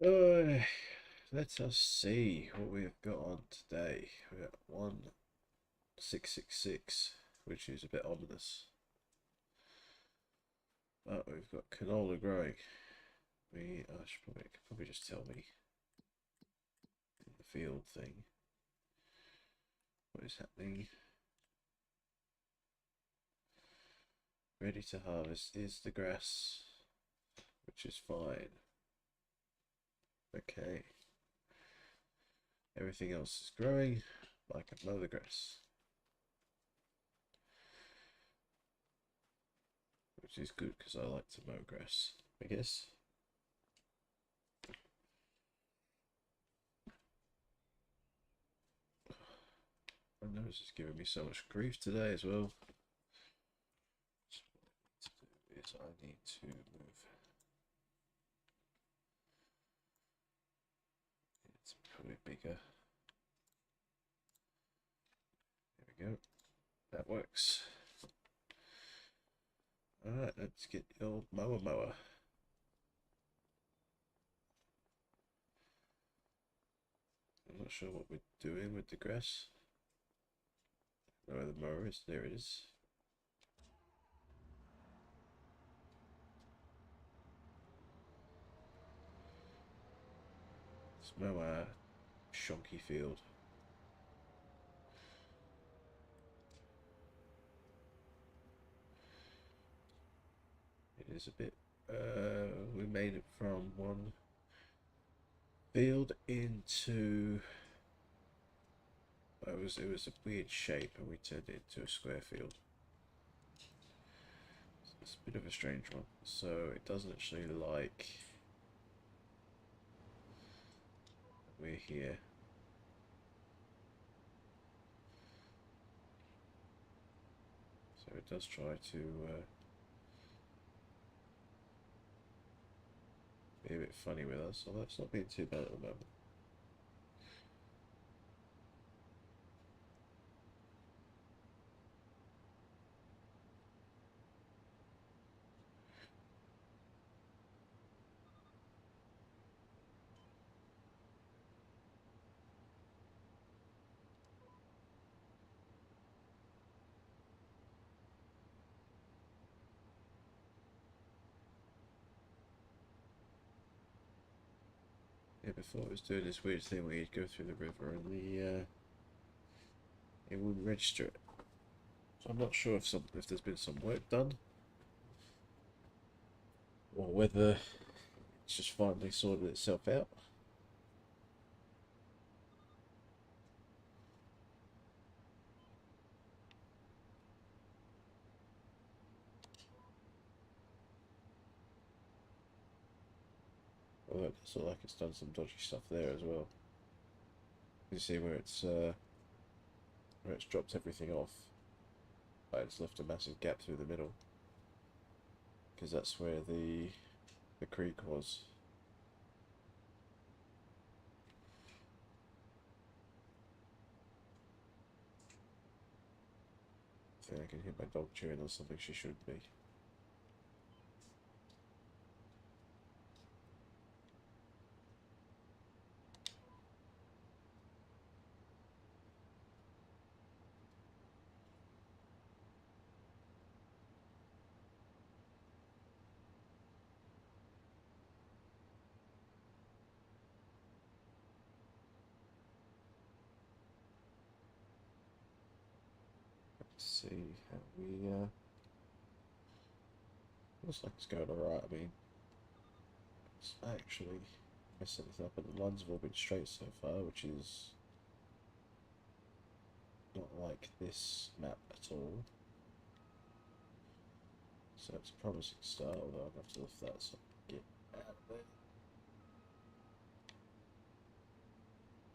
Uh, Let us see what we've got on today. We've got 1666, which is a bit ominous. But we've got canola growing. I should probably just tell me the field thing. What is happening? Ready to harvest is the grass, which is fine. Okay. Everything else is growing, but I can mow the grass. Which is good because I like to mow grass, I guess. My nose is giving me so much grief today as well. What I need to do is I need to move it probably bigger. There we go. That works. Alright, let's get the old mower. I'm not sure what we're doing with the grass. I don't know where the mower is. There it is. Let's mow our shonky field. It is a bit. We made it from one field into. It was a weird shape, and we turned it into a square field. So it's a bit of a strange one. So it doesn't actually like we're here. So it does try to be a bit funny with us, although it's not being too bad at the moment. Yeah, before it was doing this weird thing where you'd go through the river and it wouldn't register it. So I'm not sure if there's been some work done or whether it's just finally sorted itself out. Although it does look like it's done some dodgy stuff there as well. You see where it's dropped everything off, but it's left a massive gap through the middle because that's where the creek was. I think I can hear my dog chewing on something she shouldn't be. Let's see how we looks like it's going alright. I mean, it's actually messing it up, but the lines have all been straight so far, which is not like this map at all. So it's a promising start, although I'd have to lift that so I can get out of there.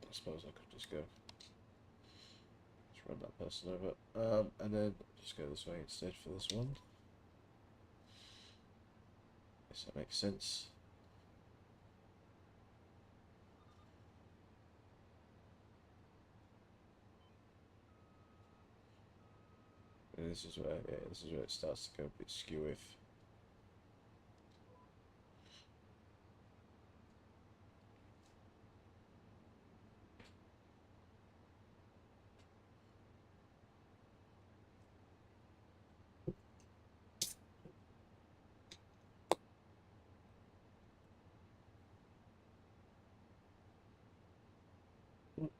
I suppose I could just go run that person over. And then just go this way instead for this one. Guess that makes sense. And this is where it starts to go a bit skew-if.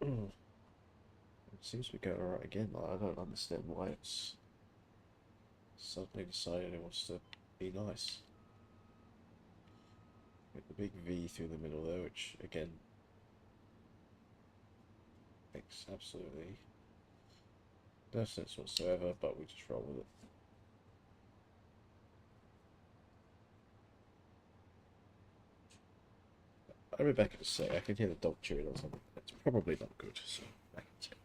It seems to be going alright again. Like, I don't understand why it's suddenly decided it wants to be nice. With the big V through the middle there, which again makes absolutely no sense whatsoever, but we just roll with it. I'll be back in a sec. I can hear the dog chewing on something. That's probably not good, so back in a sec.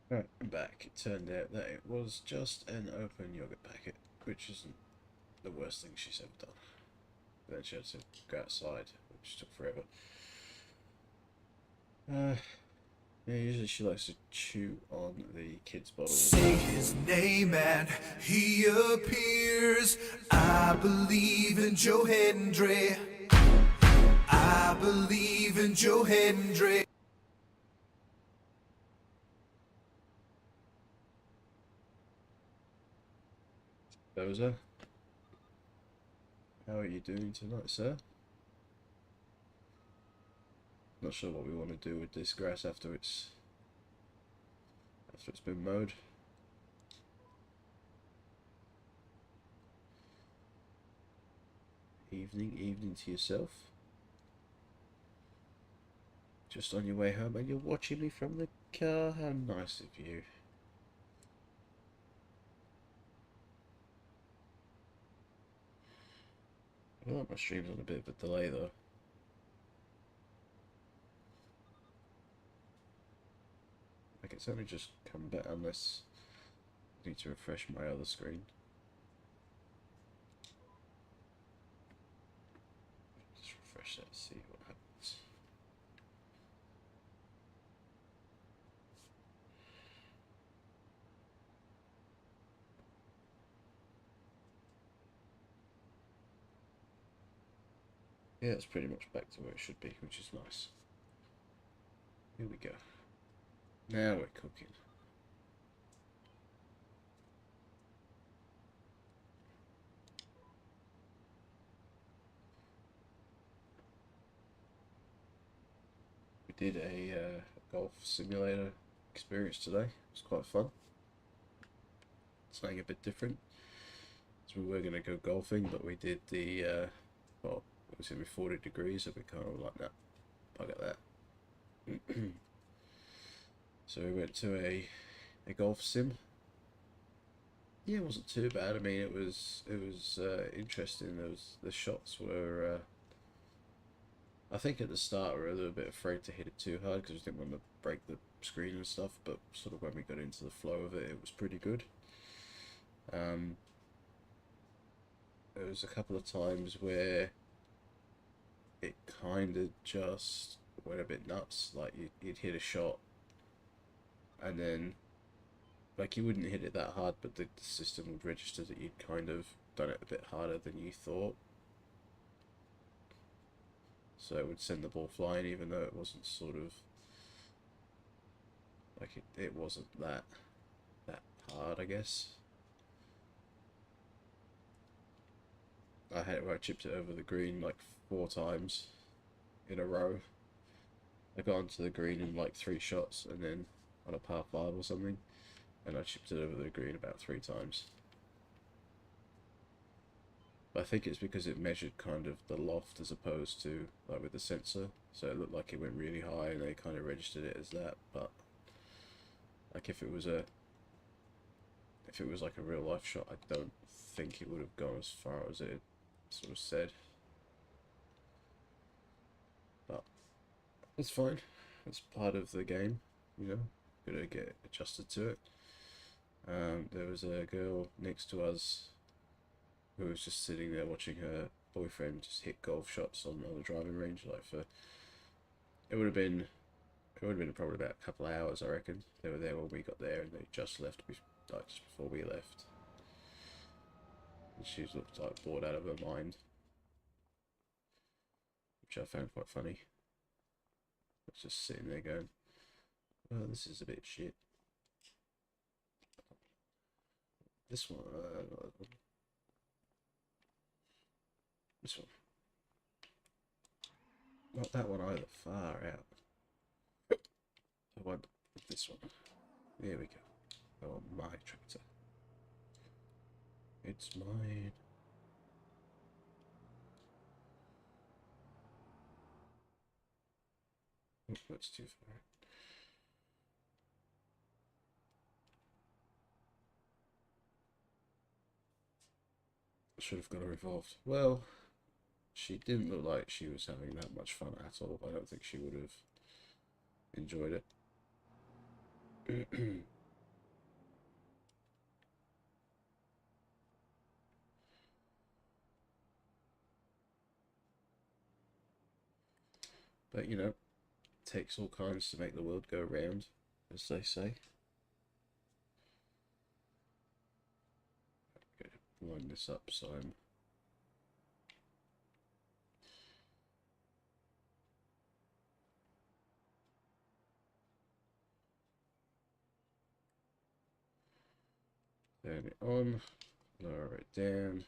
Right, I'm back. It turned out that it was just an open yogurt packet, which isn't the worst thing she's ever done. But then she had to go outside, which took forever. Yeah, usually she likes to chew on the kids' bottles. Say his name and he appears. I believe in Joe Hendry. I believe in Joe Hendry. Dozer, how are you doing tonight, sir? Not sure what we want to do with this grass after it's been mowed. Evening to yourself. Just on your way home and you're watching me from the car. How nice of you. I feel like my stream's on a bit of a delay though. I can certainly just come back unless I need to refresh my other screen. Just refresh that to see what happens. Yeah, it's pretty much back to where it should be, which is nice. Here we go. Now we're cooking. We did a golf simulator experience today. It was quite fun. Something a bit different. So we were going to go golfing, but we did the, well, it was going to be 40 degrees, so we kind of like that. Bugger that. So we went to a golf sim. Yeah, it wasn't too bad. I mean, it was interesting. The shots were. I think at the start we were a little bit afraid to hit it too hard because we didn't want to break the screen and stuff. But sort of when we got into the flow of it, it was pretty good. There was a couple of times where it kind of just went a bit nuts. Like you'd hit a shot, and then like you wouldn't hit it that hard, but the system would register that you'd kind of done it a bit harder than you thought. So it would send the ball flying, even though it wasn't sort of like it wasn't that hard, I guess. I had it where I chipped it over the green like 4 times in a row. I got onto the green in like 3 shots, and then on a par 5 or something, and I chipped it over the green about 3 times. But I think it's because it measured kind of the loft as opposed to like with the sensor, so it looked like it went really high, and they kind of registered it as that. But like if it was like a real life shot, I don't think it would have gone as far as it sort of said. But it's fine. It's part of the game, you know. Gotta get adjusted to it. There was a girl next to us who was just sitting there watching her boyfriend just hit golf shots on the driving range. Like it would have been probably about a couple of hours, I reckon. They were there when we got there, and they just left like just before we left. And she looked like bored out of her mind, which I found quite funny. I was just sitting there going, "Oh, this is a bit shit." This one, this one, not that one either. Far out. I want this one. There we go. Oh, my tractor. It's mine. Oh, that's too far. I should have got her involved. Well, she didn't look like she was having that much fun at all. I don't think she would have enjoyed it. But you know, it takes all kinds to make the world go round, as they say. I'm going to line this up so I'm turn it on, lower it down.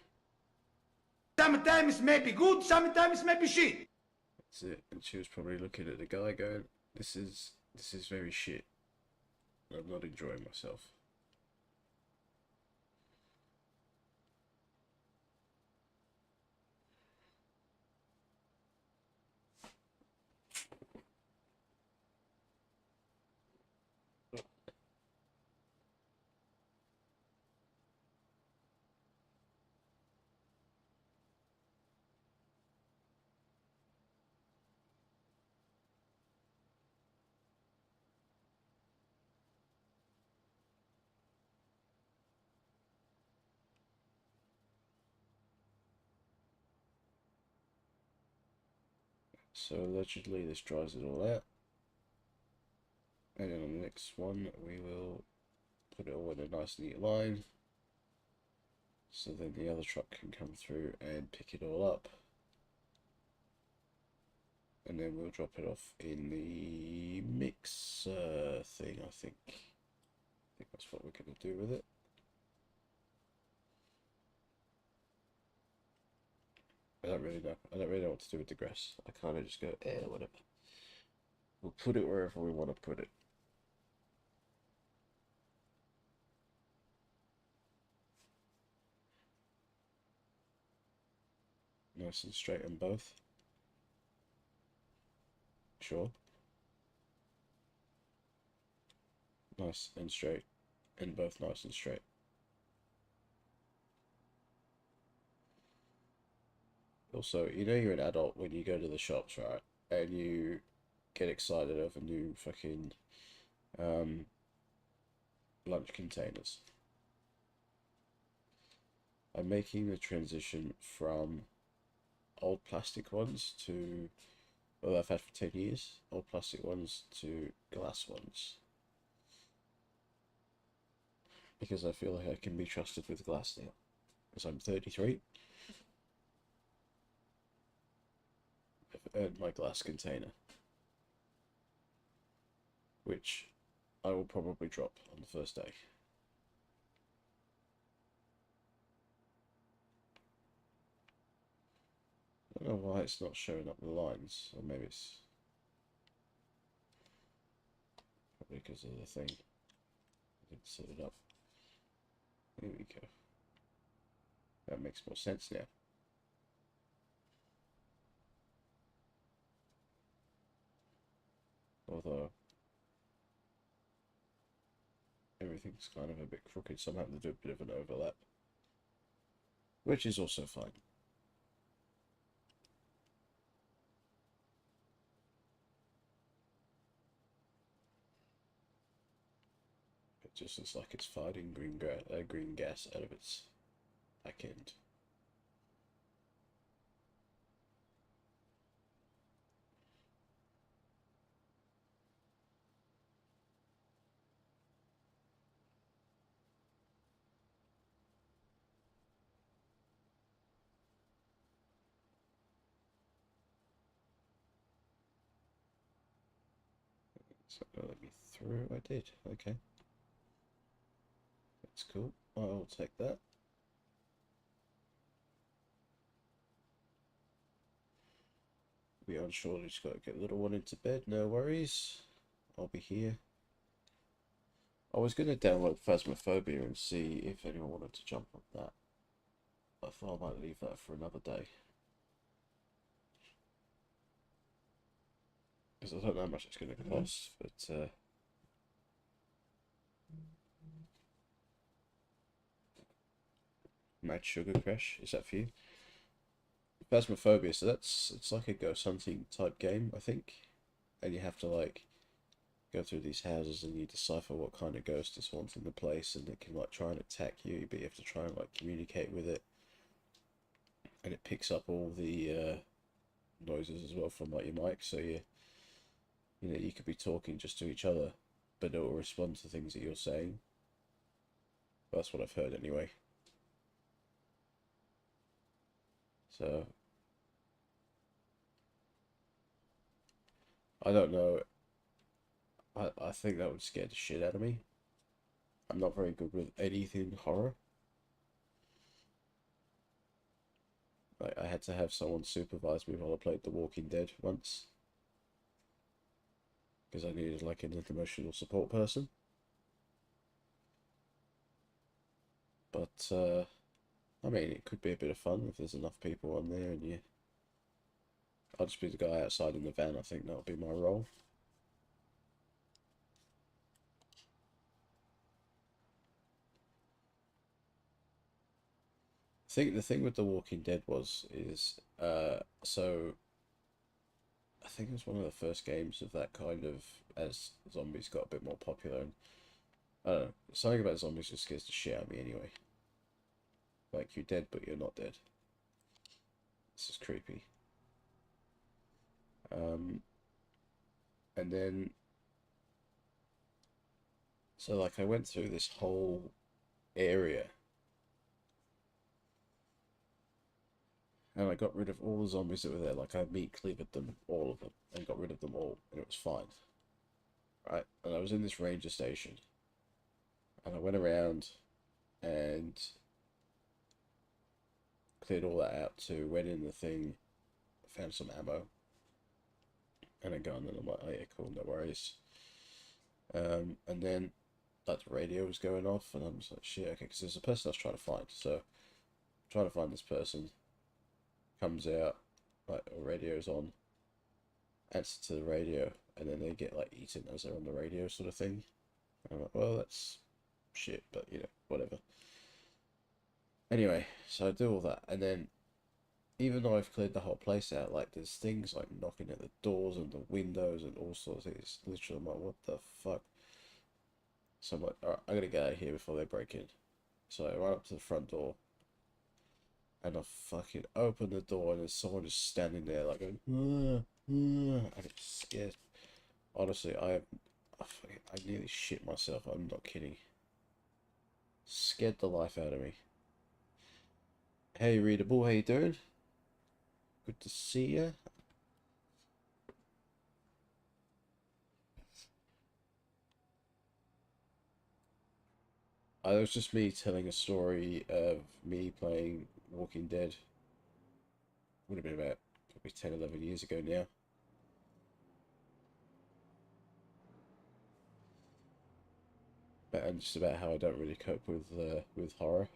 Sometimes maybe good, sometimes maybe shit. That's it. And she was probably looking at the guy going, this is very shit. I'm not enjoying myself. So allegedly this dries it all out. And then on the next one we will put it all in a nice neat line. So then the other truck can come through and pick it all up. And then we'll drop it off in the mixer thing, I think. I think that's what we're going to do with it. I don't really know. I don't really know what to do with the grass. I kind of just go, whatever. We'll put it wherever we want to put it. Nice and straight on both. Sure. Nice and straight. And both nice and straight. Also, you know you're an adult when you go to the shops, right? And you get excited over new fucking lunch containers. I'm making the transition from old plastic ones to, well, I've had for 10 years, old plastic ones to glass ones. Because I feel like I can be trusted with glass now. Because I'm 33. I've earned my glass container. Which I will probably drop on the first day. I don't know why it's not showing up the lines, or maybe it's probably because of the thing. I didn't set it up. There we go. That makes more sense now. Although everything's kind of a bit crooked, so I'm having to do a bit of an overlap. Which is also fine. It just looks like it's fighting green gas out of its back end. So let me through. I did. Okay. That's cool. I'll take that. We unsure just got to get little one into bed. No worries. I'll be here. I was going to download Phasmophobia and see if anyone wanted to jump on that. I thought I might leave that for another day. Because I don't know how much it's going to cost, but Mad Sugar Crash, is that for you? Phasmophobia, so it's like a ghost hunting type game, I think. And you have to like go through these houses and you decipher what kind of ghost is haunting the place, and it can like try and attack you, but you have to try and like communicate with it. And it picks up all the noises as well from like your mic, so you know, you could be talking just to each other, but it will respond to things that you're saying. That's what I've heard anyway. So I don't know. I think that would scare the shit out of me. I'm not very good with anything horror. Like, I had to have someone supervise me while I played The Walking Dead once. Because I needed like an emotional support person. But, I mean, it could be a bit of fun if there's enough people on there and you... I'll just be the guy outside in the van, I think that'll be my role. I think the thing with The Walking Dead is so I think it was one of the first games of that kind of, as zombies got a bit more popular, and I don't know, something about zombies just scares the shit out of me anyway. Like, you're dead but you're not dead. This is creepy. And then so like I went through this whole area and I got rid of all the zombies that were there. Like, I meat cleaved them, all of them, and got rid of them all, and it was fine. Right? And I was in this ranger station, and I went around and cleared all that out too, went in the thing, found some ammo, And then go, and then I'm like, oh yeah, cool, no worries. And then like the radio was going off, and I'm just like, shit, okay, because there's a person I was trying to find. So trying to find this person, comes out, like a radio's on, answer to the radio, and then they get like eaten as they're on the radio, sort of thing. And I'm like, well, that's shit, but you know, whatever. Anyway, so I do all that, and then even though I've cleared the whole place out, like there's things like knocking at the doors and the windows and all sorts of things. Literally, I'm like, what the fuck? So I'm like, alright, I gotta get out of here before they break in. So I run up to the front door, and I fucking open the door, and there's someone just standing there, like going, and it's scared. Honestly, I nearly shit myself. I'm not kidding. Scared the life out of me. Hey, Readable, how you doing? Good to see you. It was just me telling a story of me playing Walking Dead. Would have been about probably 10, 11 years ago now. And just about how I don't really cope with horror.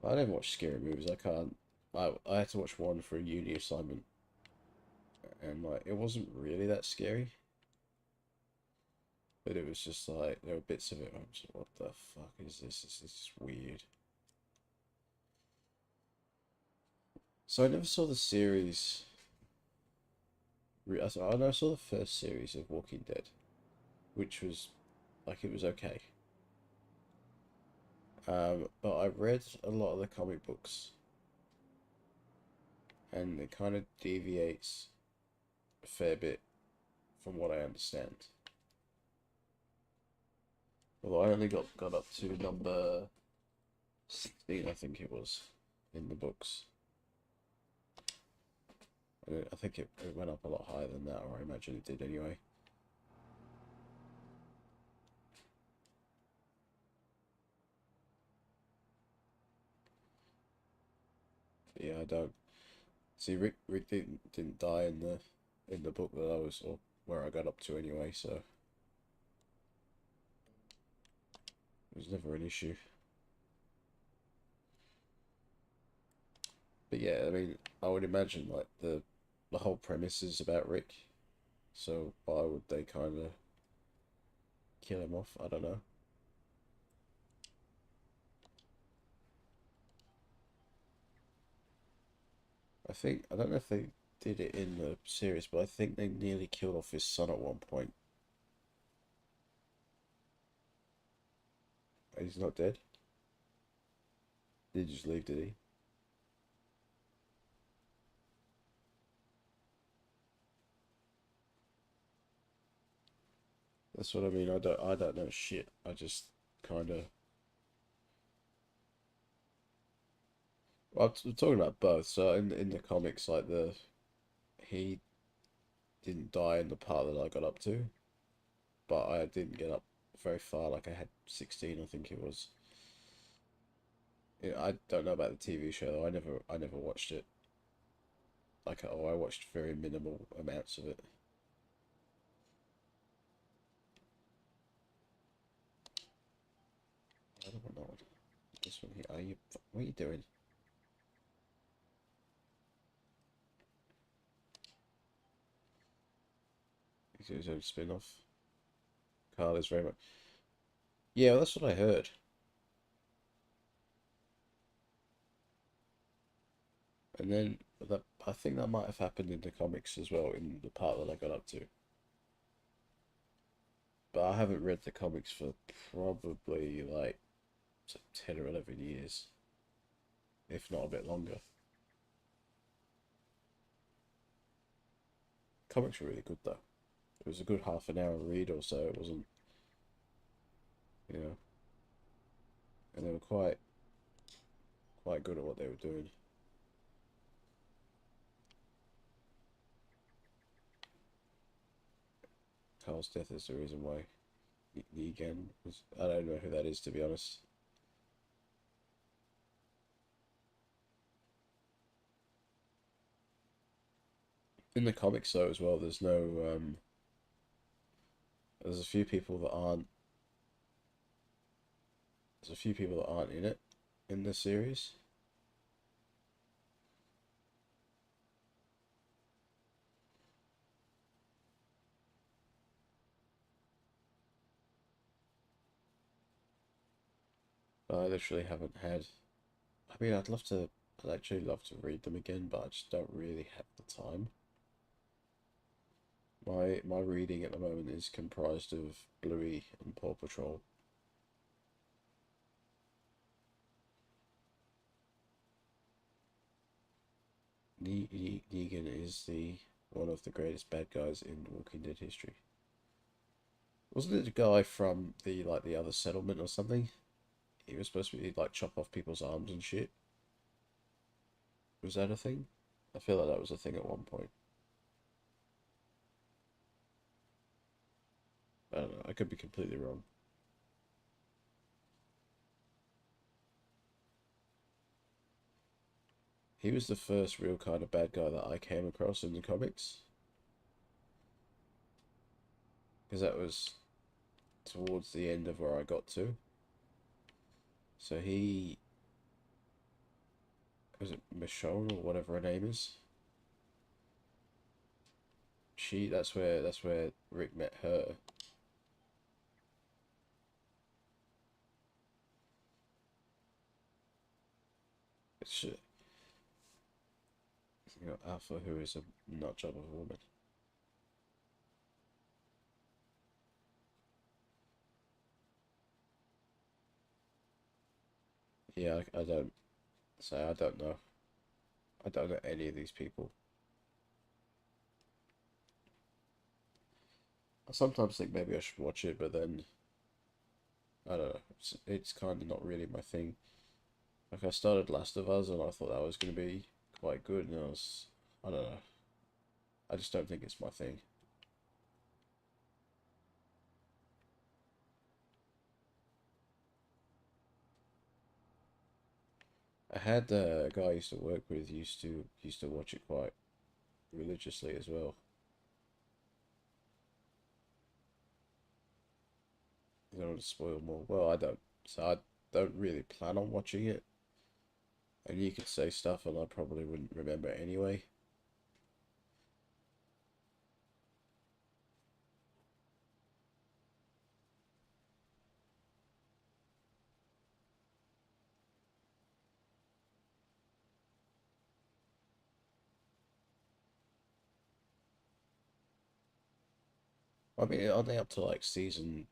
I don't watch scary movies. I can't. I had to watch one for a uni assignment, and like it wasn't really that scary, but it was just like there were bits of it. I'm just, what the fuck is this? This is weird. So I never saw the series. I saw the first series of Walking Dead, which was like it was okay. But I read a lot of the comic books, and it kind of deviates a fair bit from what I understand. Although I only got up to number 16, I think it was, in the books. And I think it went up a lot higher than that, or I imagine it did anyway. But yeah, I don't see Rick didn't die in the book that I was, or where I got up to anyway, so it was never an issue. But yeah, I mean, I would imagine like the whole premise is about Rick, so why would they kind of kill him off? I don't know. I don't know if they did it in the series, but I think they nearly killed off his son at one point. He's not dead? Did he just leave, did he? That's what I mean. I don't know shit. I just kind of. Well, I'm talking about both. So in the comics, like he didn't die in the part that I got up to, but I didn't get up very far. Like I had 16, I think it was. Yeah, I don't know about the TV show though. I never watched it. Like I watched very minimal amounts of it. I don't know this one here. Are you? What are you doing? He's his own spin-off. Carl is very much. Yeah, well, that's what I heard. And then that I think that might have happened in the comics as well, in the part that I got up to. But I haven't read the comics for probably like 10 or 11 years, if not a bit longer. Comics were really good though. It was a good half an hour read or so. It wasn't, you know, and they were quite good at what they were doing. Carl's death is the reason why Negan was. I don't know who that is, to be honest. In the comics though as well, there's no there's a few people that aren't in it in the series. I literally haven't had. I mean, I'd actually love to read them again, but I just don't really have the time. My reading at the moment is comprised of Bluey and Paw Patrol. Negan is the one of the greatest bad guys in Walking Dead history. Wasn't it the guy from the other settlement or something? He was supposed to be like chop off people's arms and shit. Was that a thing? I feel like that was a thing at one point. I don't know. I could be completely wrong. He was the first real kind of bad guy that I came across in the comics. Because that was towards the end of where I got to. So he... Was it Michonne or whatever her name is? That's where Rick met her. Shit. You got Alpha, who is a nut job of a woman. Yeah, I don't say I don't know. I don't know any of these people. I sometimes think maybe I should watch it, but then I don't know. It's kind of not really my thing. Like I started Last of Us and I thought that was going to be quite good, and I don't know. I just don't think it's my thing. I had a guy I used to work with used to watch it quite religiously as well. I don't want to spoil more. Well, I don't. So I don't really plan on watching it. And you could say stuff and I probably wouldn't remember anyway. I mean, are they up to like season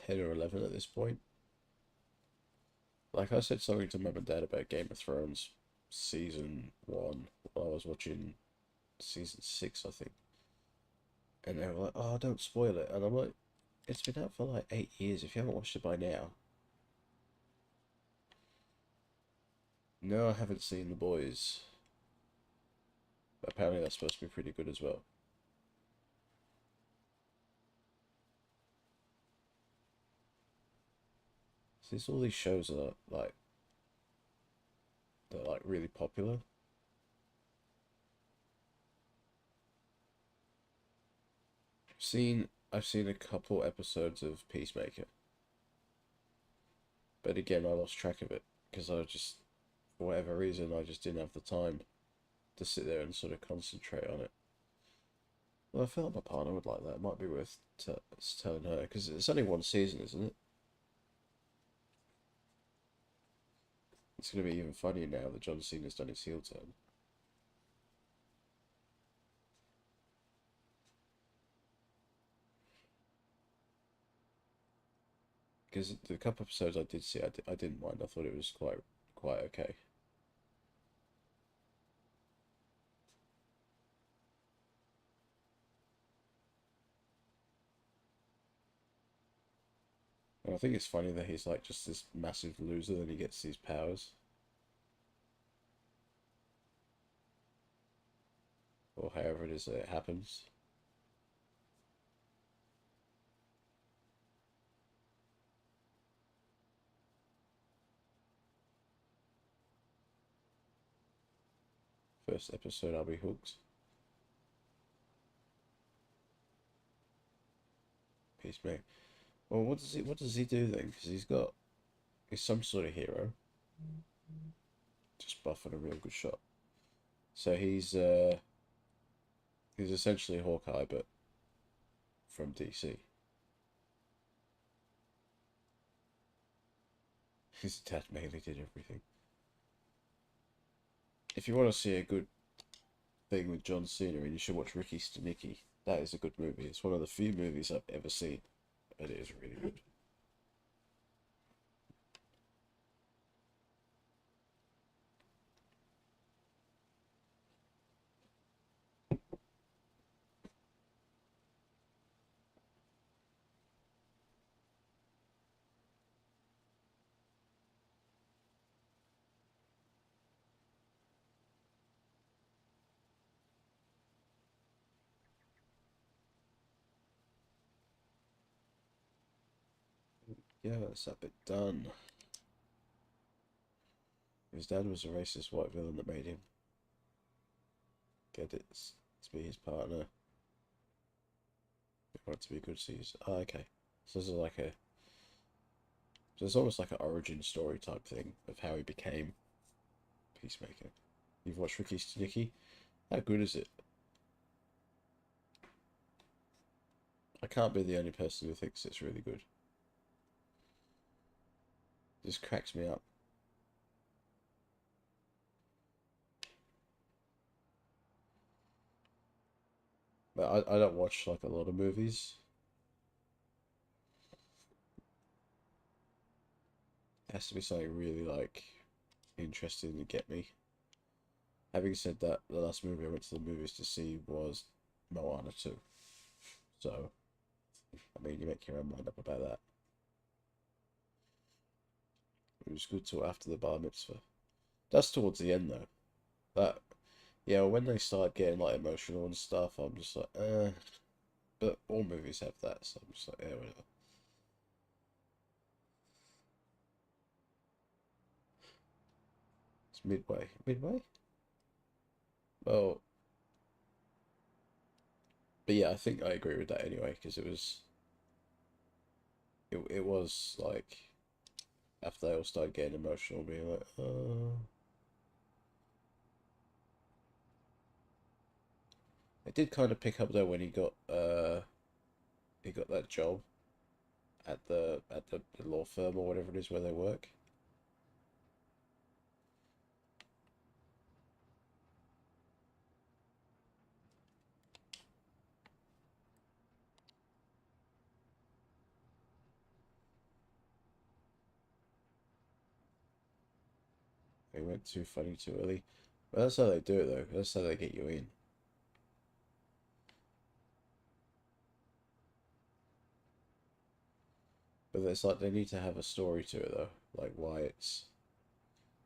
10 or 11 at this point? Like I said something to Mum and Dad about Game of Thrones season 1 while I was watching season 6, I think. And they were like, oh, don't spoil it. And I'm like, it's been out for like 8 years. If you haven't watched it by now. No, I haven't seen The Boys. But apparently that's supposed to be pretty good as well. So there's all these shows that are like, they're like really popular. I've seen a couple episodes of Peacemaker. But again, I lost track of it because for whatever reason, I just didn't have the time to sit there and sort of concentrate on it. Well, I felt like my partner would like that. It might be worth telling her because it's only one season, isn't it? It's going to be even funnier now that John Cena's done his heel turn. Because the couple episodes I did see, I didn't mind. I thought it was quite okay. And I think it's funny that he's like just this massive loser, then he gets these powers. Or however it is that it happens. First episode, I'll be hooked. Peacemaker. Well, what does he do then? Because he's some sort of hero. Just buffing a real good shot. So he's essentially Hawkeye, but from DC. His dad mainly did everything. If you want to see a good thing with John Cena, you should watch Ricky Stenicki. That is a good movie. It's one of the few movies I've ever seen, but it is really good. Yeah, that's that bit done. His dad was a racist white villain that made him get it to be his partner. He wanted to be good, so he's... Oh, okay. So this is like a... So it's almost like an origin story type thing of how he became Peacemaker. You've watched Ricky Stenicki? How good is it? I can't be the only person who thinks it's really good. It just cracks me up. But I don't watch like a lot of movies. It has to be something really like interesting to get me. Having said that, the last movie I went to the movies to see was Moana 2. So, I mean, you make your own mind up about that. It was good till after the bar mitzvah. That's towards the end though. That, yeah, when they start getting like emotional and stuff, I'm just like, eh. But all movies have that, so I'm just like, yeah, whatever. It's midway. Midway? Well, but yeah, I think I agree with that anyway, because it was like after they all started getting emotional, being like, it did kind of pick up though when he got that job at the law firm or whatever it is where they work. They went too funny too early. But that's how they do it though. That's how they get you in. But it's like they need to have a story to it though. Like why it's,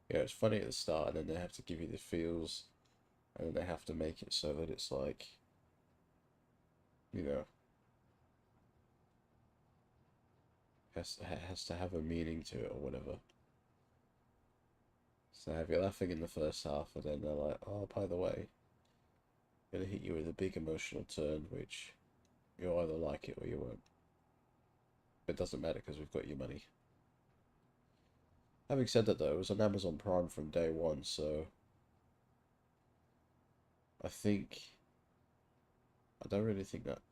you know, it's funny at the start and then they have to give you the feels and then they have to make it so that it's like, you know, has to have a meaning to it or whatever. So have you laughing in the first half and then they're like, oh, by the way, I'm gonna hit you with a big emotional turn which you'll either like it or you won't. It doesn't matter because we've got your money. Having said that though, it was on Amazon Prime from day one, so I don't really think that,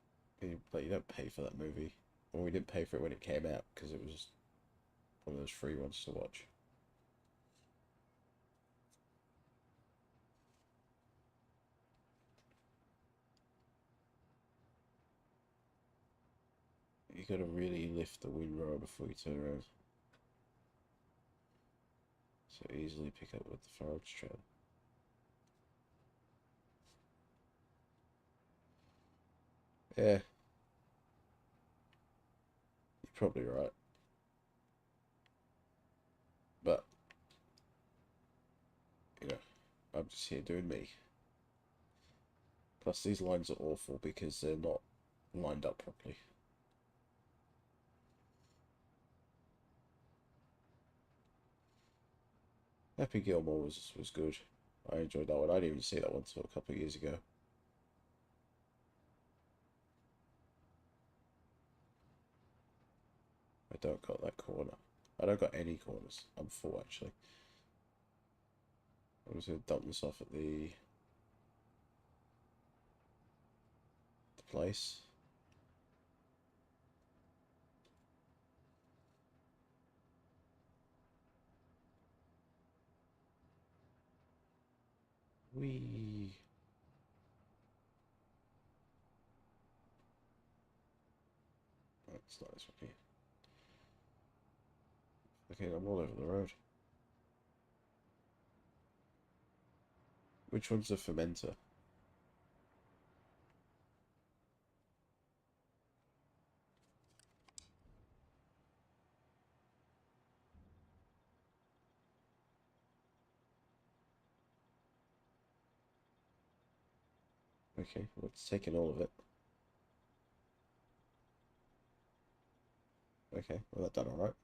like, you don't pay for that movie. Or we didn't pay for it when it came out because it was one of those free ones to watch. You gotta really lift the windrow before you turn around. So easily pick up with the forage trail. Yeah. You're probably right. But, you know, I'm just here doing me. Plus these lines are awful because they're not lined up properly. Happy Gilmore was good. I enjoyed that one. I didn't even see that one until a couple of years ago. I don't got that corner. I don't got any corners. I'm full, actually. I'm just going to dump this off at the place. Whee! That's not this one here. Okay, I'm all over the road. Which one's the fermenter? Okay, well, it's taking all of it. Okay, well, that done alright.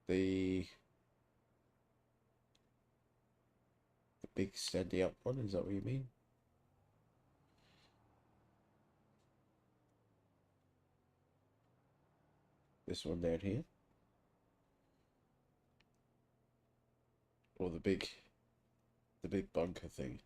The big steady up one, is that what you mean? This one down here? Or the big bunker thing?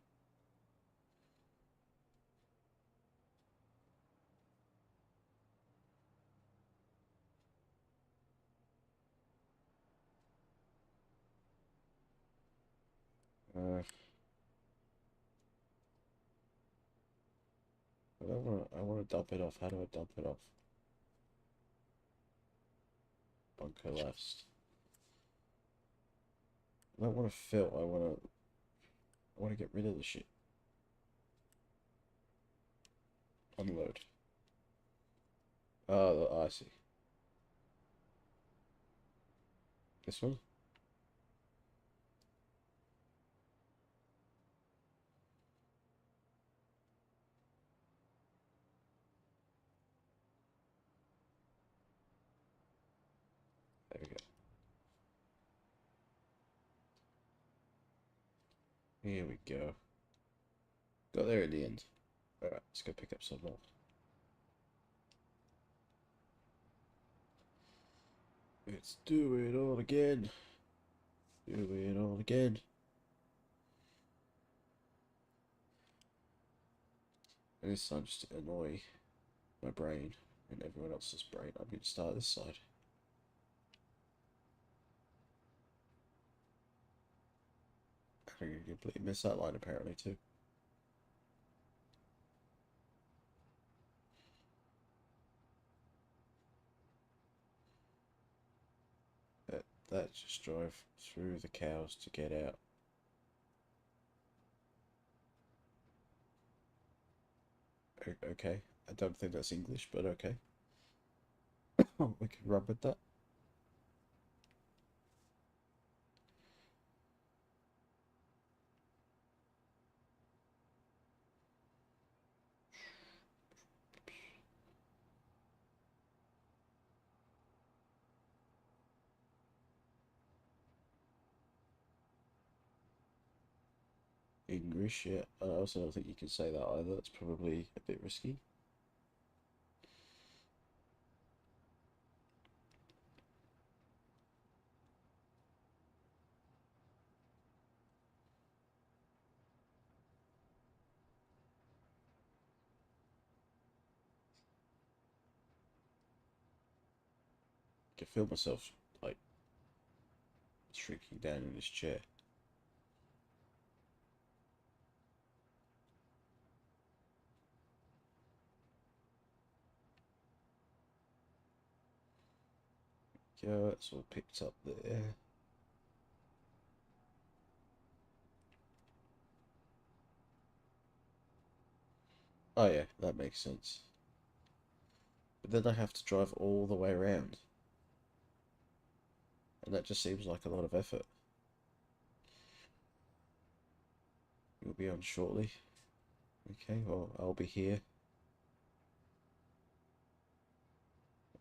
I want to dump it off. How do I dump it off? Bunker left. I don't want to fill. I want to get rid of the shit. Unload. Oh, I see. This one? There we go. Here we go. Got there in the end. Alright, let's go pick up some more. Let's do it all again. Do it all again. And this time, just to annoy my brain and everyone else's brain, I'm going to start this side. I'm going to completely miss that line apparently too. That just drove through the cows to get out. Okay, I don't think that's English, but okay. We can run with that. English, yeah. I also don't think you can say that either. That's probably a bit risky. I can feel myself, like, shrinking down in this chair. Yeah, that's all picked up there. Oh yeah, that makes sense. But then I have to drive all the way around. And that just seems like a lot of effort. You'll be on shortly. Okay, well, I'll be here.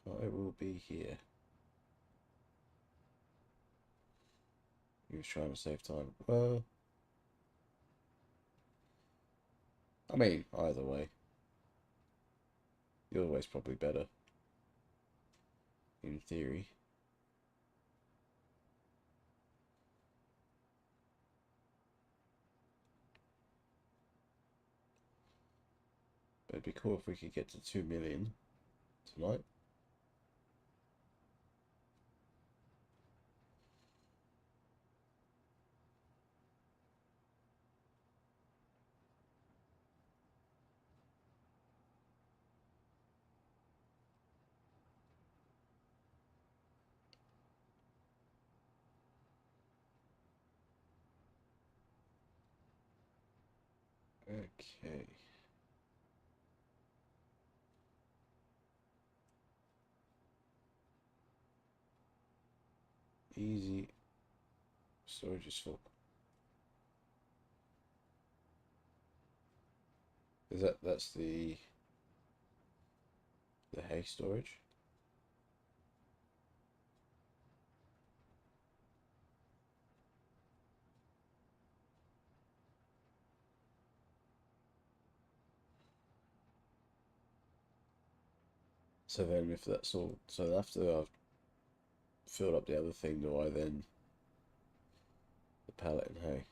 I will be here. He was trying to save time. Well, I mean, either way. The other way's probably better. in theory. But it'd be cool if we could get to 2 million tonight. Okay. Easy. Storage is full. That's the hay storage? So then if that's all, so after I've filled up the other thing, do I then the pallet and hay?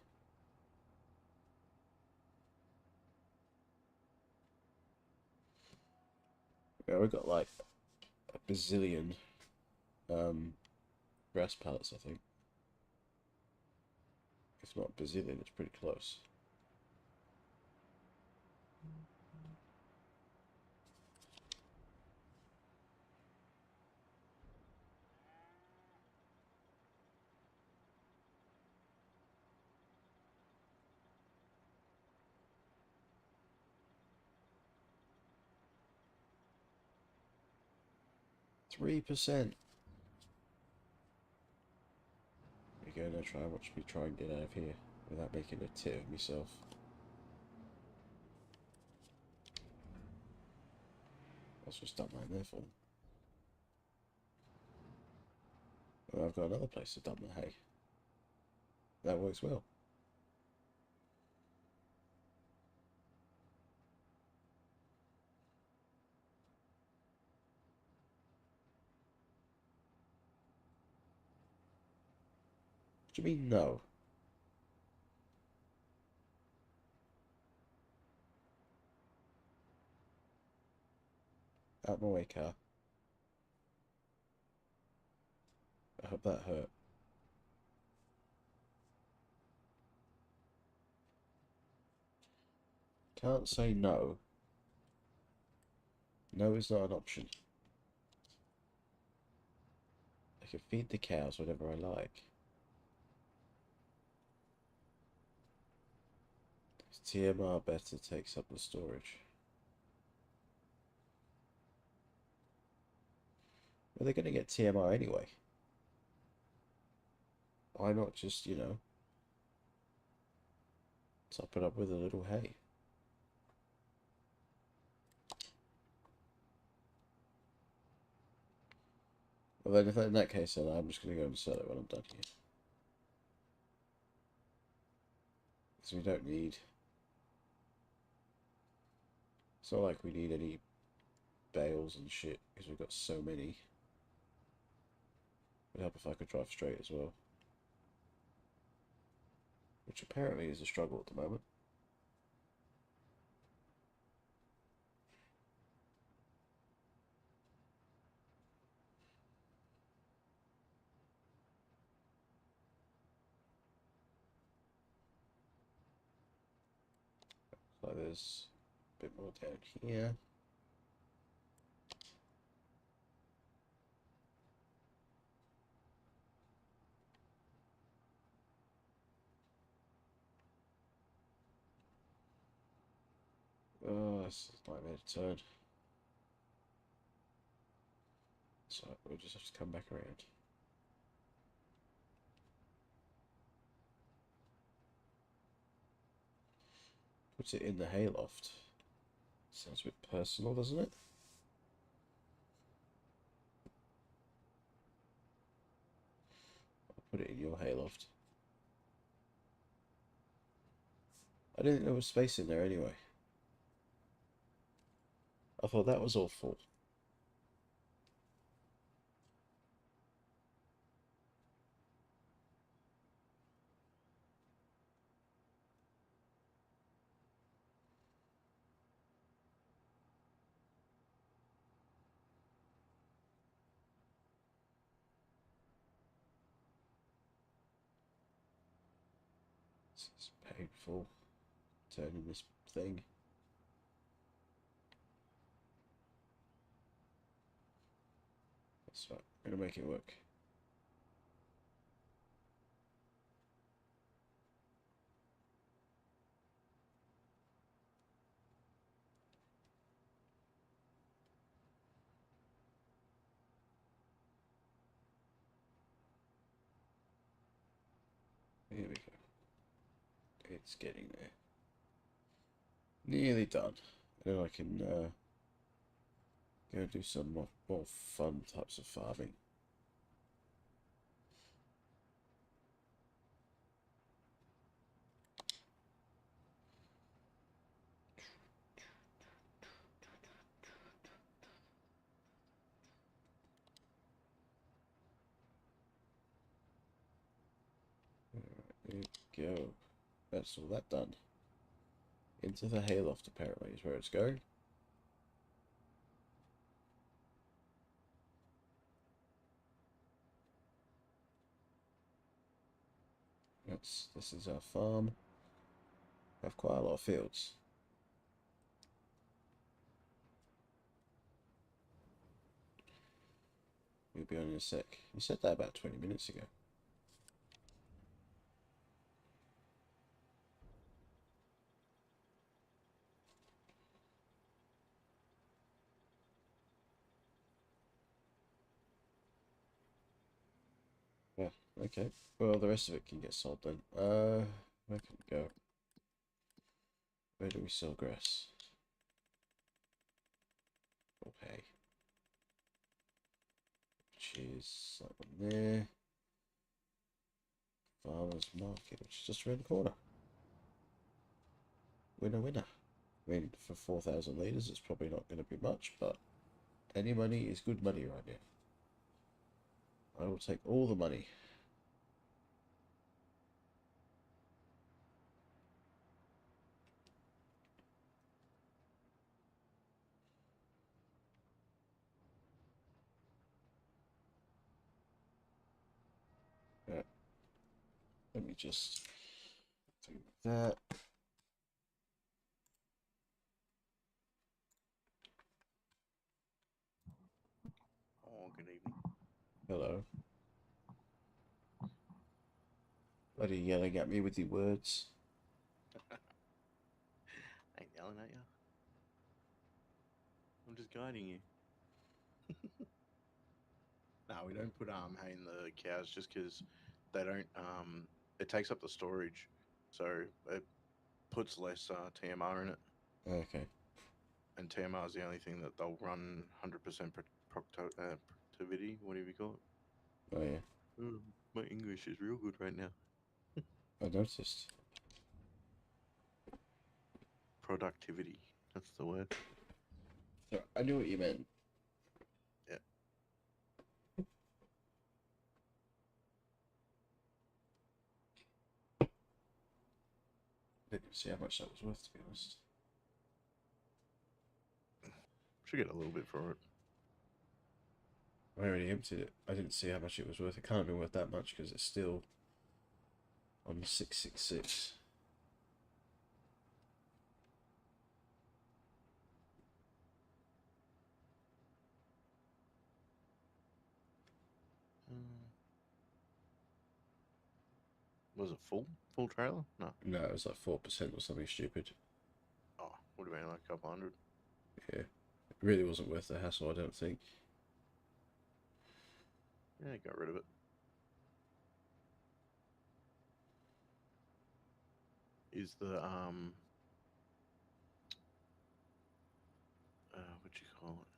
Yeah, we've got like a bazillion grass pallets, I think. If not bazillion, it's pretty close. %. There you go, now watch me try and get out of here without making a tit of myself. That's just dump mine there for. Well, I've got another place to dump the hay. That works well. What do you mean, no? Out my way, car. I hope that hurt. Can't say no. No is not an option. I can feed the cows whatever I like. TMR better takes up the storage. Well, they're going to get TMR anyway. Why not just, you know, top it up with a little hay? Well, then if in that case, then I'm just going to go and sell it when I'm done here. Because we don't need... It's not like we need any bales and shit, because we've got so many. It'd help if I could drive straight as well. Which apparently is a struggle at the moment. So there's a bit more down here. Oh, this is a nightmare to turn. So we'll just have to come back around. Put it in the hayloft. Sounds a bit personal, doesn't it? I'll put it in your hayloft. I didn't think there was space in there anyway. I thought that was all full. This is painful. Turning this thing. That's right. I'm gonna make it work. Here we go. It's getting there. Nearly done. And then I can go and do some more fun types of farming. There we go. That's all that done. Into the hayloft apparently is where it's going. This is our farm. We have quite a lot of fields. We'll be on in a sec. You said that about 20 minutes ago. Yeah, okay. Well, the rest of it can get sold then. Where can we go? Where do we sell grass? Or hay? Which is that one there. Farmer's Market, which is just around the corner. Winner, winner. I mean, for 4,000 litres, it's probably not going to be much, but any money is good money right now. I will take all the money. Yeah. Let me just do that. Oh, good evening. Hello. Bloody yelling at me with your words. Ain't yelling at you. I'm just guiding you. No, we don't put hay in the cows just because they don't. It takes up the storage, so it puts less TMR in it. Okay. And TMR is the only thing that they'll run 100% productivity, whatever you call it. Oh yeah. Ooh, my English is real good right now. I noticed. Productivity. That's the word. So I knew what you meant. Yeah. Didn't even see how much that was worth, to be honest. Should get a little bit for it. I already emptied it. I didn't see how much it was worth. It can't be worth that much because it's still on 666. Was it full trailer? No. No, it was like 4% or something stupid. Oh, would have been like a couple hundred. Yeah. It really wasn't worth the hassle, I don't think. Yeah, got rid of it. Is the what you call it?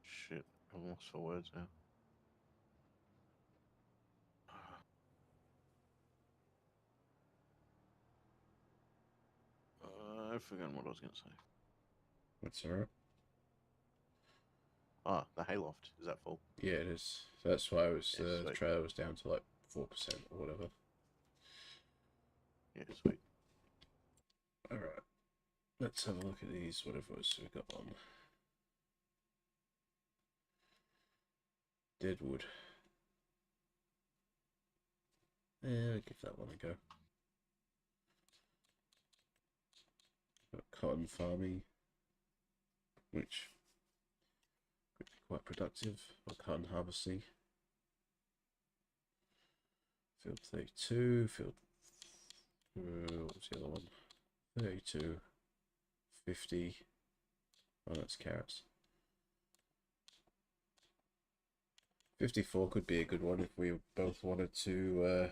Shit, I'm lost for words now. I've forgotten what I was going to say. That's alright. Ah, the hayloft. Is that full? Yeah, it is. So that's why the sweet. trailer was down to like 4% or whatever. Yeah, sweet. Alright. Let's have a look at these, whatever it was we got on. Deadwood. Yeah, I'll give that one a go. Got cotton farming, which could be quite productive, or cotton harvesting. Field 32, field... what was the other one? 32, 50. Oh, that's carrots. 54 could be a good one if we both wanted to...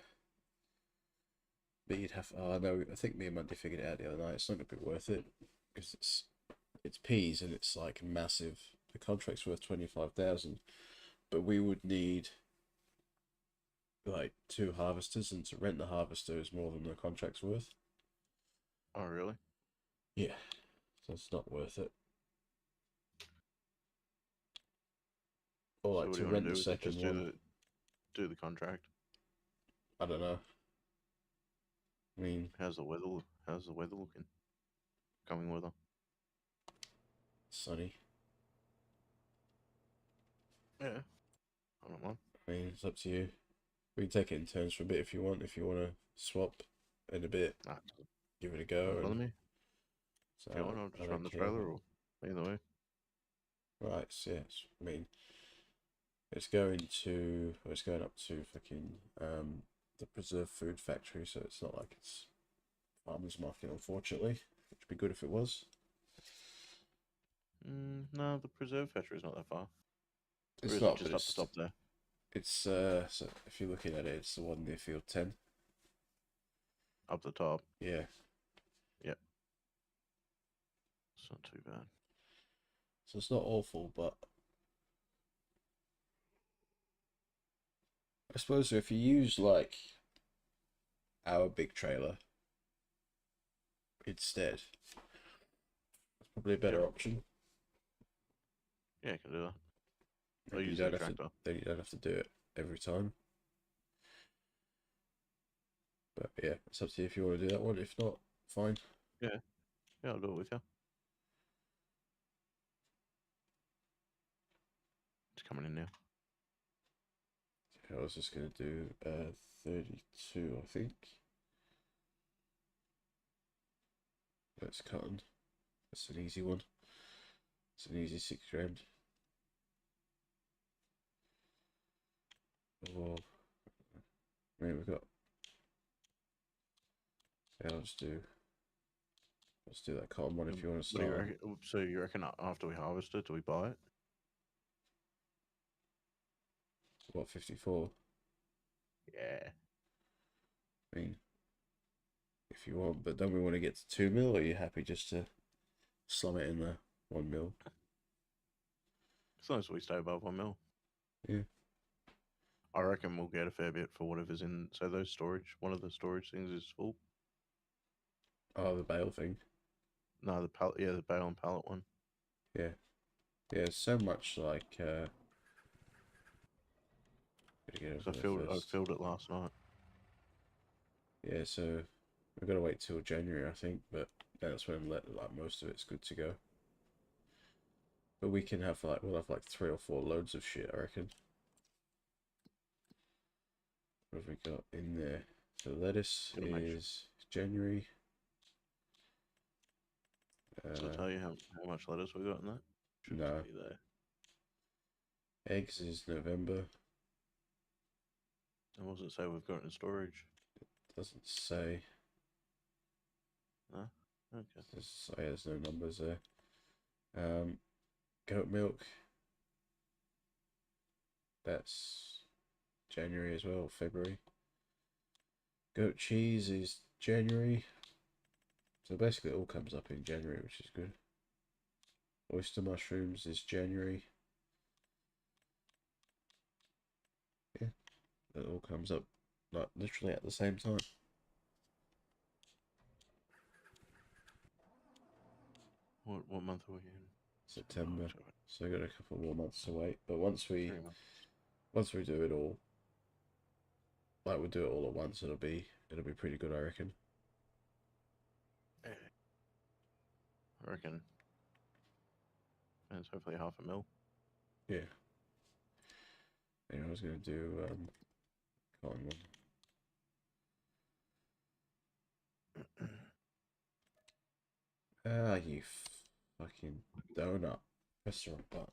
but you'd have... Oh, no, I think me and Monday figured it out the other night. It's not going to be worth it, because it's peas and it's like massive. The contract's worth 25,000, but we would need like 2 harvesters, and to rent the harvester is more than the contract's worth. Oh, really? Yeah, so it's not worth it. Or like So what to do you want rent to the do? Is it second just one. do the contract? I don't know. I mean, How's the weather? How's the weather looking? Coming weather. sunny. Yeah. I don't mind. I mean, it's up to you. We can take it in turns for a bit if you want. If you want to swap in a bit, Nah, give it a doesn't go. bother And me. so If you want, I'll I just don't run the care. trailer or either way. Right, so yes, I mean, it's going to, well, it's going up to fucking the preserved food factory, so it's not like it's farmers market, unfortunately, which would be good if it was. No, the preserve factory is not that far. It's Or is not, it just but up the top there? it's so if you're looking at it, it's the one near field 10. Up the top. Yeah, It's not too bad. so it's not awful, but I suppose if you use like our big trailer instead, it's probably a better option. Yeah, I can do that. I'll Then you use don't the have to, tractor. then you don't have to do it every time. But yeah, it's up to you if you want to do that one. If not, fine. Yeah, I'll do it with you. It's coming in now. I was just going to do 32, I think. That's cotton. That's an easy one. It's an easy 6 grand. Or, I mean, we've got. Yeah, let's do that cotton one if you want to What do you start. reckon? So you reckon after we harvest it, do we buy it? What, 54? Yeah. I mean, if you want, but don't we want to get to 2 mil, or are you happy just to slum it in the 1 mil? As long as we stay above 1 mil. Yeah. I reckon we'll get a fair bit for whatever's in. So those storage, one of the storage things is full. Oh, the bale thing. No, the pallet. Yeah, the bale and pallet one. Yeah. Yeah, so much like. Gotta get So over there I first. filled it last night. Yeah, so we've got to wait till January, I think, but that's when like most of it's good to go. But we can have like we'll have like 3 or 4 loads of shit, I reckon. What have we got in there? So lettuce is January. Does it tell you how much lettuce we got in that? Should No. be there. Eggs is November. And what does it say we've got in storage? Doesn't say. No? Okay. There's no numbers there. Goat milk. That's January as well, February. Goat cheese is January. So basically it all comes up in January, which is good. Oyster mushrooms is January. Yeah, it all comes up like literally at the same time. What month are we in? September. October. So we've got a couple more months to wait. But once we 3 months. do it all, like we'll do it all at once, it'll be pretty good, I reckon. Yeah. I reckon. And it's hopefully half a mil. Yeah. I was gonna do Con one. Ah, you fucking donut. Press the wrong button.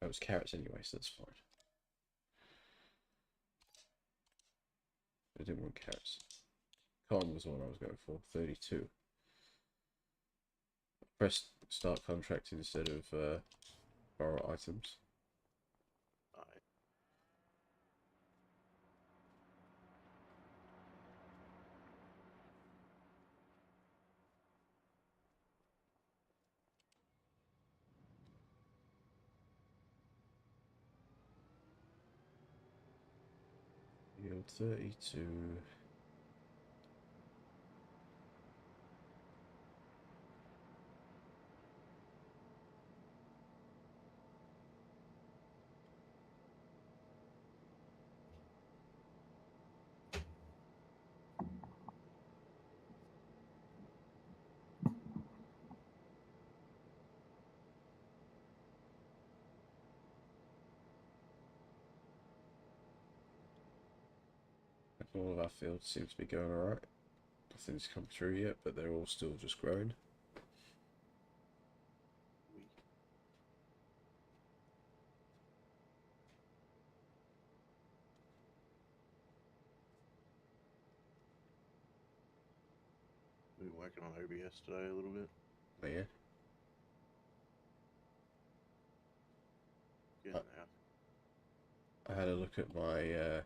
That was carrots anyway, so that's fine. I didn't want carrots. Con was the one I was going for. 32. Press start contract instead of borrow items. Alright. Yield 32. All of our fields seem to be going alright. Nothing's come through yet, but they're all still just growing. We've been working on OBS today a little bit. But yeah. Getting I had a look at my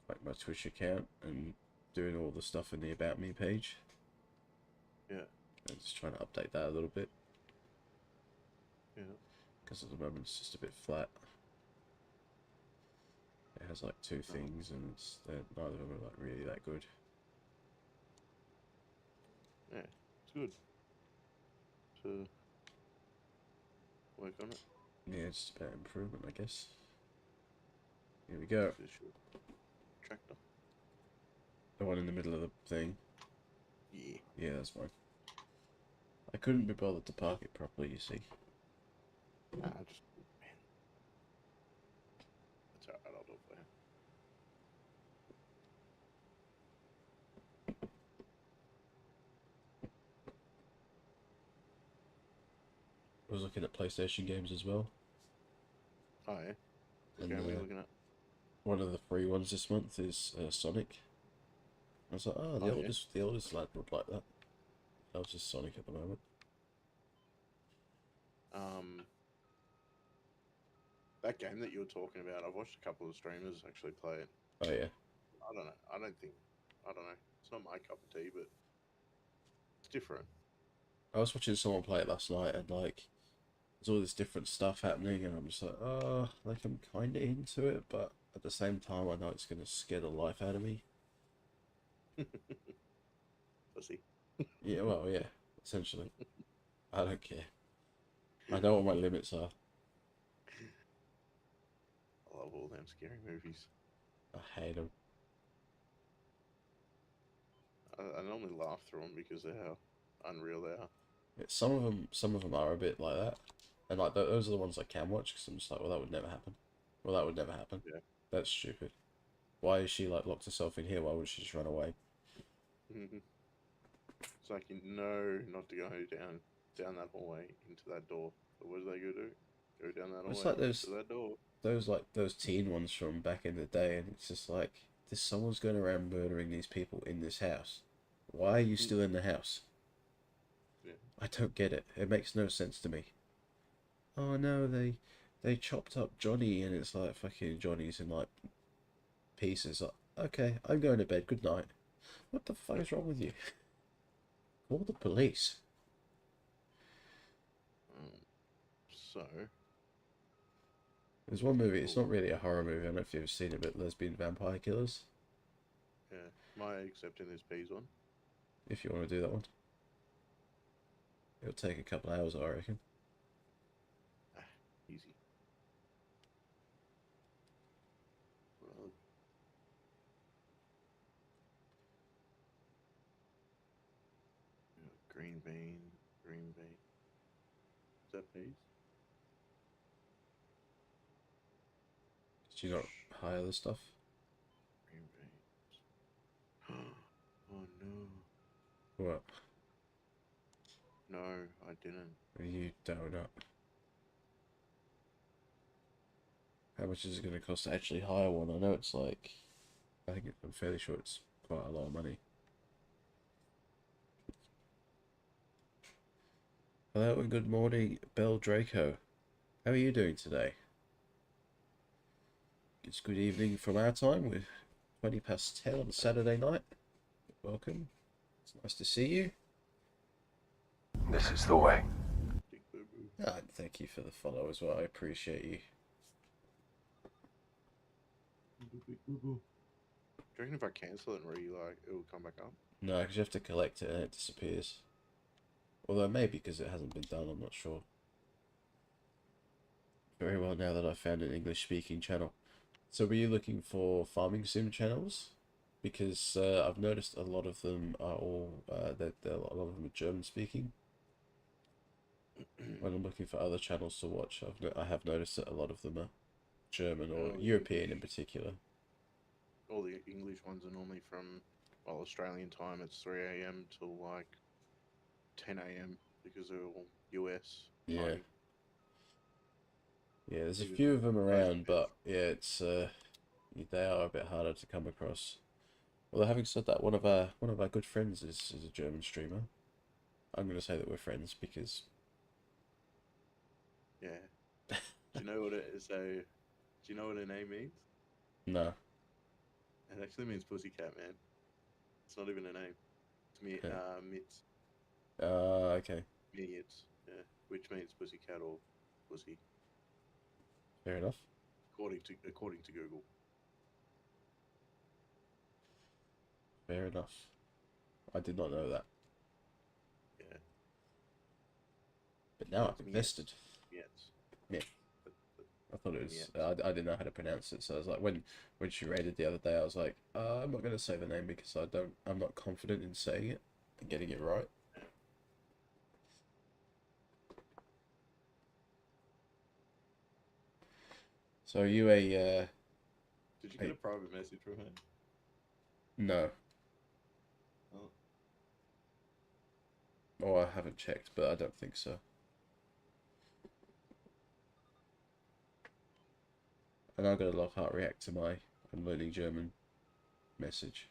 like my Twitch account and doing all the stuff in the About Me page. Yeah. I'm just trying to update that a little bit. Yeah. Because at the moment it's just a bit flat. It has like two things and neither of them are like really that good. Yeah, it's good to work on it. Yeah, it's just about improvement, I guess. Here we go. This shit. Tractor. The one in the middle of the thing. Yeah. Yeah, that's fine. I couldn't be bothered to park it properly, you see. Nah, just man. That's alright, I'll do it for you. I was looking at PlayStation games as well. Oh yeah. What And, game are we looking at? One of the free ones this month is Sonic. I was like, oh, the oldest lad would like that. That was just Sonic at the moment. That game that you were talking about, I've watched a couple of streamers actually play it. Oh yeah. I don't know. I don't know. It's not my cup of tea, but it's different. I was watching someone play it last night and like there's all this different stuff happening and I'm just like, oh, like I'm kinda into it, but at the same time I know it's gonna scare the life out of me. Pussy. Yeah, well, yeah, essentially. I don't care. I know what my limits are. I love all them scary movies. I hate them. I normally laugh through them because of how unreal they are. Some of them are a bit like that, and like those are the ones I can watch because I'm just like, well, that would never happen. Well, that would never happen. Yeah. That's stupid. Why is she like locked herself in here? Why wouldn't she just run away? It's like you know not to go down that hallway into that door. But what do they go do? Go down that hallway It's like into that door. those teen ones from back in the day, and it's just like, this someone's going around murdering these people in this house. Why are you still in the house? Yeah. I don't get it. It makes no sense to me. Oh no, they chopped up Johnny, and it's like fucking Johnny's in like pieces. Like, okay, I'm going to bed. Good night. What the fuck is wrong with you? Call the police. So There's one movie. It's not really a horror movie. I don't know if you've ever seen it, but Lesbian Vampire Killers. yeah, am I accepting this P's one? If you want to do that one, it'll take a couple hours, I reckon. Easy. Well, Japanese. Did you not hire the stuff? Green beans. Oh no. What? No, I didn't. You donut. How much is it going to cost to actually hire one? I know it's like, I'm fairly sure it's quite a lot of money. Hello and good morning, Bell Draco. How are you doing today? It's good evening from our time. We're 20 past 10 on Saturday night. Welcome. It's nice to see you. This is the way. Big boo boo. And thank you for the follow as well. I appreciate you. Big boo boo. Do you reckon if I cancel it and like it will come back up? No, because you have to collect it and it disappears. Although maybe because it hasn't been done, I'm not sure. Very well now that I've found an English speaking channel. So were you looking for farming sim channels? Because I've noticed a lot of them are all, a lot of them are German speaking. When I'm looking for other channels to watch, I have noticed that a lot of them are German or European in particular. All the English ones are normally from, well, Australian time. It's 3 a.m. till like 10 a.m. because they're all US. Yeah. Time. Yeah, there's a few of them around, but yeah, it's they are a bit harder to come across. Although having said that, one of our good friends is a German streamer. I'm going to say that we're friends because Yeah. Do you know what it is? So, do you know what her name means? no. It actually means pussycat, man. It's not even a name. It's me, Okay. Mitz. Okay, Mitz, yeah, which means pussycat or pussy, fair enough. according to Google. Fair enough. I did not know that, Yeah. but now It's I'm Mietz. invested. Yes. Yeah. But I thought it was. Yeah. I didn't know how to pronounce it, so I was like, when she raided the other day, I was like, I'm not going to say the name because I'm not confident in saying it and getting it right. So are you a Did you get a private message from her? no? Oh. Oh, I haven't checked, but I don't think so. And I've got a Lockhart react to my I'm learning German message.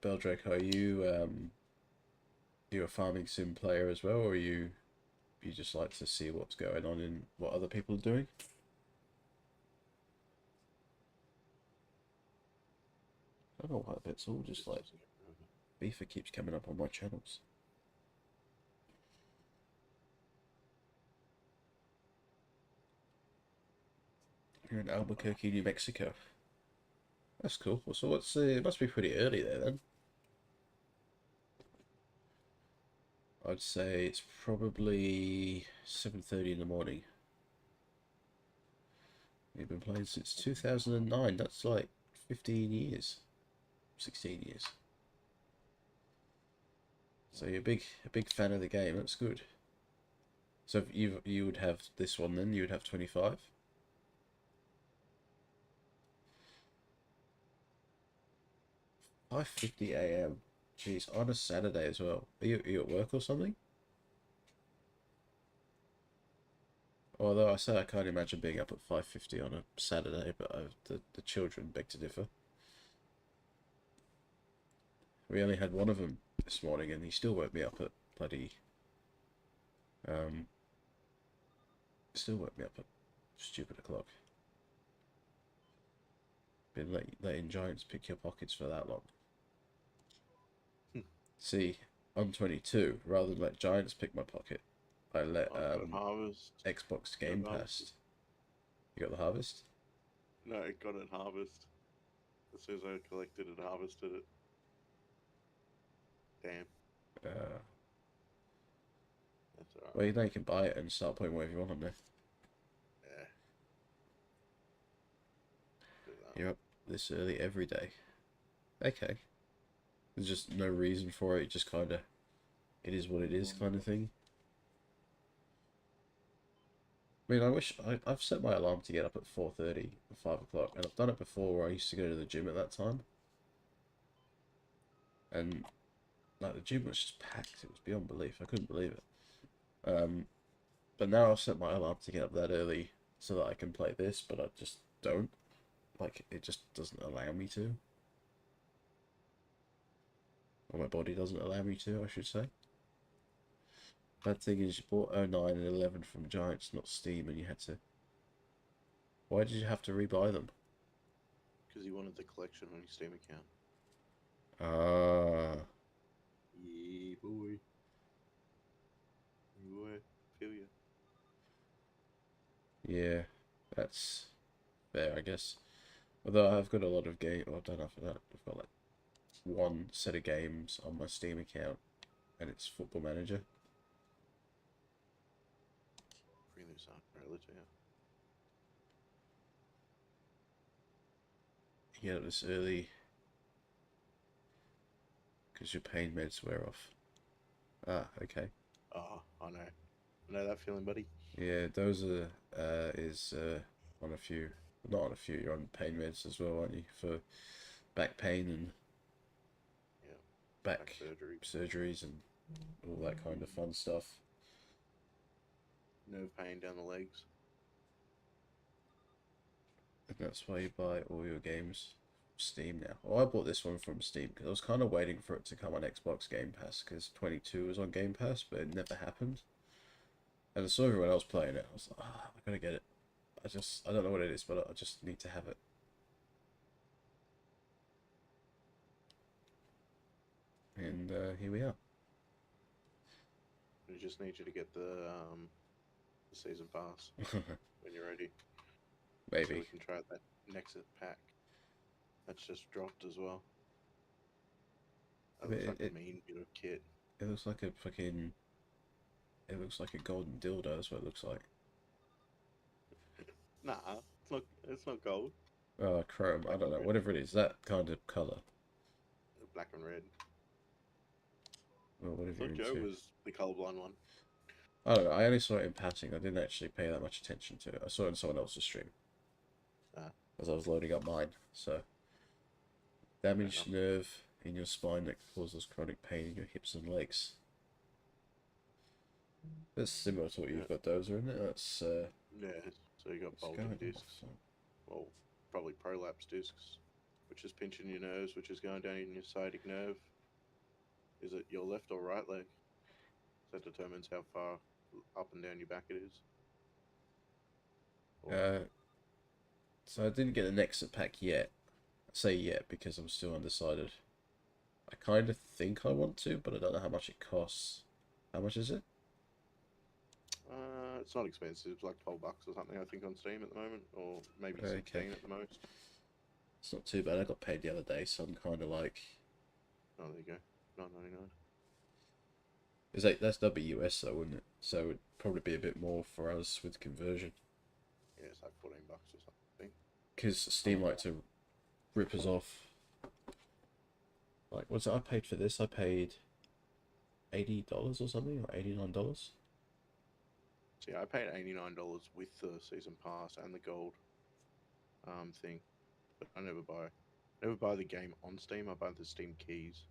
Beldrake, are you a farming sim player as well, or you just like to see what's going on in what other people are doing? I don't know why it's all just like Beaver keeps coming up on my channels. You're in Albuquerque, New Mexico. That's cool. So what's it must be pretty early there then. I'd say it's probably 7:30 in the morning. You've been playing since 2009. That's like 15 years, 16 years. So you're a big fan of the game. That's good. So if you would have this one then. You would have 25. 5:50 a.m. Jeez, on a Saturday as well. Are you at work or something? Although I say I can't imagine being up at 5:50 on a Saturday, but the children beg to differ. We only had one of them this morning, and he still woke me up at bloody. Still woke me up at stupid o'clock. Been letting giants pick your pockets for that long. See, I'm 22. Rather than let giants pick my pocket, I let harvest. Xbox Game Pass. You got the harvest? No, it got it harvest. As soon as I collected and harvested it. Damn. That's alright. Well, you know you can buy it and start putting whatever you want on there. Yeah. Do that. You're up this early every day. Okay. There's just no reason for it. It just kind of, it is what it is kind of thing. I mean, I've set my alarm to get up at 4:30 or 5 o'clock, and I've done it before where I used to go to the gym at that time. And, like, the gym was just packed. It was beyond belief. I couldn't believe it. But now I've set my alarm to get up that early so that I can play this, but I just don't. Like, it just doesn't allow me to. Or my body doesn't allow me to, I should say. Bad thing is you bought 09 and 11 from Giants, not Steam, and you had to... Why did you have to rebuy them? Because he wanted the collection on his Steam account. Ah. Yeah, boy. Yeah, boy. Feel you. Yeah, that's fair, I guess. Although I've got a lot of game. Well, I don't know for that. I've got like one set of games on my Steam account, and it's Football Manager. Bring this up relative. You get up this early because your pain meds wear off. Ah, okay. Oh, I know. I know that feeling, buddy. Yeah, those are on a few. Not on a few. You're on pain meds as well, aren't you? For back pain and Yeah. back surgery. surgeries and all that kind of fun stuff. Nerve pain down the legs. And that's why you buy all your games from Steam now. Well, I bought this one from Steam because I was kind of waiting for it to come on Xbox Game Pass because 22 was on Game Pass, but it never happened. And I saw everyone else playing it. I was like, I gotta get it. I don't know what it is, but I just need to have it. And here we are. We just need you to get the season pass when you're ready. Maybe. So we can try that Nexus pack. That's just dropped as well. That looks like a mean bit of kit. It looks like a fucking... It looks like a golden dildo, that's what it looks like. Nah, it's not gold. Oh, chrome, I don't know, whatever it is, that kind of colour. Black and red. Well, whatever I thought you're Joe into. was the colourblind one. I don't know, I only saw it in passing, I didn't actually pay that much attention to it. I saw it in someone else's stream. As I was loading up mine, so... Damaged nerve in your spine that causes chronic pain in your hips and legs. That's similar to what you've got, Dozer, isn't it? That's, Yeah, so you got bulging discs. Well, probably prolapse discs, which is pinching your nerves, which is going down in your sciatic nerve. Is it your left or right leg? That determines how far up and down your back it is. So I didn't get the Nexus pack yet. I say yet because I'm still undecided. I kind of think I want to, but I don't know how much it costs. How much is it? It's not expensive. It's like $12 or something, I think, on Steam at the moment, or maybe 16 at the most. It's not too bad. I got paid the other day, so I'm kind of like. Oh, there you go. $9.99. Is that that's WS though, wouldn't it? So it'd probably be a bit more for us with conversion. Yeah, it's like $14 or something. Because Steam like to rip us off. Like, what's it? I paid for this. I paid $80 or something, or $89. See, I paid $89 with the season pass and the gold thing, but I never buy the game on Steam. I buy the Steam keys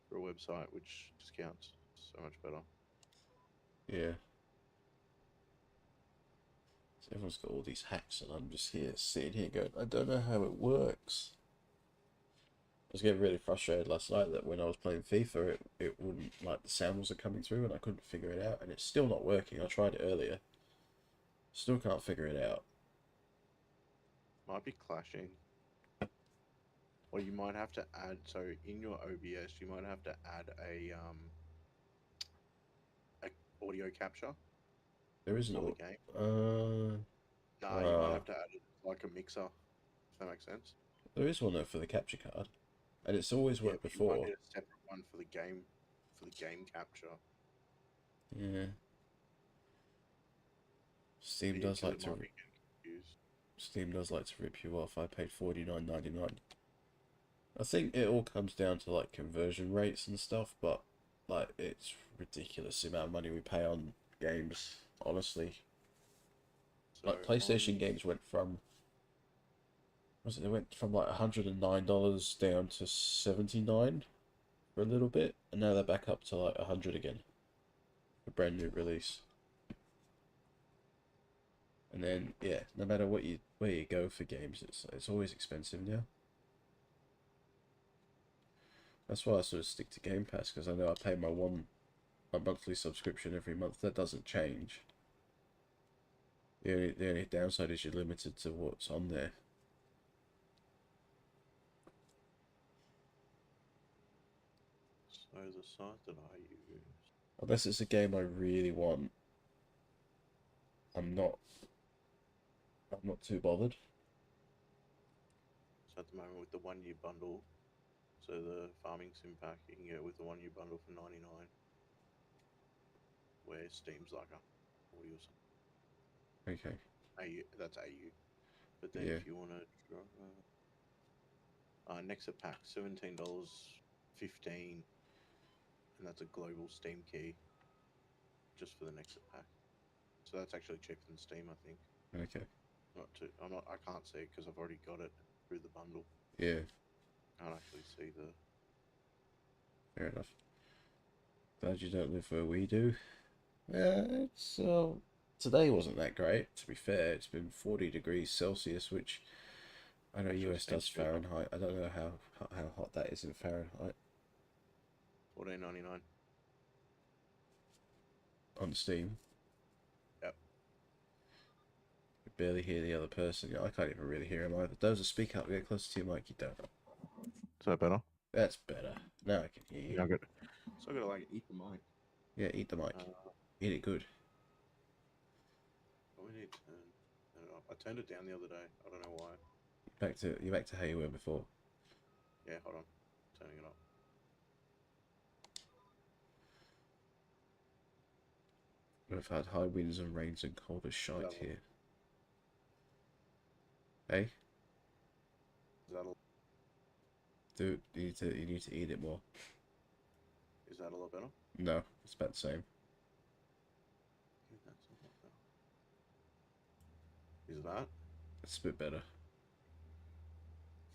for a website, which discounts so much better. Yeah. So everyone's got all these hacks, and I'm just here sitting here going, I don't know how it works. I was getting really frustrated last night that when I was playing FIFA, it wouldn't, like, the sound wasn't coming through and I couldn't figure it out, and it's still not working. I tried it earlier. Still can't figure it out. Might be clashing. Or you might have to add, so in your OBS, you might have to add a audio capture. There isn't on a the game. No, you might have to add it like a mixer, if that makes sense. There is one though for the capture card. And it's always worked but before. You might need a separate one for the game capture. Yeah. Steam does like to rip you off. I paid $49.99. I think it all comes down to like conversion rates and stuff, but like it's ridiculous the amount of money we pay on games, honestly. So Like PlayStation on, games went from was it they went from like $109 down to 79 for a little bit, and now they're back up to like 100 again. A brand new release. And then yeah, no matter where you go for games, it's always expensive now. That's why I sort of stick to Game Pass, because I know I pay my monthly subscription every month. That doesn't change. The only downside is you're limited to what's on there. so the site that I use. Unless it's a game I really want, I'm not too bothered. So at the moment with the 1 year bundle, so the farming sim pack you can get with the 1 year bundle for 99, where Steam's like a 40 or something. Okay. AU, that's AU. But then Yeah. if you want to, Nexa pack $17.15, and that's a global Steam key, just for the Nexa pack. So that's actually cheaper than Steam, I think. Okay. I can't see it because I've already got it through the bundle. Yeah. I can't actually see the. Fair enough. Glad you don't live where we do. Yeah, it's today wasn't that great. To be fair, it's been 40 degrees Celsius, which I know US does Fahrenheit. I don't know how hot that is in Fahrenheit. $14.99. On Steam. Yep. You barely hear the other person. Yeah, I can't even really hear him either. Those speak up. Get closer to your mic. You don't. Is that better? That's better. Now I can hear you. Yeah, I got. So I gotta like eat the mic. Yeah, eat the mic. Eat it good. We need to turn it up. I turned it down the other day. I don't know why. You're back to how you were before. Yeah, hold on. Turning it up. We've had high winds and rains and cold as shite That here. Hey, Is that a, dude, you need to eat it more. is that a lot better? No, it's about the same. Yeah, that's a lot better. Is that? It's a bit better.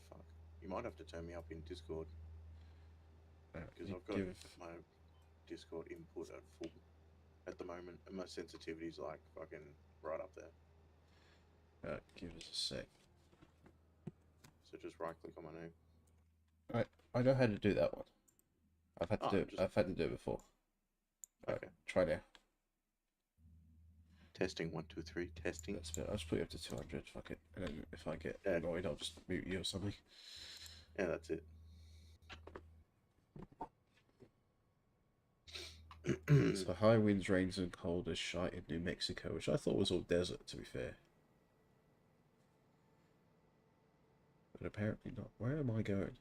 Fuck. You might have to turn me up in Discord because You I've got give my Discord input at full at the moment, and my sensitivity's like fucking right up there. give us a sec. So just right click on my name. I know how to do that one. I've had to do it. just- I've had to do it before. Okay. Try now. Testing 1 2 3. Testing. That's better. I'll just put you up to 200. Fuck it. And then if I get Yeah. annoyed, I'll just mute you or something. Yeah, that's it. So high winds, rains, and cold as shite in New Mexico, which I thought was all desert, to be fair. But apparently not. Where am I going?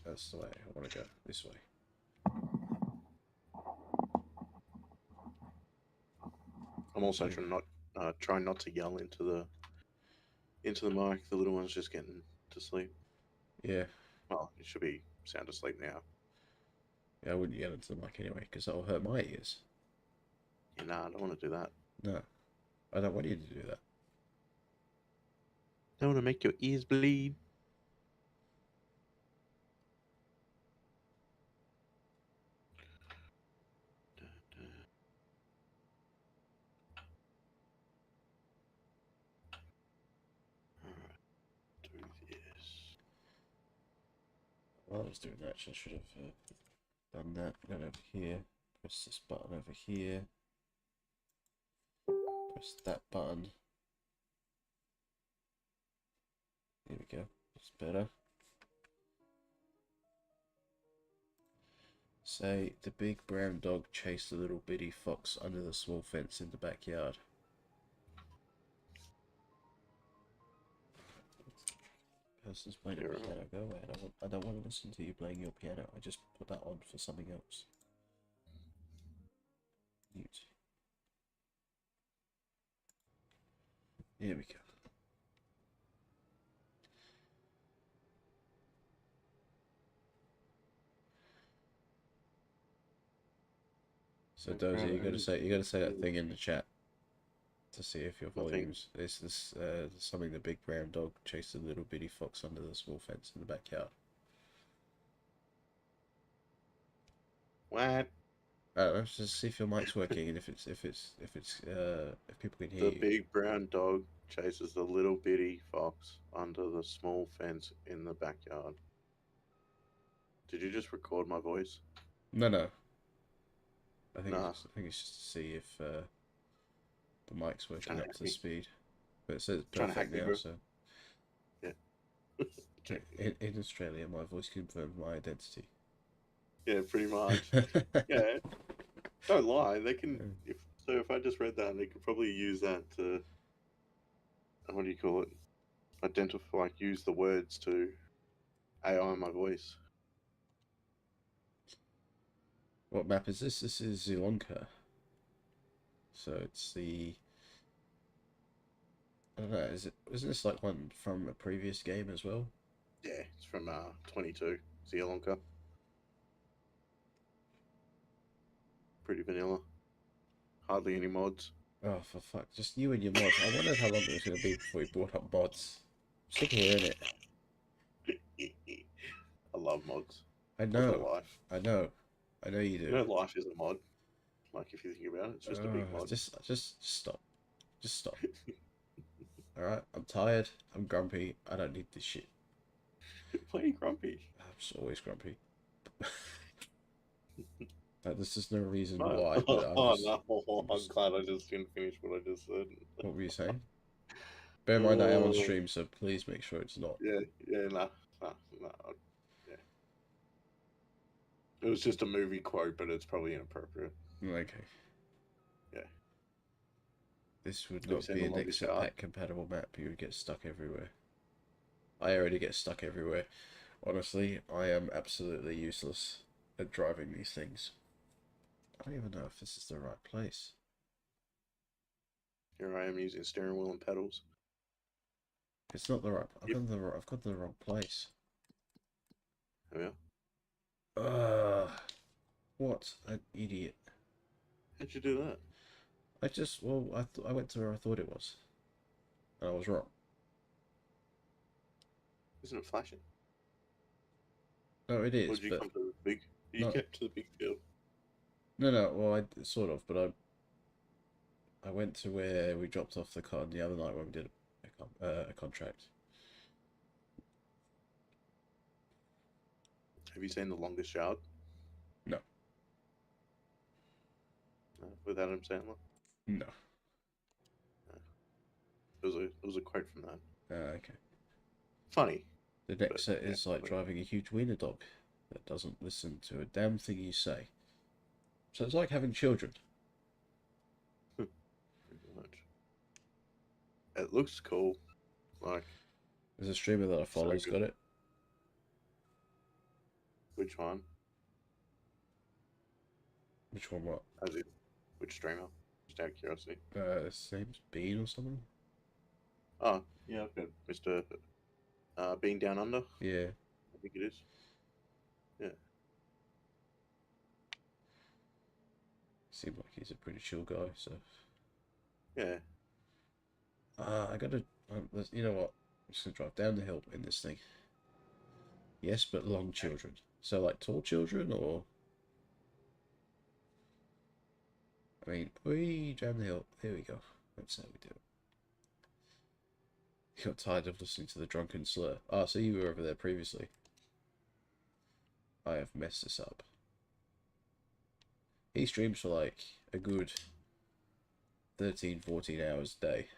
That's the way I want to go. This way. I'm also trying not to yell into the mic. The little one's just getting to sleep. Yeah. Well, it should be sound asleep now. Yeah, I wouldn't yell into the mic anyway, because that'll hurt my ears. Yeah, nah, I don't want to do that. No. I don't want you to do that. Don't want to make your ears bleed. Alright, do this. While I was doing that, I should have done that. Go over here. Press this button over here. Press that button. There we go. That's better. Say, the big brown dog chased the little bitty fox under the small fence in the backyard. Person's playing a piano. Go away. I don't want to listen to you playing your piano. I just put that on for something else. Mute. Here we go. So Dozy, you gotta say that thing in the chat to see if your volumes. This something the big brown dog chased a little bitty fox under the small fence in the backyard. What? Let's just see if your mic's working and if people can hear The you. big brown dog chases the little bitty fox under the small fence in the backyard. Did you just record my voice? No. I think Nah. I think it's just to see if the mic's working Trying up to to hack speed. But it says Trying to hack perfect me, now, bro. so Yeah. in Australia my voice confirms my identity. Yeah, pretty much. Yeah. Don't lie. They can. If I just read that, they could probably use that to. What do you call it? Identify, like, use the words to AI my voice. What map is this? This is Zelonka. So it's the. I don't know. Isn't this like one from a previous game as well? Yeah, it's from 22 Sri Lanka. Pretty vanilla. Hardly any mods. Oh, for fuck! Just you and your mods. I wondered how long it was going to be before we brought up mods. I'm sick of hearing it. I love mods. I Mods are know. life. I know. I know you do. You know, life is a mod. Like, if you think about it, it's just a big mod. Just stop. Just stop. Alright? I'm tired. I'm grumpy. I don't need this shit. Why are you grumpy? I'm just always grumpy. There's just no reason why. But No, I'm glad I just didn't finish what I just said. What were you saying? Bear in mind I am on stream, so please make sure it's not. Yeah, nah. Yeah. It was just a movie quote, but it's probably inappropriate. Okay. Yeah. This would not be an exit pack compatible map. You would get stuck everywhere. I already get stuck everywhere. Honestly, I am absolutely useless at driving these things. I don't even know if this is the right place. Here I am using steering wheel and pedals. It's not the right. I've got the wrong place. Oh yeah. What an idiot! How'd you do that? I went to where I thought it was, and I was wrong. Isn't it flashing? No, it is. Or did you but come to the big? You kept to the big field. No. Well, I sort of, but I went to where we dropped off the car the other night when we did a contract. Have you seen The Longest Yard? No. With Adam Sandler? No. It was a quote from that. Okay. Funny. The next set is like driving a huge wiener dog that doesn't listen to a damn thing you say. So it's like having children. Pretty much. It looks cool. Like, There's a streamer that I follow who's got it. Which one? Which one? What? As in, which streamer? Just out of curiosity. His name's Bean or something. Oh, yeah, I've got Mr. Bean Down Under. Yeah. I think it is. Yeah. Seems like he's a pretty chill guy, so. Yeah. I gotta. You know what? I'm just gonna drive down the hill in this thing. Yes, but long children. So, like tall children, or. I mean, we down the hill. Here we go. That's how we do it. Got tired of listening to the drunken slur. Ah, so you were over there previously. I have messed this up. He streams for like a good 13, 14 hours a day.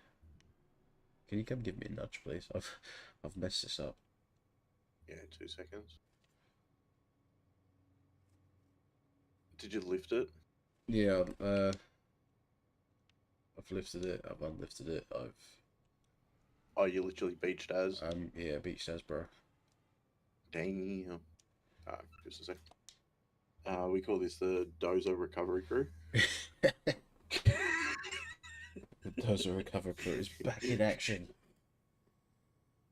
Can you come give me a nudge, please? I've messed this up. Yeah, 2 seconds. Did you lift it? Yeah, I've lifted it, I've unlifted it, Oh, you literally beached as? Yeah, beach says, bro. Damn. Just a sec. We call this the Dozer Recovery Crew. The Those are recovered crew is back in action.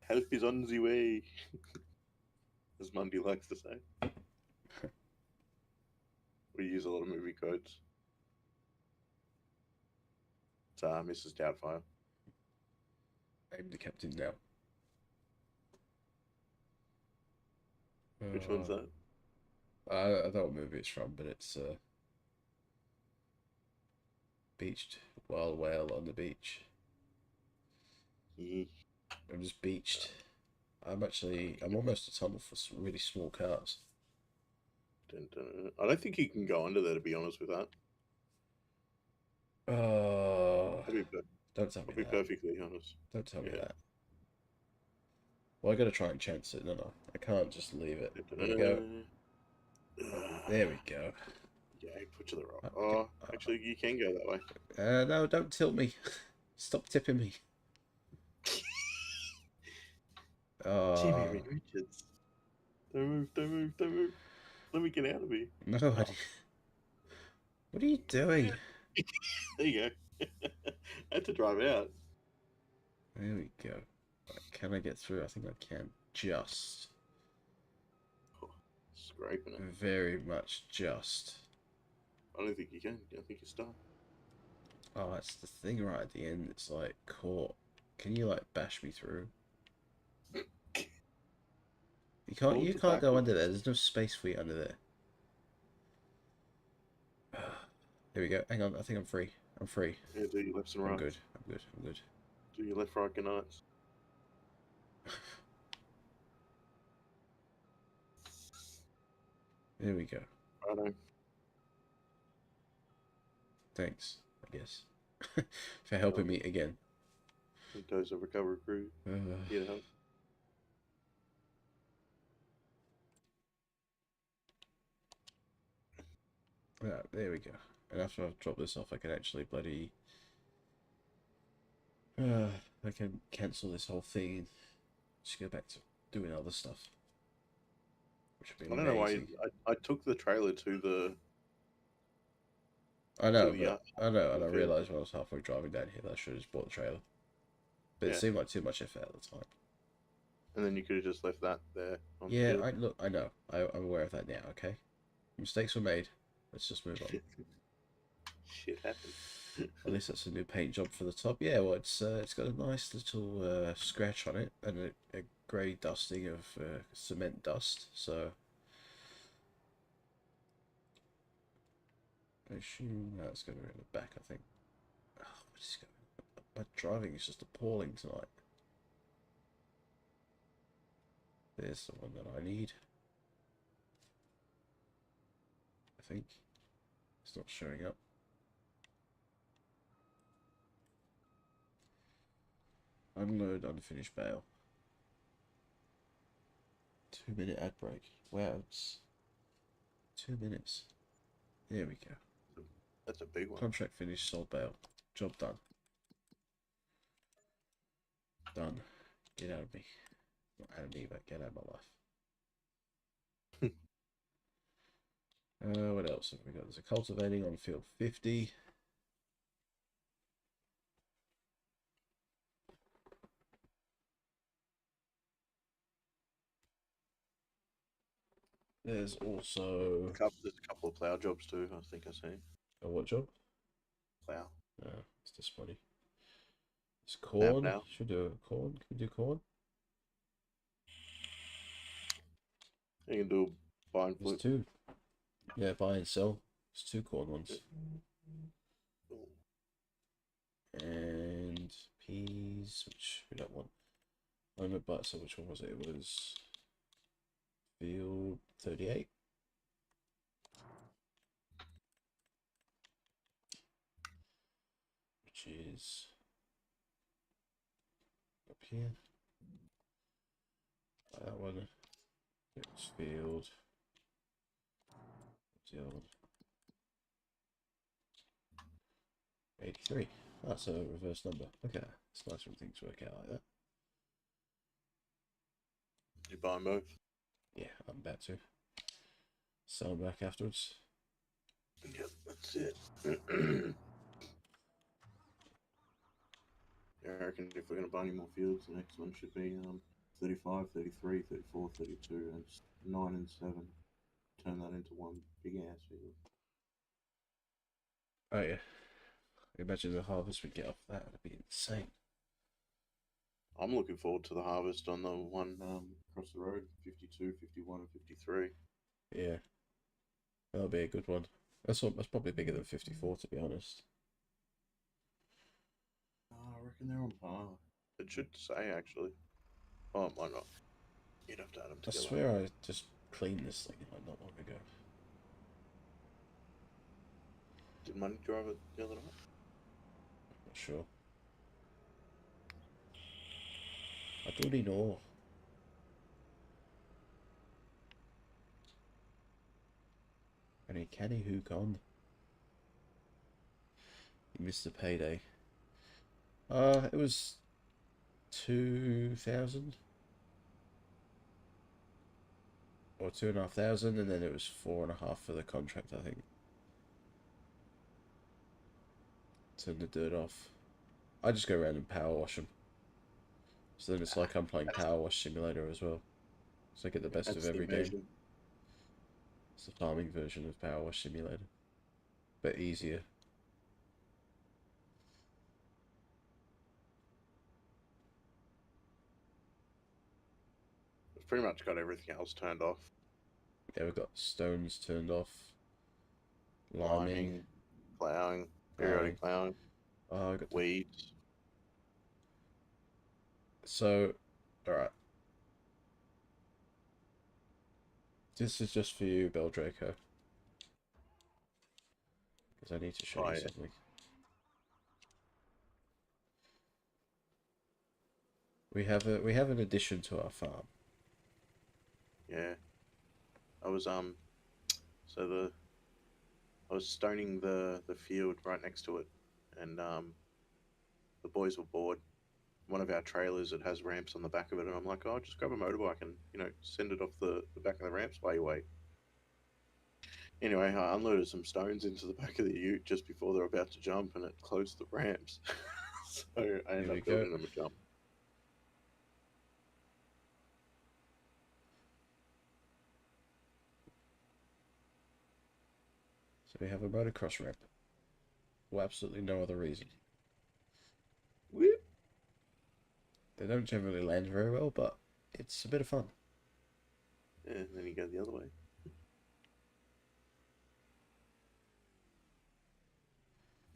Help is on the way, as Mundy likes to say. We use a lot of movie codes. It's Mrs. Doubtfire. I'm the captain now. Which one's that? I don't know what movie it's from, but it's beached wild whale on the beach. Yeah. I'm just beached. I'm almost a tunnel for some really small cars. Dun, dun. I don't think you can go under there, to be honest with that. Oh, don't tell I'll me be that. perfectly honest. Don't tell me that. Well, I gotta try and chance it, don't I? I can't just leave it. There we go. There we go. Yeah, put to the right. Oh, actually, you can go that way. No, don't tilt me. Stop tipping me. Jimmy Richards. Don't move, don't move, don't move. Let me get out of here. No, what are you doing? There you go. I had to drive out. There we go. Right, can I get through? I think I can. Just. Scraping it. Very much just. I don't think you can. I think you're stuck. Oh, that's the thing right at the end. It's like caught. Can you like bash me through? You can't. You can't go under there. There's no space for you under there. Here we go. Hang on. I think I'm free. I'm free. Yeah, do your lefts and rights. I'm good. I'm good. I'm good. Do your left, right, good nights. There we go. Righto. Thanks, I guess, for helping me again. Those are recovery crew. Here to help. Yeah, there we go. And after I've dropped this off, I can actually bloody... I can cancel this whole thing and just go back to doing other stuff. Which would be I don't know why I took the trailer to the... I know, and I realised when I was halfway driving down here that I should have just bought the trailer. But it seemed like too much effort at the time. And then you could have just left that there. Yeah, I know. I'm aware of that now, okay? Mistakes were made. Let's just move on. Shit happened. At least that's a new paint job for the top. Yeah, well, it's got a nice little scratch on it and a grey dusting of cement dust. So I assume that's going to be in the back. I think. Oh, what is going? My driving is just appalling tonight. There's the one that I need. I think it's not showing up. Unload unfinished bale. 2-minute ad break. Wow, it's 2 minutes. There we go. That's a big one. Contract finished, sold bale. Job done. Done. Get out of me. Not out of me, but get out of my life. What else have we got? There's a cultivating on field 50. There's also There's a couple of plough jobs too. I think I see. a what job? Plough. No, it's disappointing. It's corn. Plough. Should we do corn? Can we do corn? You can do a buy and flip. There's two. Yeah, buy and sell. There's 2 corn ones. And peas, which we don't want. But so which one was it? It was field 38. Which is up here. That one. It was field. What's the other one? 83. That's a reverse number. Look at that. It's nice when things work out like that. You buy them both? Yeah, I'm about to. Sell them back afterwards. Yep, that's it. I reckon if we're going to buy any more fields, the next one should be 35, 33, 34, 32, and 9 and 7. Turn that into one big ass field. Oh yeah. Imagine the harvest we get off that. That'd be insane. I'm looking forward to the harvest on the one across the road, 52, 51, and 53. Yeah. That'll be a good one. That's probably bigger than 54, to be honest. I reckon they're on par. It should say, actually. Oh, it might not. You'd have to add them I together. swear I just cleaned this thing like not long ago. Did Money drive it the other night? Not sure. I don't even know. Any canny who gone? You missed the payday. It was 2,000 or 2,500, and then it was 4.5 for the contract, I think. Turn the dirt off. I just go around and power wash them. So then it's like I'm playing Power Wash Simulator as well. So I get the best of every game. It's the farming version of Power Wash Simulator, but easier. We've pretty much got everything else turned off. Yeah, we've got stones turned off. Liming. Ploughing. Periodic ploughing. Oh, I got weeds. So, alright. This is just for you, Beldraco. Because I need to show you something. We have an addition to our farm. Yeah. I was I was stoning the field right next to it, and the boys were bored. One of our trailers, it has ramps on the back of it, and I'm like, oh, just grab a motorbike and, send it off the back of the ramps while you wait. Anyway, I unloaded some stones into the back of the ute just before they're about to jump, and it closed the ramps. So I ended up building them a jump. So we have a motocross ramp. For absolutely no other reason. Whoop! They don't generally land very well, but it's a bit of fun. Yeah, and then you go the other way.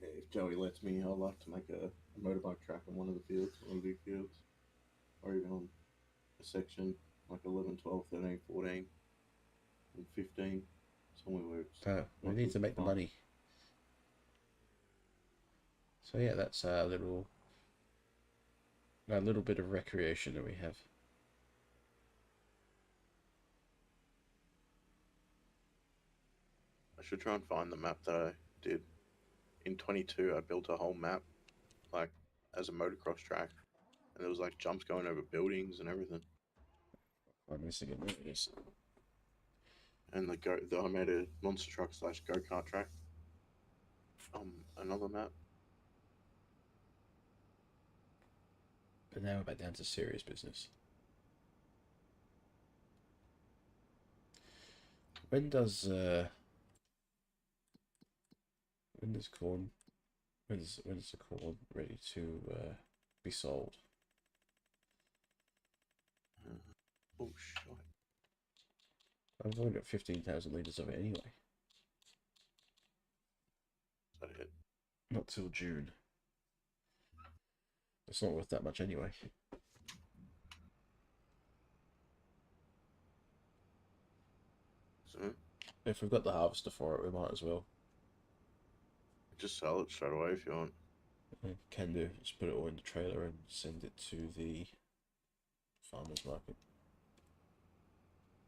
Yeah, if Joey lets me, I'd like to make a motorbike track on one of the fields, one of the big fields. Or even on a section, like 11, 12, 13, 14, and 15. Somewhere where it's... we need to make the money. So yeah, that's a little bit of recreation that we have. I should try and find the map that I did. In 22, I built a whole map, like, as a motocross track. And there was, like, jumps going over buildings and everything. I'm missing it. There it is. And I made a monster truck / go-kart track. Another map. But now we're back down to serious business. When does corn? When's the corn ready to be sold? Oh shit! I've only got 15,000 litres of it anyway. Is that it? Not till June. It's not worth that much anyway. So, If we've got the harvester for it, we might as well. just sell it straight away if you want. Can do. Just put it all in the trailer and send it to the farmer's market.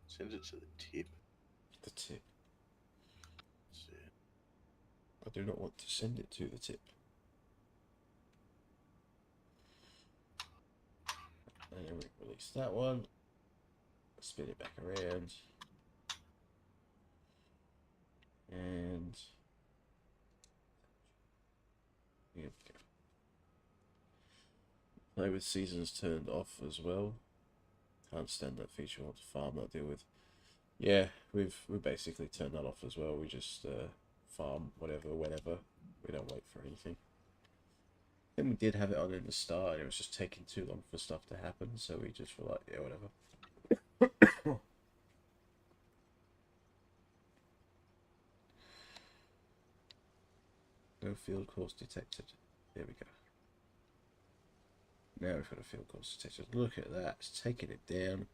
Send it to the tip. The tip. That's it. I do not want to send it to the tip. And then we release that one. Spin it back around. And here we go. Play with seasons turned off as well. Can't stand that feature. Want to farm, not deal with. Yeah, we basically turned that off as well. We just farm whatever, whenever. We don't wait for anything. I think we did have it on in the start, and it was just taking too long for stuff to happen, so we just were like, yeah, whatever. No field course detected. There we go. Now we've got a field course detected. Look at that. It's taking it down.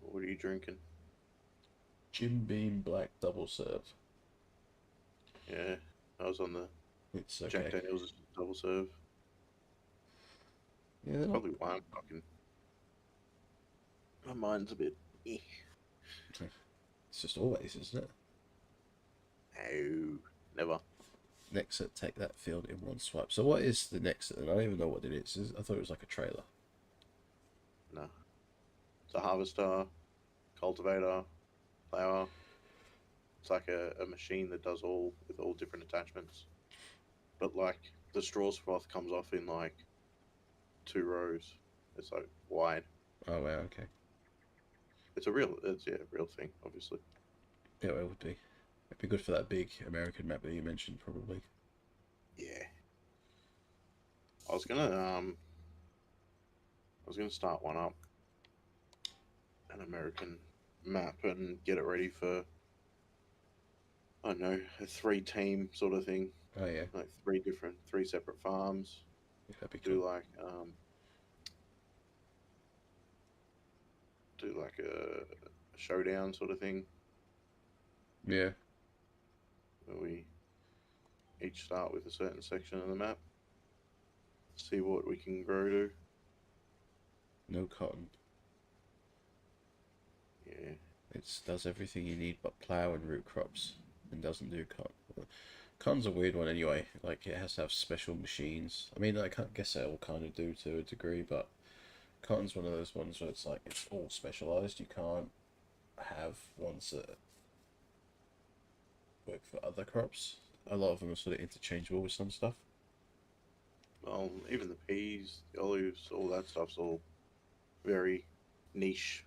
What are you drinking? Jim Beam Black Double Serve. Yeah, I was on the It's okay. Jack Daniels double serve. Yeah, they're not... Probably why I'm fucking. My mind's a bit. Eh. It's just always, isn't it? No, never. Nexus, take that field in one swipe. So what is the Nexus? I don't even know what it is. I thought it was like a trailer. No. It's a harvester, cultivator, flower. It's like a machine that does all with all different attachments. But like the straw swath comes off in like 2 rows. It's like wide. Oh wow, okay. It's a real thing, obviously. Yeah, well, it would be. It'd be good for that big American map that you mentioned, probably. Yeah. I was gonna start one up, an American map, and get it ready for, I don't know, a 3-team sort of thing. Oh yeah. Like 3 separate farms. Yeah, that'd be Do cool. like a showdown sort of thing. Yeah. Where we each start with a certain section of the map. See what we can grow to. No cotton. Yeah. It does everything you need but plow and root crops, and doesn't do cotton. Cotton's a weird one anyway. Like, it has to have special machines. I mean, I guess they all kind of do to a degree, but cotton's one of those ones where it's like, it's all specialized. You can't have ones that work for other crops. A lot of them are sort of interchangeable with some stuff. Well, even the peas, the olives, all that stuff's all very niche.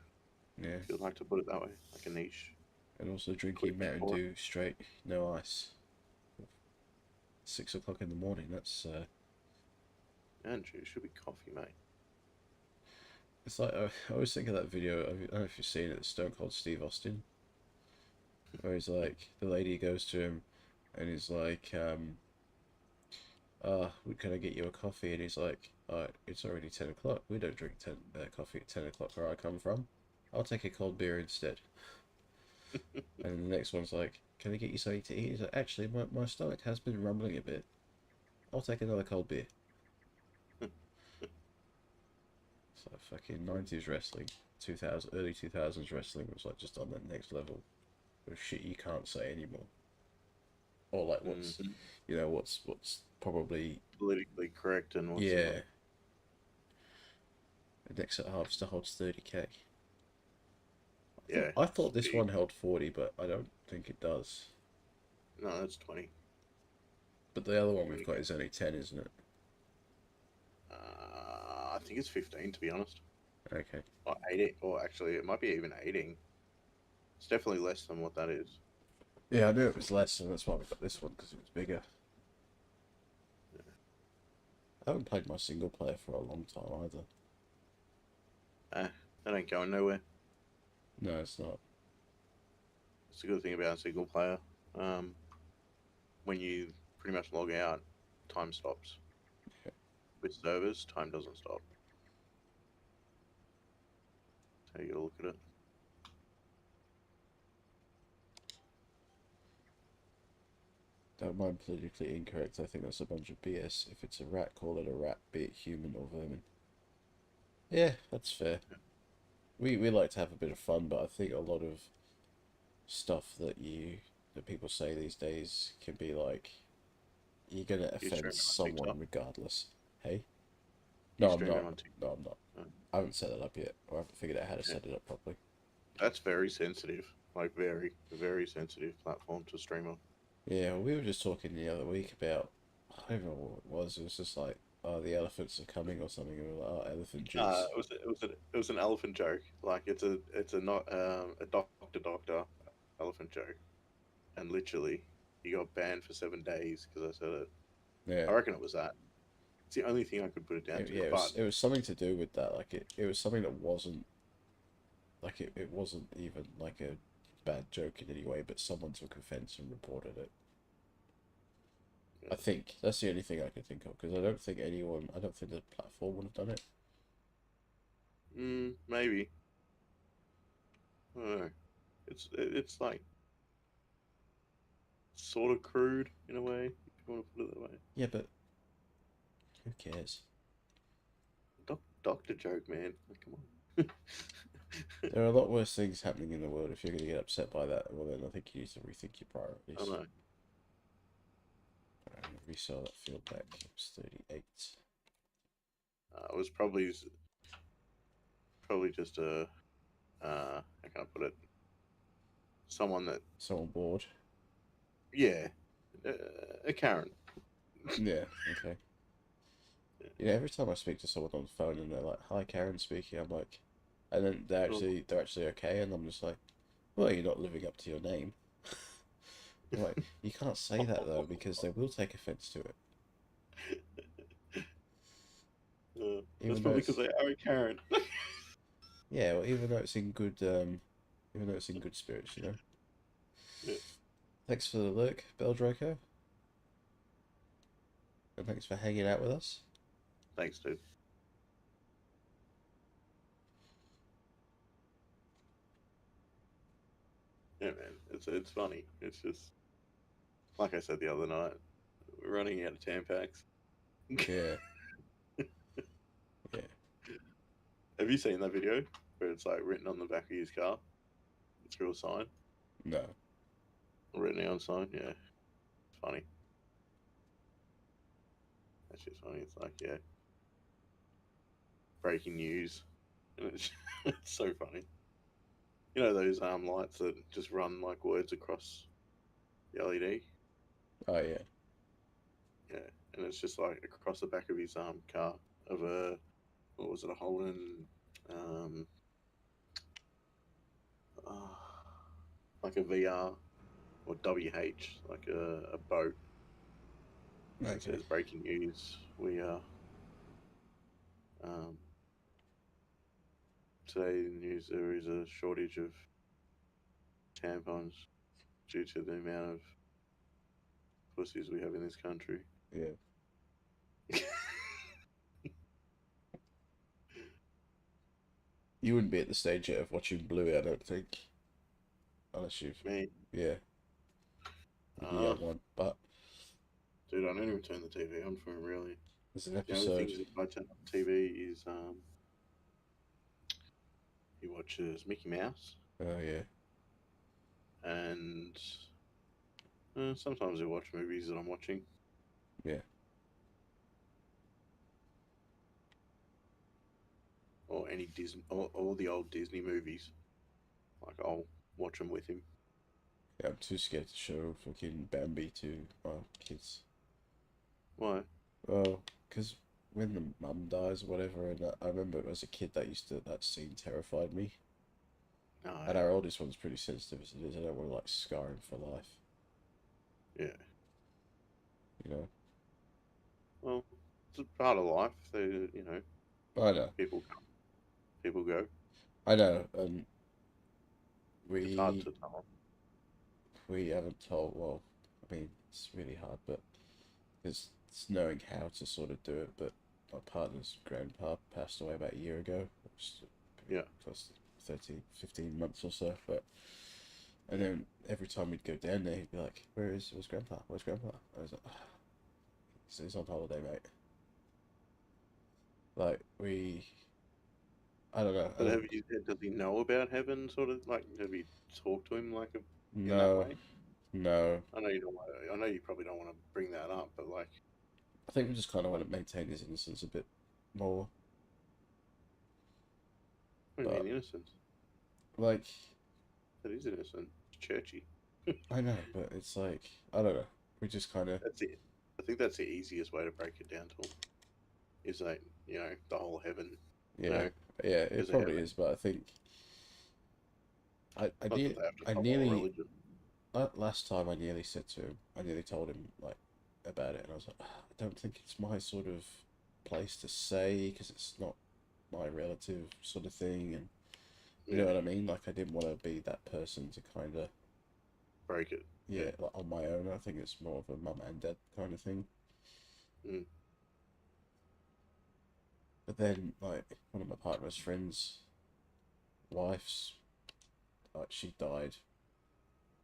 Yeah. If you'd like to put it that way, like a niche. And also drinking Quick Mountain sport. Dew straight, no ice. 6 o'clock in the morning, that's And it should be coffee, mate. it's like, I always think of that video, I don't know if you've seen it, it's Stone Cold Steve Austin, where he's like, the lady goes to him, and he's like, can I get you a coffee? And he's like, it's already 10 o'clock, we don't drink coffee at 10 o'clock where I come from, I'll take a cold beer instead. And the next one's like, can I get you something to eat? He's like, actually, my stomach has been rumbling a bit, I'll take another cold beer. It's like fucking 90s wrestling, early 2000s wrestling was like just on that next level of shit you can't say anymore. Or like what's, you know, what's probably Politically correct and what's yeah. The next harvester holds 30k. Yeah. I thought this one held 40, but I don't think it does. No, that's 20. But the other one we've got is only 10, isn't it? I think it's 15 to be honest. Okay. Or 18, or actually it might be even 18. It's definitely less than what that is. Yeah, I knew it was less, and that's why we got this one, because it was bigger. Yeah. I haven't played my single player for a long time either. That ain't going nowhere. No, it's not. It's a good thing about single player. When you pretty much log out, time stops. Yeah. With servers, time doesn't stop. That's how you gotta look at it. Don't mind politically incorrect, I think that's a bunch of BS. If it's a rat, call it a rat, be it human or vermin. Yeah, that's fair. We like to have a bit of fun, but I think a lot of stuff that people say these days can be like, you're gonna offend someone regardless. Hey? No, I'm streaming not. on TikTok? No, I'm not. Oh, I haven't set it up yet. I haven't figured out how to yeah. set it up properly. That's very sensitive. Like very, very sensitive platform to stream on. Yeah, we were just talking the other week about, I don't know what it was. It was just like, oh, the elephants are coming or something. And we were like, oh, elephant juice. It was an elephant joke. Like it's a not a doctor elephant joke, and literally he got banned for 7 days because I said it. Yeah. I reckon it was that. It's the only thing I could put it down to. Yeah, But it was something to do with that. Like it was something that wasn't like it wasn't even like a bad joke in any way, but someone took offense and reported it. I think that's the only thing I can think of because I don't think the platform would have done it. maybe I don't know. It's like sort of crude in a way, if you want to put it that way. Yeah, but who cares? Doctor joke, man. Like, come on. There are a lot worse things happening in the world. If you're going to get upset by that, well, then I think you need to rethink your priorities. I know. I'm going to resell that field back. It was 38. It was probably just a how can I put it? Someone bored. yeah, a Karen. Yeah. Okay. Yeah. Every time I speak to someone on the phone and they're like, "Hi, Karen speaking," I'm like, and then they're actually okay, and I'm just like, "Well, you're not living up to your name." I'm like, you can't say that though because they will take offense to it. That's probably because they are a Karen. Yeah, well, even though it's in good spirits, you know. Yeah. Thanks for the lurk, Beldraco. And thanks for hanging out with us. Thanks, dude. Yeah, man, it's funny. It's just like I said the other night. We're running out of Tampax. Yeah. Yeah. Have you seen that video where it's like written on the back of his car through a sign? No. Written on sign, yeah. It's funny. That's just funny. It's like, yeah. Breaking news. And it's, it's so funny. You know those lights that just run like words across the LED? Oh yeah. Yeah. And it's just like across the back of his car of a what was it, a Holden like a VR or WH, like a boat. Okay. It says breaking news. We are today in the news there is a shortage of tampons due to the amount of pussies we have in this country. Yeah. You wouldn't be at the stage yet of watching Bluey, I don't think. Unless you've... Me? Yeah. The young one. But... Dude, I don't even turn the TV on for him, really. There's an The episode... only things that I turn on TV is, he watches Mickey Mouse. Oh, yeah. And sometimes I watch movies that I'm watching. Yeah. Or any Disney, or the old Disney movies. Like, I'll watch them with him. Yeah, I'm too scared to show fucking Bambi to my kids. Why? Well, because when the mum dies or whatever, and I remember as a kid that scene terrified me. No. And our oldest one's pretty sensitive as it is. I don't want to like scar him for life. Yeah. You know. Well, it's a part of life. They, you know. I know. People come, people go. I know. It's hard to tell. We haven't told. Well, I mean, it's really hard, but it's knowing how to sort of do it. But my partner's grandpa passed away about a year ago. Yeah. Plus 13, 15 months or so. But and then every time we'd go down there, he'd be like, "Where's Grandpa? Where's Grandpa?" I was like, oh, "He's on holiday, mate." Like I don't know. But does he know about heaven? Sort of like, have you talked to him like in that No, way? no. I know you don't. I know you probably don't want to bring that up, but like, I think we just kind of want to maintain his innocence a bit. more. What do you But mean innocent? like, That is innocent. It's churchy. I know, but it's like I don't know. We just kind of That's it. I think that's the easiest way to break it down to 'em, is that, the whole heaven, yeah, yeah. It is a probably heaven. is, but I think I Not that they have to I follow a nearly religion. last time I nearly said to him, I nearly told him like about it, and I was like, "Ah, I don't think it's my sort of place to say because it's not my relative sort of thing, and you know Yeah, what I mean. Like I didn't want to be that person to kind of break it. yeah, like, on my own. I think it's more of a mum and dad kind of thing. Mm. But then like one of my partner's friends' wives, like she died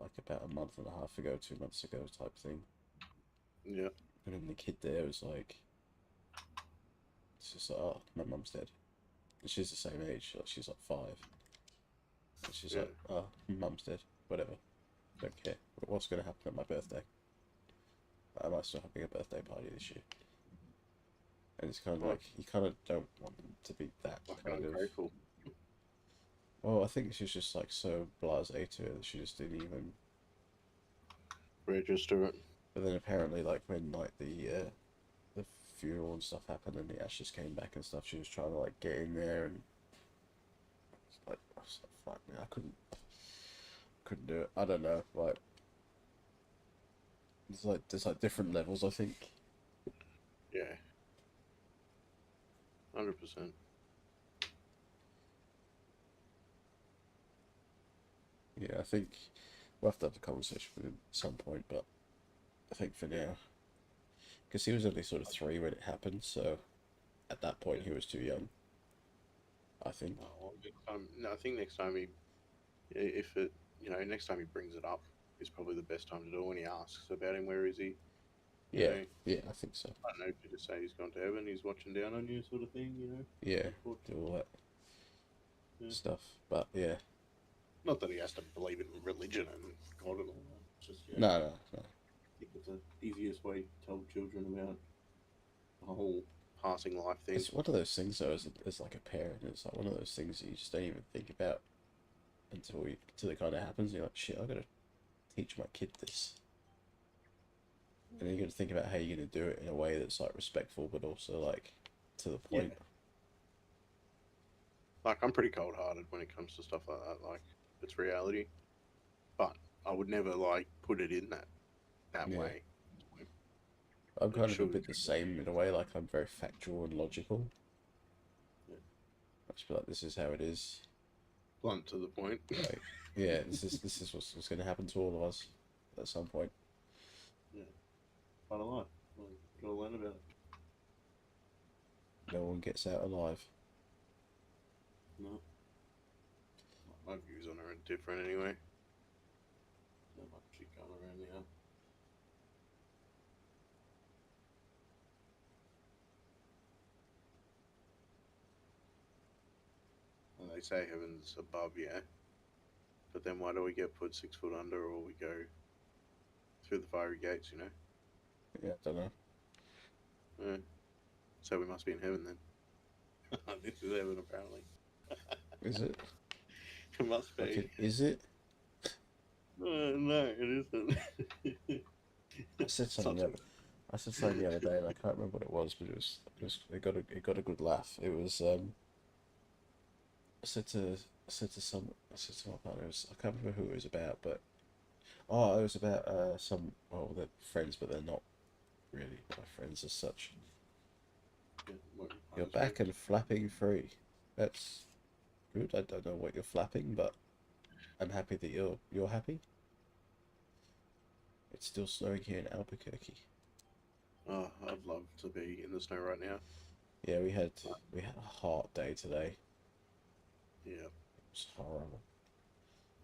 like about a month and a half ago, 2 months ago type thing. Yeah, And then the kid there was like, it's just like, oh, my mum's dead. And she's the same age, like she's like 5. And she's yeah. like, oh, mum's dead, whatever. Don't care. But what's going to happen at my birthday? Am I still having a birthday party this year? And it's kind of Well, like, you kind of don't want them to be that fucking kind of. ungrateful. Well, I think she's just like so blasé to it that she just didn't even. Register it. But then apparently, like when like the funeral and stuff happened and the ashes came back and stuff, she was trying to like get in there and like, I was like, fuck me, I couldn't do it. I don't know, like there's like different levels. I think. Yeah. 100%. Yeah, I think we'll have to have a conversation with him at some point, but I think for now, because he was only sort of 3 when it happened, so at that point he was too young. I think. Oh, well, no, I think next time if it, next time he brings it up is probably the best time to do it when he asks about him. Where is he? You Yeah, know, yeah, I think so. I don't know if you just say he's gone to heaven, he's watching down on you, sort of thing. Yeah, do Unfortunately. all that Yeah. stuff, but yeah, Not that he has to believe in religion and God and all that. It's just no. I think it's the easiest way to tell children about the whole passing life thing. It's one of those things though, as like a parent, it's like one of those things that you just don't even think about until it kind of happens. You're like, shit, I gotta teach my kid this, and then you gotta think about how you're gonna do it in a way that's like respectful, but also like to the point. Like, I'm pretty cold hearted when it comes to stuff like that. Like, it's reality. But I would never, like, put it in that Yeah. way. I'm Like, kind of a sure, bit the same in a way. Like I'm very factual and logical. Yeah. I just be like, this is how it is. blunt to the point. Like, yeah, this is what's going to happen to all of us at some point. Yeah. Part of life. Like, gotta learn about it. No one gets out alive. No. My views on it are different anyway. Not much shit going around now. And they say heaven's above, yeah. But then why do we get put 6 foot under, or we go through the fiery gates, Yeah, I don't know. Yeah. So we must be in heaven then. This is heaven, apparently. Is it? It must be. Like, is it? No, it isn't. I said something the other day, and I can't remember what it was, but it got a good laugh. It was I said to my partner, I can't remember who it was about, but it was about they're friends, but they're not really my friends as such. You're back and flapping free. That's good. I don't know what you're flapping, but I'm happy that you're happy. It's still snowing here in Albuquerque. Oh, I'd love to be in the snow right now. Yeah, we had a hot day today. Yeah. It was horrible.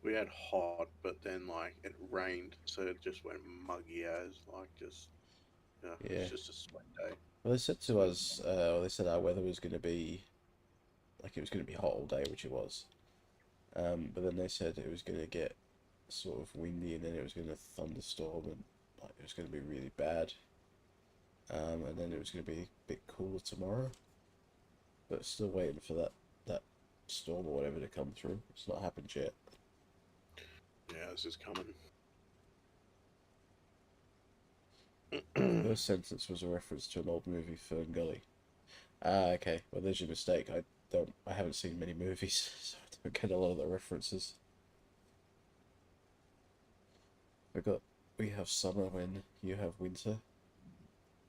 We had hot, but then like it rained, so it just went muggy as Yeah. it's just a sweat day. Well, they said to us, they said our weather was going to be, like it was going to be hot all day, which it was. But then they said it was going to get sort of windy, and then it was going to thunderstorm, and like it was going to be really bad. And then it was going to be a bit cooler tomorrow. but still waiting for that storm or whatever to come through. It's not happened yet. Yeah, this is coming. The first sentence was a reference to an old movie, Fern Gully. Ah, okay. Well, there's your mistake. I haven't seen many movies, so I don't get a lot of the references. We have summer when you have winter.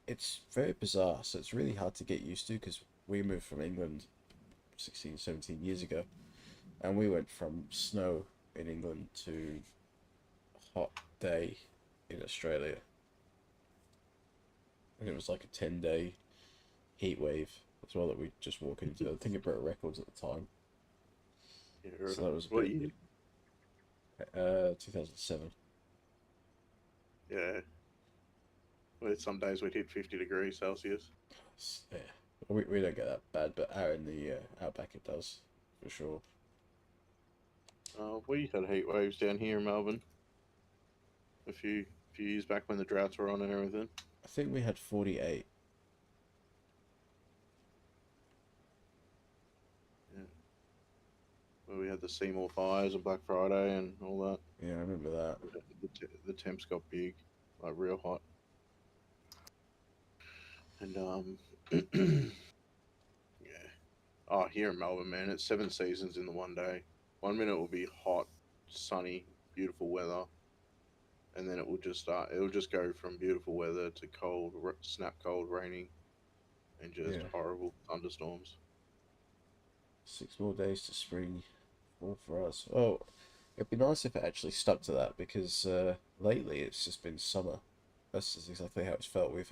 It's very bizarre, so it's really hard to get used to because we moved from England 16, 17 years ago, and we went from snow in England to a hot day in Australia. And it was like a 10-day heat wave as well that we just walked into. I think it broke records at the time. Yeah, So that was a what bit, year? 2007. Yeah. Well, some days we'd hit 50 degrees Celsius. Yeah, we don't get that bad, but out in the outback it does, for sure. We had heat waves down here in Melbourne a few years back when the droughts were on and everything. I think we had 48. Yeah. Well, we had the Seymour fires and Black Friday and all that. Yeah, I remember that. The temps got big, like real hot. And yeah. Oh, here in Melbourne, man, it's 7 seasons in the one day. 1 minute will be hot, sunny, beautiful weather, and then it will just go from beautiful weather to cold, snap cold, raining, and just horrible thunderstorms. 6 more days to spring, all for us. Oh, it'd be nice if it actually stuck to that because lately it's just been summer. That's just exactly how it's felt. We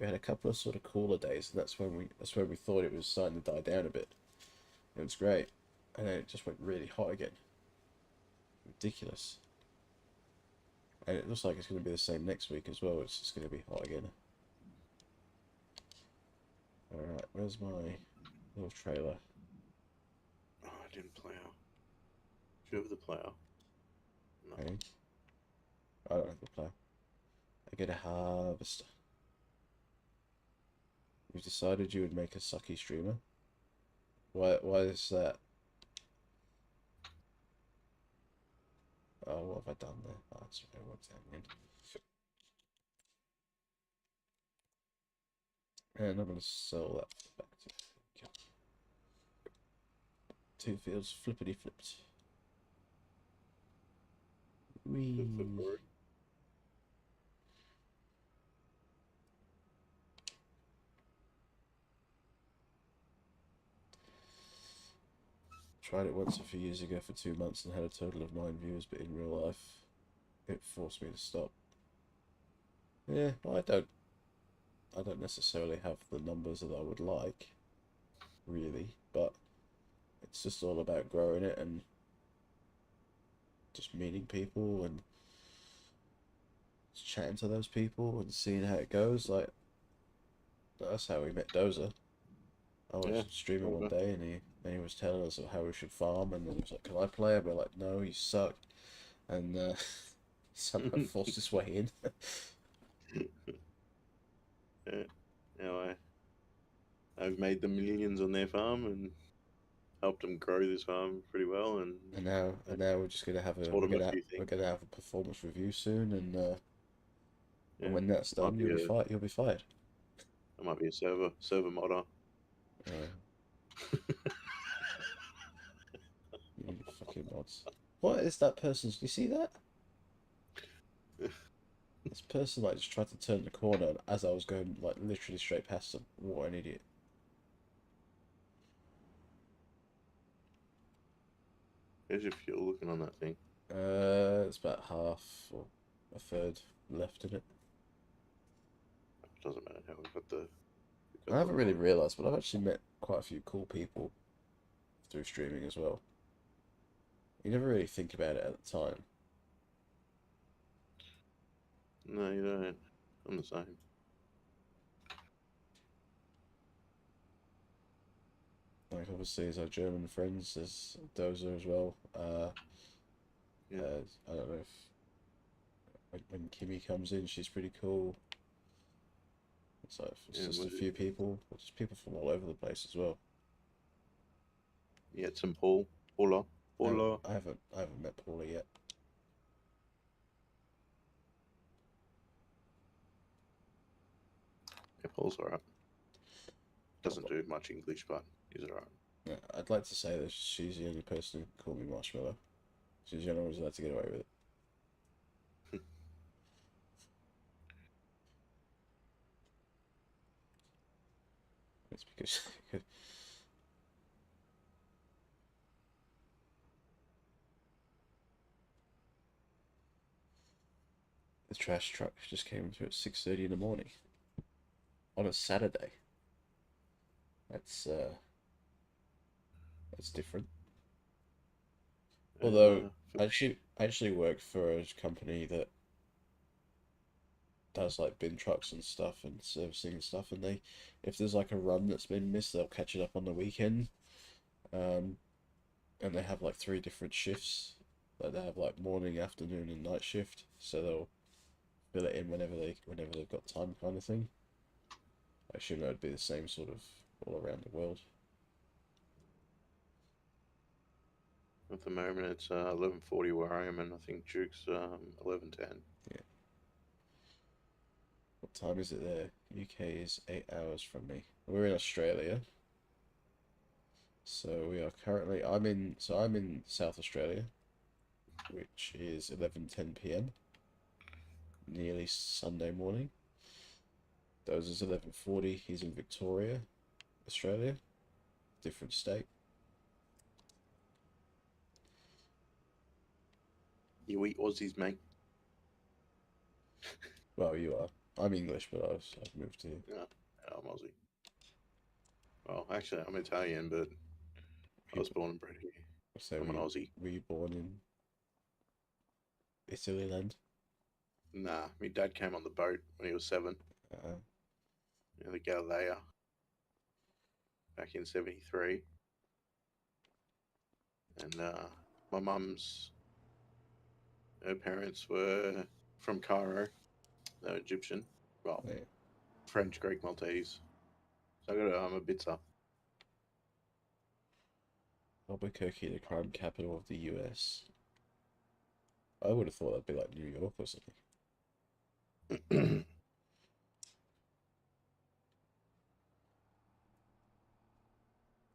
had a couple of sort of cooler days, and that's when we thought it was starting to die down a bit. It was great, and then it just went really hot again. Ridiculous. And it looks like it's going to be the same next week as well. It's just going to be hot again. Alright, where's my little trailer? Oh, I didn't plow. Do you have the plow? No. Okay. I don't have the plow. I get a harvester. You've decided you would make a sucky streamer? Why is that? Oh, what have I done there? Oh, that's okay, what's happening? And I'm going to sell that back to... Okay. 2 fields flippity flipped. Whee. Tried it once a few years ago for 2 months and had a total of 9 views, but in real life, it forced me to stop. Yeah, well, I don't necessarily have the numbers that I would like, really, but it's just all about growing it and just meeting people and just chatting to those people and seeing how it goes. Like, that's how we met Dozer. I was streaming one day and he was telling us how we should farm, and then he was like, "Can I play?" And we're like, "No, you suck," and somehow forced his way in. Yeah. Now I've made them millions on their farm and helped them grow this farm pretty well, and now we're just gonna have we're gonna have a performance review soon, and when that's done, you'll be fired. I might be a server modder. You fucking mods. What is that person's? Do you see that? This person like just tried to turn the corner, and as I was going like literally straight past them. What an idiot! Here's your fuel looking on that thing. It's about half or a third left in it. It doesn't matter how we got the. I haven't really realised, but I've actually met quite a few cool people through streaming as well. You never really think about it at the time. No, you don't. I'm the same. Like, obviously, there's our German friends, there's Dozer as well. I don't know if when Kimmy comes in, she's pretty cool. It's like, it's just a few people, just people from all over the place as well. You had some Paula. No, I haven't met Paula yet. Yeah, Paul's alright. Doesn't do much English, but he's alright. Yeah, I'd like to say that she's the only person who can call me Marshmallow. She's the only one who's allowed to get away with it. It's because the trash truck just came through at 6:30 in the morning on a Saturday. That's different. Although I actually work for a company that does like bin trucks and stuff and servicing and stuff, and if there's like a run that's been missed, they'll catch it up on the weekend. And they have like 3 different shifts. Like they have like morning, afternoon, and night shift. So they'll fill it in whenever they've got time, kind of thing. I assume that would be the same sort of all around the world. At the moment, it's 11:40 where I am, and I think Duke's 11:10. Yeah. What time is it there? UK is 8 hours from me. We're in Australia. So we are currently I'm in South Australia, which is 11:10 p.m. nearly Sunday morning. Those is 11:40. He's in Victoria, Australia, different state. You eat Aussies, mate. Well, you are. I'm English, but I've moved here. Yeah, I'm Aussie. Well, actually, I'm Italian, but I was born and bred here. So I'm an Aussie. Were you born in Italy land? Nah, my dad came on the boat when he was 7. The Galileo. Back in 73. And my mum's, her parents were from Cairo. They're Egyptian. Well, Yeah. French, Greek, Maltese. So I'm a Bitzer. Albuquerque, the crime capital of the US. I would have thought that'd be like New York or something.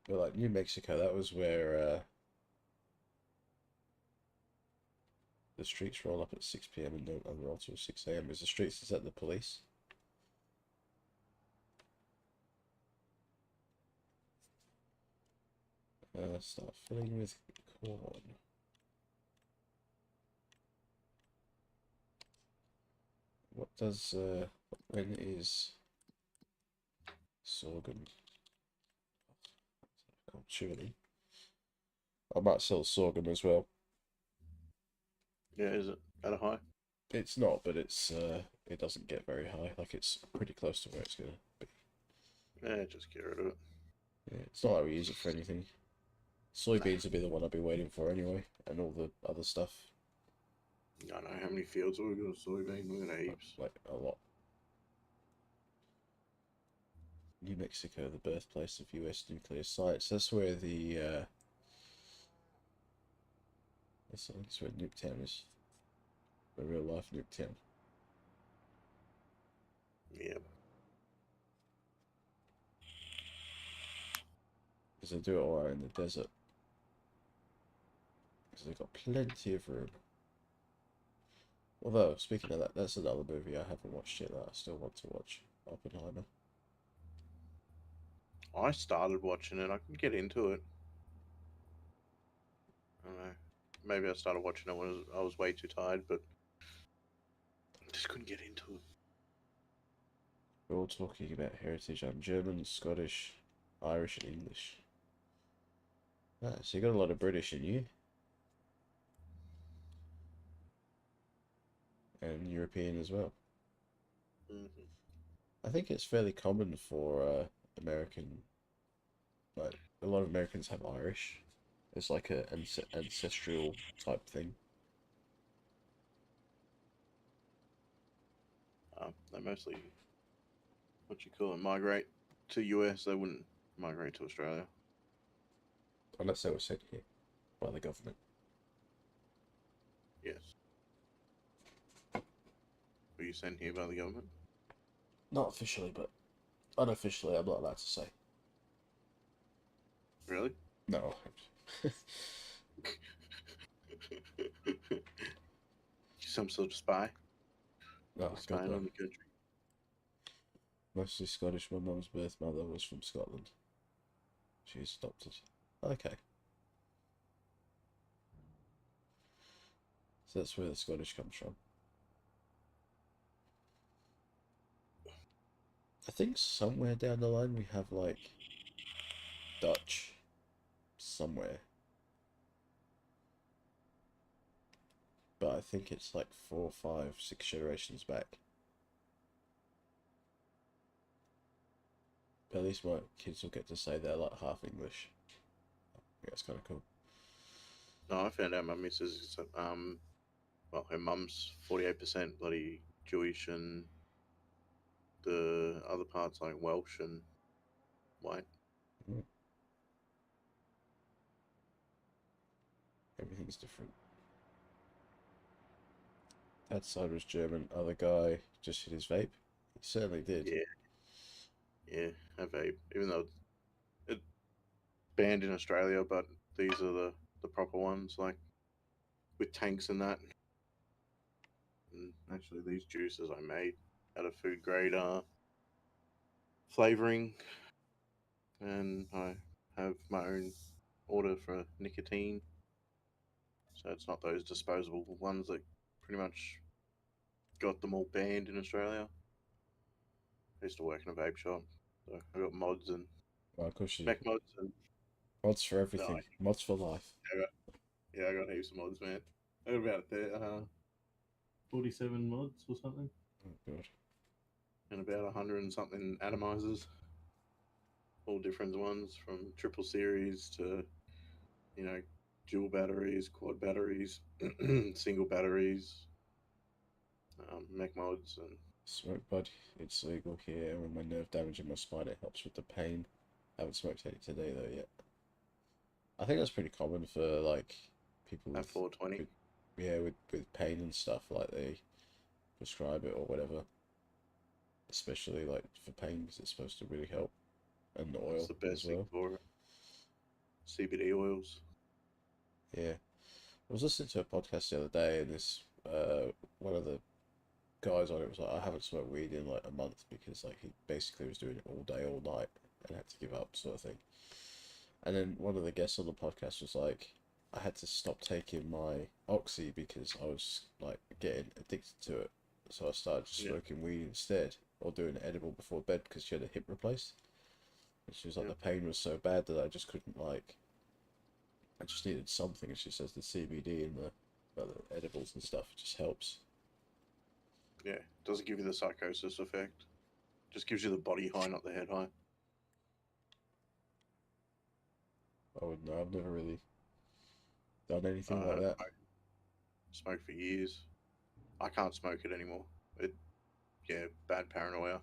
But like New Mexico, that was where the streets roll up at 6 p.m. and don't unroll till 6 a.m. Is that the police? Start filling with corn. What does when is sorghum? Oh, surely. I might sell sorghum as well. Yeah, is it at a high? It's not, but it doesn't get very high. Like it's pretty close to where it's gonna be. Yeah, just get rid of it. Yeah, it's not like we use it for anything. Soybeans would be the one I'd be waiting for anyway, and all the other stuff. I don't know how many fields have we got of soybean. We're gonna heaps. Like a lot. New Mexico, the birthplace of US nuclear science. That's where that's where Nuketown is. The real life Nuketown. Yep. Because they do it all right in the desert. Because they've got plenty of room. Although, speaking of that, that's another movie I haven't watched yet that I still want to watch. Oppenheimer. I started watching it. I couldn't get into it. I don't know. Maybe I started watching it when I was way too tired, but I just couldn't get into it. We're all talking about heritage. I'm German, Scottish, Irish, and English. Ah, so you got a lot of British in you. And European as well. Mm-hmm. I think it's fairly common for American, like a lot of Americans have Irish. It's like a ancestral type thing. They mostly, what you call it, migrate to US. They wouldn't migrate to Australia. Unless they were sent here by the government. Yes. Were you sent here by the government? Not officially, but unofficially, I'm not allowed to say. Really? No. Some sort of spy? Oh, God, Spying no. on the country? Mostly Scottish. My mum's birth mother was from Scotland. She's adopted. Okay. So that's where the Scottish comes from. I think somewhere down the line we have, like, Dutch. Somewhere. But I think it's like 4, 5, 6 generations back. But at least my kids will get to say they're like half English. Yeah, it's kind of cool. No, I found out my missus is, well, her mum's 48% bloody Jewish and the other parts like Welsh and white. Everything's different. That side was German. Other guy just hit his vape. He certainly did. Yeah, a vape. Even though it's banned in Australia, but these are the proper ones, like with tanks and that. And actually, these juices I made out of food grade flavoring, and I have my own order for nicotine. So it's not those disposable ones that pretty much got them all banned in Australia. I used to work in a vape shop, so I got mods and Well, of course you spec mods and mods for everything. Mods for life. I got heaps of mods, man. I got about 47 mods or something, Oh god. and about 100 and something atomizers. All different ones, from triple series to, you know, dual batteries, quad batteries, single batteries, mech mods, and Smoke bud. It's legal here. When my nerve damage in my spine, it helps with the pain. Haven't smoked any today though yet. I think that's pretty common for like people at with 420. with pain and stuff. Like they prescribe it or whatever. Especially like for pain because it's supposed to really help. And the oil That's the best as thing well. for it. CBD oils. Yeah. I was listening to a podcast the other day, and this one of the guys on it was like, I haven't smoked weed in like a month because like he basically was doing it all day, all night, and had to give up, sort of thing. And then one of the guests on the podcast was like, I had to stop taking my oxy because I was like getting addicted to it, so I started just smoking weed instead, or doing an edible before bed because she had a hip replaced. And she was like, the pain was so bad that I just couldn't like. I just needed something, and she says the CBD and the edibles and stuff just helps. Yeah, it doesn't give you the psychosis effect. Just gives you the body high, not the head high. I wouldn't know. I've never really done anything like that. Smoked for years. I can't smoke it anymore. Bad paranoia.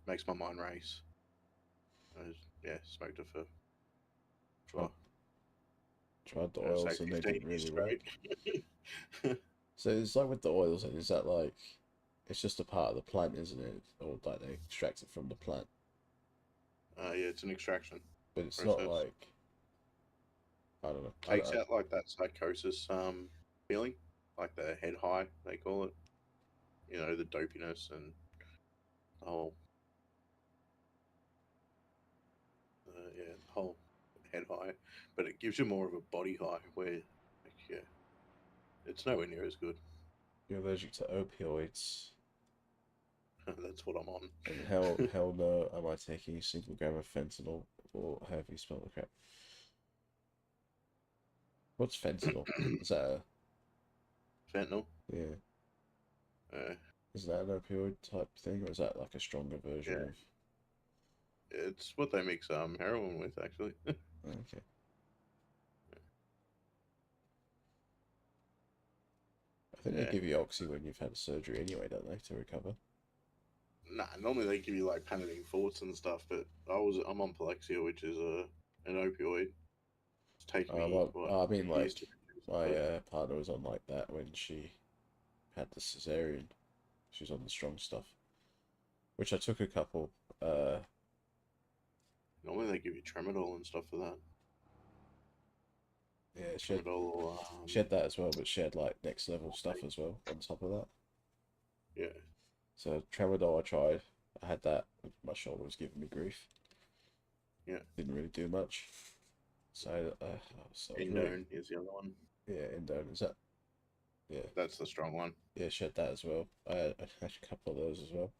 Makes my mind race. Smoked it for Tried the oils and they 15 didn't years really work. straight. So it's like with the oils, and is that like, it's just a part of the plant, isn't it? Or like they extract it from the plant. It's an extraction. But it's process. not like, I don't know. Takes out like that psychosis feeling, like the head high they call it. You know, the dopiness and the whole the whole head high, but it gives you more of a body high where, like, it's nowhere near as good. You're allergic to opioids. That's what I'm on. And hell no am I taking a single gram of fentanyl, or however you spell the crap. What's fentanyl? Is that a... Fentanyl? Yeah. Is that an opioid type thing, or is that like a stronger version of... It's what they mix heroin with, actually. Okay. I think they give you oxy when you've had surgery anyway, don't they, to recover? Nah, normally they give you like Panadeine thoughts and stuff, but I'm on Palexia, which is an opioid. taken me what I mean, years like, to produce, my but partner was on like that when she had the cesarean. She was on the strong stuff, which I took a couple. normally they give you tramadol and stuff for that. Yeah, Tramadol or she had that as well, but she had like next level stuff as well on top of that. yeah. So tramadol I tried. I had that. My shoulder was giving me grief. Yeah. Didn't really do much. So I was really, Indone is the other one. yeah, indone is that. Yeah, That's the strong one. yeah, she had that as well. I had a couple of those as well.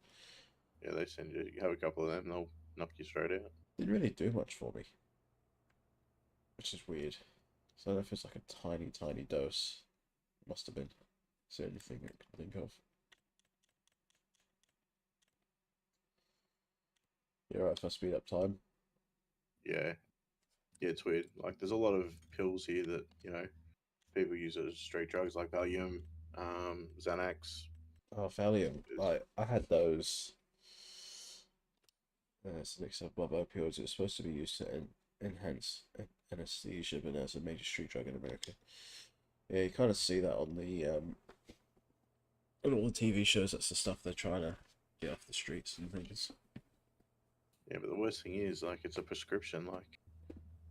Yeah, they send you. You have a couple of them, they'll knock you straight out. Didn't really do much for me, which is weird. So I don't know if it's like a tiny, tiny dose. Must have been. It's the only thing I can think of. You're right if I speed up time. Yeah, yeah, it's weird. Like, there's a lot of pills here that people use it as straight drugs, like Valium, Xanax. Oh, Valium. I had those. It's a mix of blood opioids. It's supposed to be used to enhance anesthesia, but as a major street drug in America. Yeah, you kind of see that on the on all the TV shows. That's the stuff they're trying to get off the streets and things. Yeah, but the worst thing is, like, it's a prescription. Like,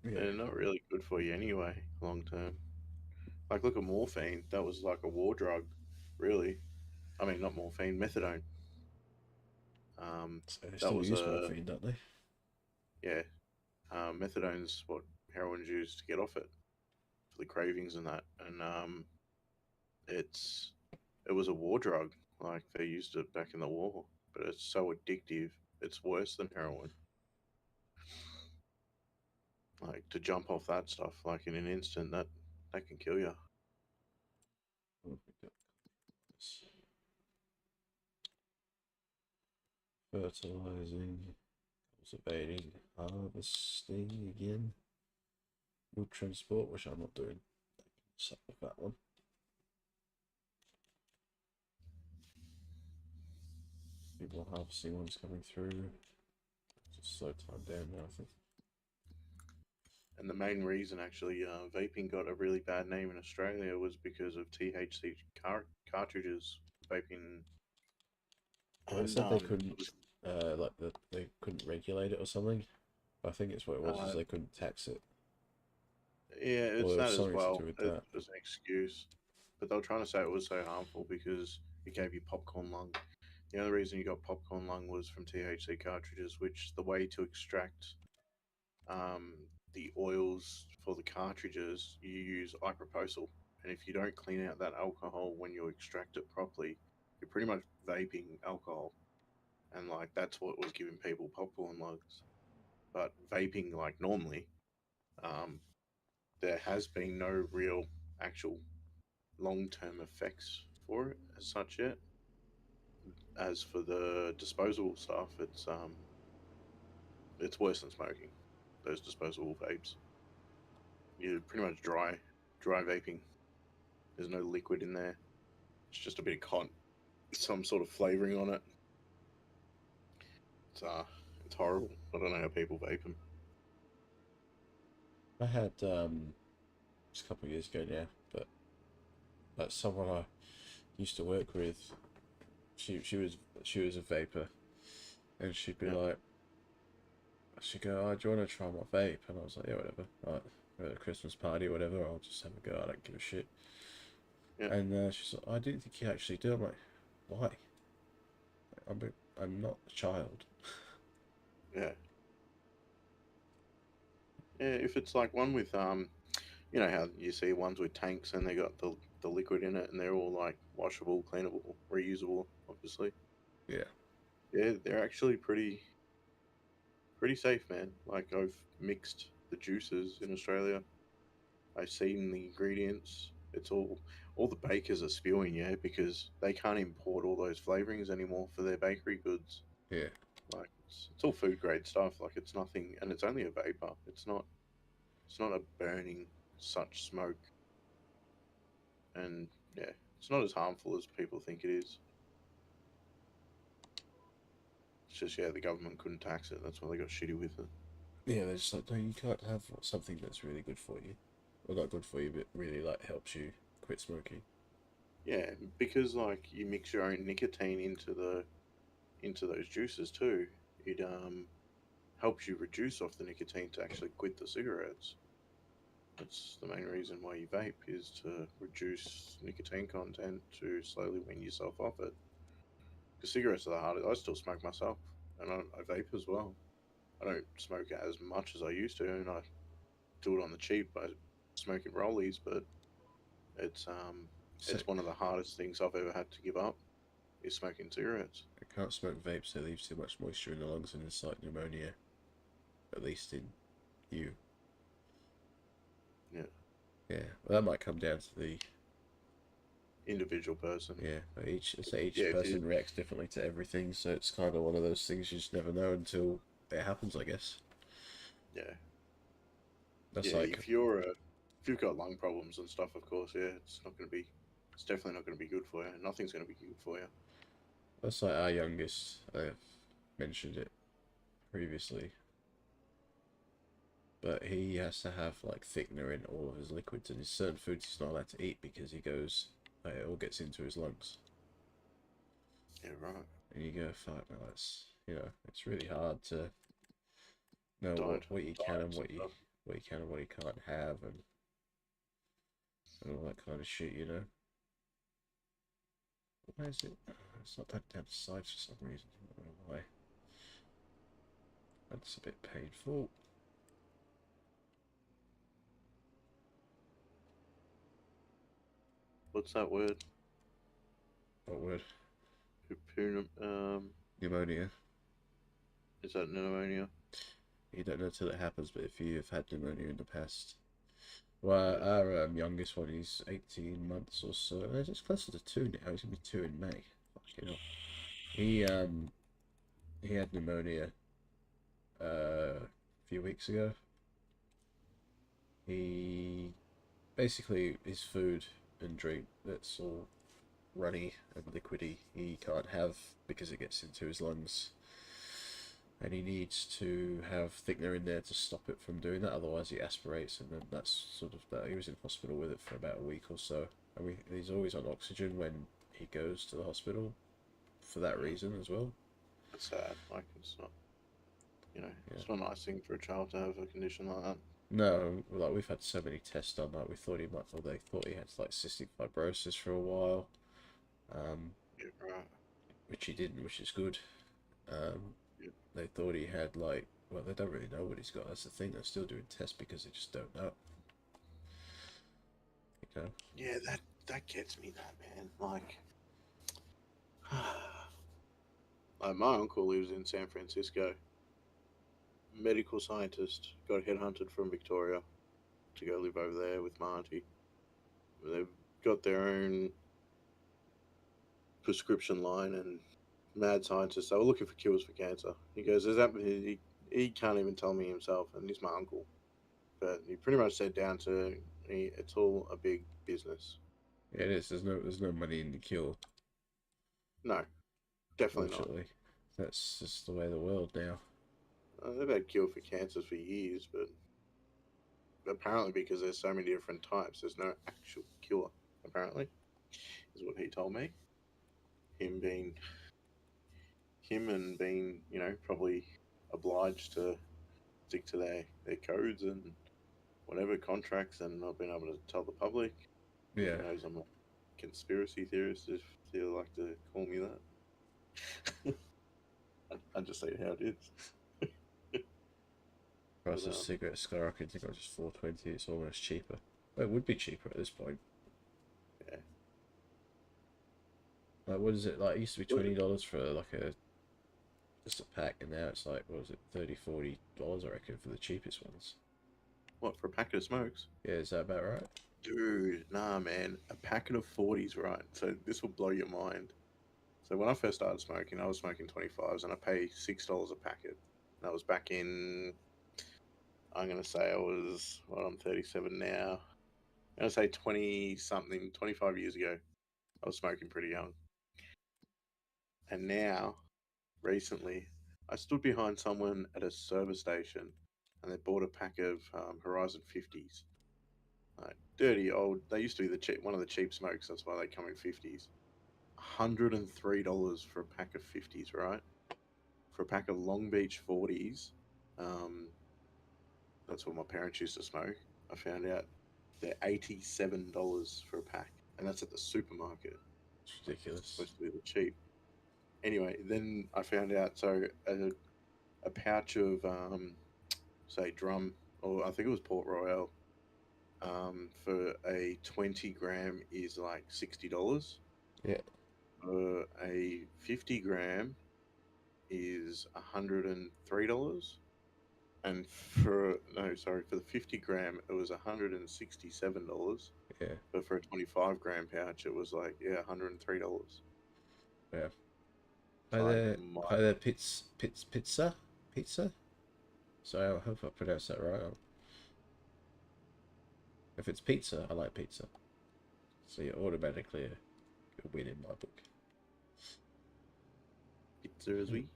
Yeah, they're not really good for you anyway, long term. Like, look at morphine. That was like a war drug, really. I mean, not morphine, methadone. so they That still was use a morphine, don't they? yeah. Methadone's what heroin's used to get off it for the cravings and that, and it's it was a war drug. Like, they used it back in the war, but it's so addictive. It's worse than heroin. Like, to jump off that stuff, like, in an instant, that can kill you. Oh, we got this. Fertilizing, cultivating, harvesting again. Wood transport, which I'm not doing. Suck with that one. People harvesting ones coming through. Just slow time down now, I think. And the main reason, actually, vaping got a really bad name in Australia was because of THC cartridges. Vaping, Well, they and said they couldn't, they couldn't regulate it or something. I think it's what it was, is uh, they couldn't tax it. yeah, Or it's there was that as something to well. do with It that. was an excuse, but they were trying to say it was so harmful because it gave you popcorn lung. The only reason you got popcorn lung was from THC cartridges, which the way to extract um, the oils for the cartridges, you use isopropanol, and if you don't clean out that alcohol when you extract it properly, you're pretty much vaping alcohol, and like that's what was giving people popcorn lungs. But vaping, like normally, um, there has been no real actual long-term effects for it as such yet. As for the disposable stuff, it's worse than smoking. Those disposable vapes, you're pretty much dry vaping. There's no liquid in there. It's just a bit of cotton, some sort of flavoring on it. It's horrible. I don't know how people vape them. I had, it's a couple of years ago now, but someone I used to work with, she was a vapor, and she'd be Yeah. like, she'd go, "Oh, do you want to try my vape?" And I was like, "Yeah, whatever. Right, we're at a Christmas party or whatever. I'll just have a go. I don't give a shit." Yeah. And she's like, "I didn't think you actually do." I'm like, "Why? I'm not a child." Yeah. Yeah. If it's like one with you know how you see ones with tanks and they got the liquid in it and they're all like washable, cleanable, reusable, obviously. Yeah. Yeah, they're actually pretty safe, man. Like, I've mixed the juices in Australia. I've seen the ingredients. It's all the bakers are spewing, yeah, because they can't import all those flavorings anymore for their bakery goods. Yeah. Like, it's all food grade stuff. Like, it's nothing, and it's only a vapor. It's not a burning such smoke, and yeah, it's not as harmful as people think it is. It's just, yeah, the government couldn't tax it. That's why they got shitty with it. Yeah, they're just like, no, you can't have something that's really good for you. well, not good for you, but really like helps you quit smoking. Yeah, because like you mix your own nicotine into those juices too. It helps you reduce off the nicotine to actually quit the cigarettes. That's the main reason why you vape, is to reduce nicotine content to slowly wean yourself off it. Because cigarettes are the hardest. I still smoke myself, and I vape as well. I don't smoke as much as I used to, and I do it on the cheap by smoking rollies. But it's So it's one of the hardest things I've ever had to give up, is smoking cigarettes. I can't smoke vapes. They leave too much moisture in the lungs and it's like pneumonia. At least in you. Yeah, Yeah, well, that might come down to the individual person. yeah. Each Yeah, if you, person reacts differently to everything, so it's kind of one of those things you just never know until it happens, I guess. yeah, That's yeah. like If you've got lung problems and stuff, of course, yeah, it's definitely not going to be good for you. Nothing's going to be good for you. our youngest. I've mentioned it previously, but he has to have like thickener in all of his liquids, and there's certain foods he's not allowed to eat because he goes, it all gets into his lungs. Yeah, right. And you go, fuck, man, that's it's really hard to know what you can and Diets and stuff. what you can and what you can't have, and all that kind of shit. Why is it? It's not that down the sides for some reason. I don't know why. That's a bit painful. What's that word? What word? Pneumonia. Is that pneumonia? You don't know till it happens, but if you've had pneumonia in the past, well, Yeah. our youngest one, he's 18 months or so. It's closer to 2 now. He's gonna be 2 in May. Fucking hell. He had pneumonia a few weeks ago. He basically his food and drink that's all runny and liquidy he can't have because it gets into his lungs, and he needs to have thickener in there to stop it from doing that, otherwise he aspirates, and then that's sort of that. He was in hospital with it for about a week or so, and he's always on oxygen when he goes to the hospital for that reason as well. It's sad. Like, it's not, Yeah. it's not a nice thing for a child to have a condition like that. No, like we've had so many tests done, like we thought he might, or they thought he had like cystic fibrosis for a while, Yeah, right. which he didn't, which is good. Um, Yeah. they thought he had like, well, they don't really know what he's got. That's the thing. They're still doing tests because they just don't know. You know? Yeah, that gets me, that man. Like, like my uncle lives in San Francisco. Medical scientist, got headhunted from Victoria to go live over there with my auntie. They've got their own prescription line, and mad scientists. They were looking for cures for cancer. He goes, "Is that he can't even tell me himself?" And he's my uncle, but he pretty much said down to me, it's all a big business. Yeah, it is. There's no money in the cure. No, definitely not. Fortunately, that's just the way of the world now. They've had cure for cancers for years, but apparently because there's so many different types, there's no actual cure. Apparently, is what he told me. Him being him and being, probably obliged to stick to their codes and whatever contracts, and not being able to tell the public. Yeah, He knows I'm a conspiracy theorist, if you like to call me that. I just say how it is. price But, of cigarettes skyrocketing. I just 4.20. It's almost cheaper. Well, it would be cheaper at this point. yeah. Like, what is it like? It used to be $20 for like just a pack, and now it's like, what was it, $30-$40 I reckon for the cheapest ones. What, for a packet of smokes? Yeah, is that about right? Dude, nah, man. A packet of 40s, right? So this will blow your mind. So when I first started smoking, I was smoking 25s, and I pay $6 a packet. That was back in, I'm going to say I'm 37 now. I'm going to say 20 something, 25 years ago. I was smoking pretty young. And now, recently, I stood behind someone at a service station, and they bought a pack of Horizon 50s. Like dirty old. They used to be the cheap, one of the cheap smokes. That's why they come in 50s. $103 for a pack of 50s, right? For a pack of Long Beach 40s. That's what my parents used to smoke. I found out they're $87 for a pack, and that's at the supermarket. It's ridiculous. It's supposed to be the cheap. Anyway, then I found out a pouch of say drum, or I think it was Port Royale, for a 20 gram is like $60. Yeah. For a 50 gram is $103. And for the 50 gram it was $167. Yeah. But for a 25 gram pouch it was like $103. Yeah. Like, Hi there, pizza. Sorry, I hope I pronounced that right. If it's pizza, I like pizza. So you're automatically a win in my book. pizza as we.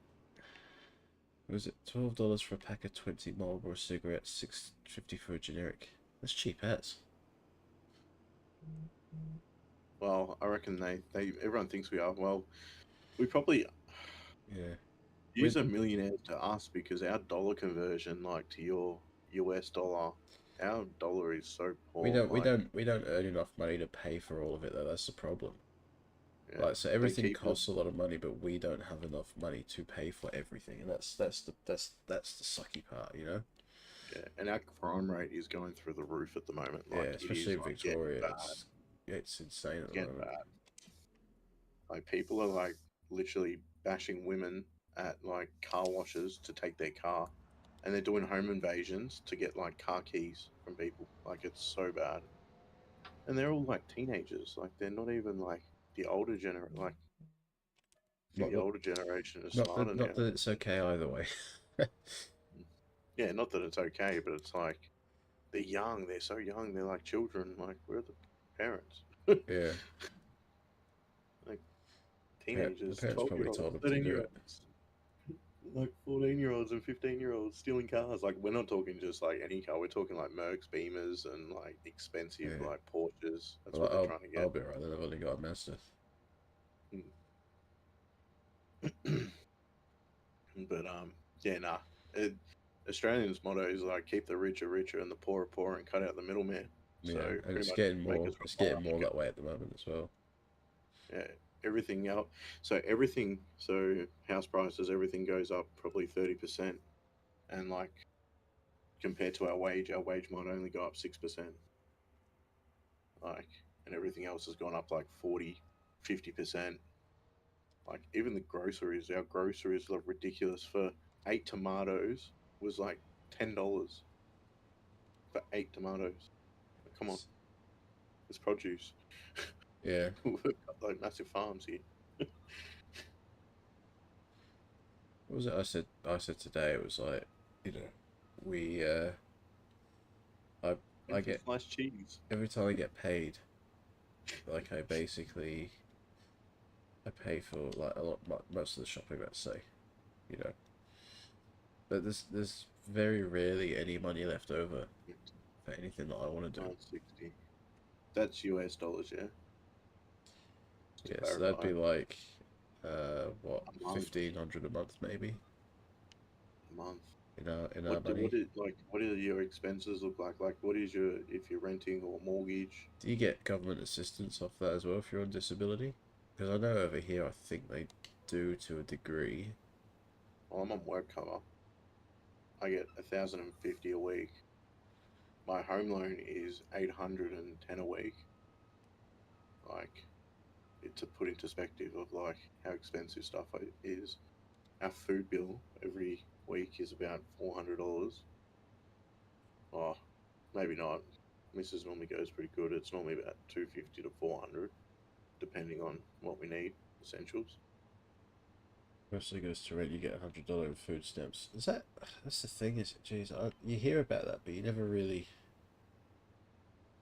Was it $12 for a pack of 20 Marlboro cigarettes, $6.50 for a generic? That's cheap as. Well, I reckon everyone thinks we are. Well, we probably Yeah. use a millionaire to us because our dollar conversion, like to your US dollar, our dollar is so poor. We don't earn enough money to pay for all of it though. That's the problem. Yeah, like, so everything costs a lot of money, but we don't have enough money to pay for everything, and that's the sucky part, you know. Yeah, and our crime rate is going through the roof at the moment. Like, yeah, especially in like, Victoria, it's insane at the moment. Bad. Like people are like literally bashing women at like car washes to take their car, and they're doing home invasions to get like car keys from people. Like it's so bad, and they're all like teenagers. Like they're not even like the older generation. Like the older generation is smarter now. Not that it's okay either way. Yeah, not that it's okay, but it's like they're young. They're so young. They're like children. Like we're the parents. Yeah. Like teenagers, the parents probably told them to do it. Like 14-year-olds and 15-year-olds stealing cars. Like we're not talking just like any car. We're talking like Mercs, Beamers, and like expensive like Porsches. That's what they're trying to get. I'll be right. Then I've only got a Mazda. But yeah, nah. Australians' motto is like keep the rich richer and the poor poor and cut out the middleman. Yeah, so and it's getting more. It's getting more that way at the moment as well. Yeah, everything else. So house prices, everything goes up probably 30%, and like compared to our wage might only go up 6%. Like, and everything else has gone up like 40, 50%. Like even the groceries, our groceries look ridiculous. For 8 tomatoes was like $10 for 8 tomatoes. Like, come on, it's produce. Yeah, we've got like massive farms here. What was it I said today? It was like, you know, we I get nice cheese every time I get paid. Like I pay for like most of the shopping, let's say, you know. But there's very rarely any money left over for anything that I want to do. 960. That's US dollars, yeah. Yeah, so that'd be like what, 1,500 a month maybe. A month. In our money. What do your expenses look like? Like, what is if you're renting or mortgage? Do you get government assistance off that as well if you're on disability? Because I know over here I think they do to a degree. Well, I'm on work cover. I get $1,050 a week. My home loan is $810 a week. Like, to put in perspective of like how expensive stuff is. Our food bill every week is about $400. Oh, maybe not. Mrs. normally goes pretty good. It's normally about $250 to $400, depending on what we need, essentials. Mostly goes to rent. You get $100 in food stamps. That's the thing, is it? Jeez, you hear about that, but you never really.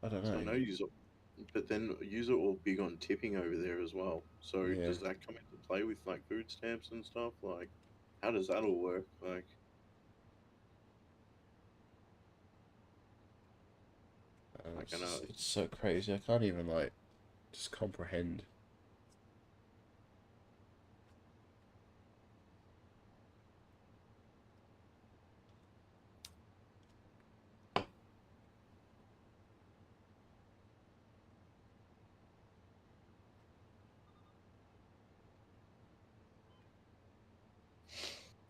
I don't know. So I know but then user all big on tipping over there as well. So Yeah. Does that come into play with like food stamps and stuff? Like, how does that all work? Like, Like, I know It's so crazy. I can't even like just comprehend.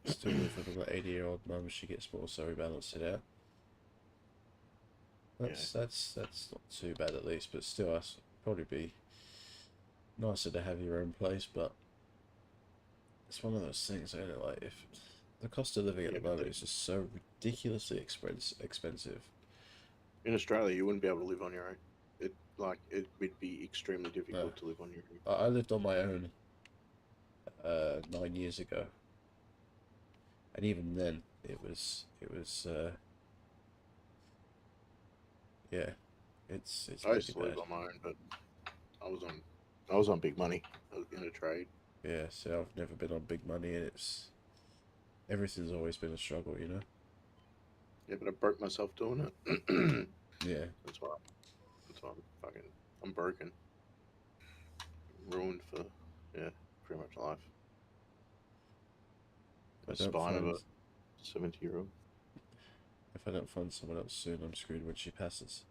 Still live with an 80-year-old mum. She gets more, so we balance it out. That's not too bad at least, but still, it's probably be nicer to have your own place. But it's one of those things, isn't it? Like if the cost of living at the moment is just so ridiculously expensive. in Australia, you wouldn't be able to live on your own. It would be extremely difficult to live on your own. I lived on my own 9 years ago, and even then, it was yeah, it's I used pretty to live bad. on my own, but I was on big money. I was in a trade. Yeah, so I've never been on big money, and everything's always been a struggle, you know. Yeah, but I broke myself doing it. Yeah, That's why. I'm broken, ruined for pretty much life. The spine of a 70-year-old. if I don't find someone else soon, I'm screwed when she passes.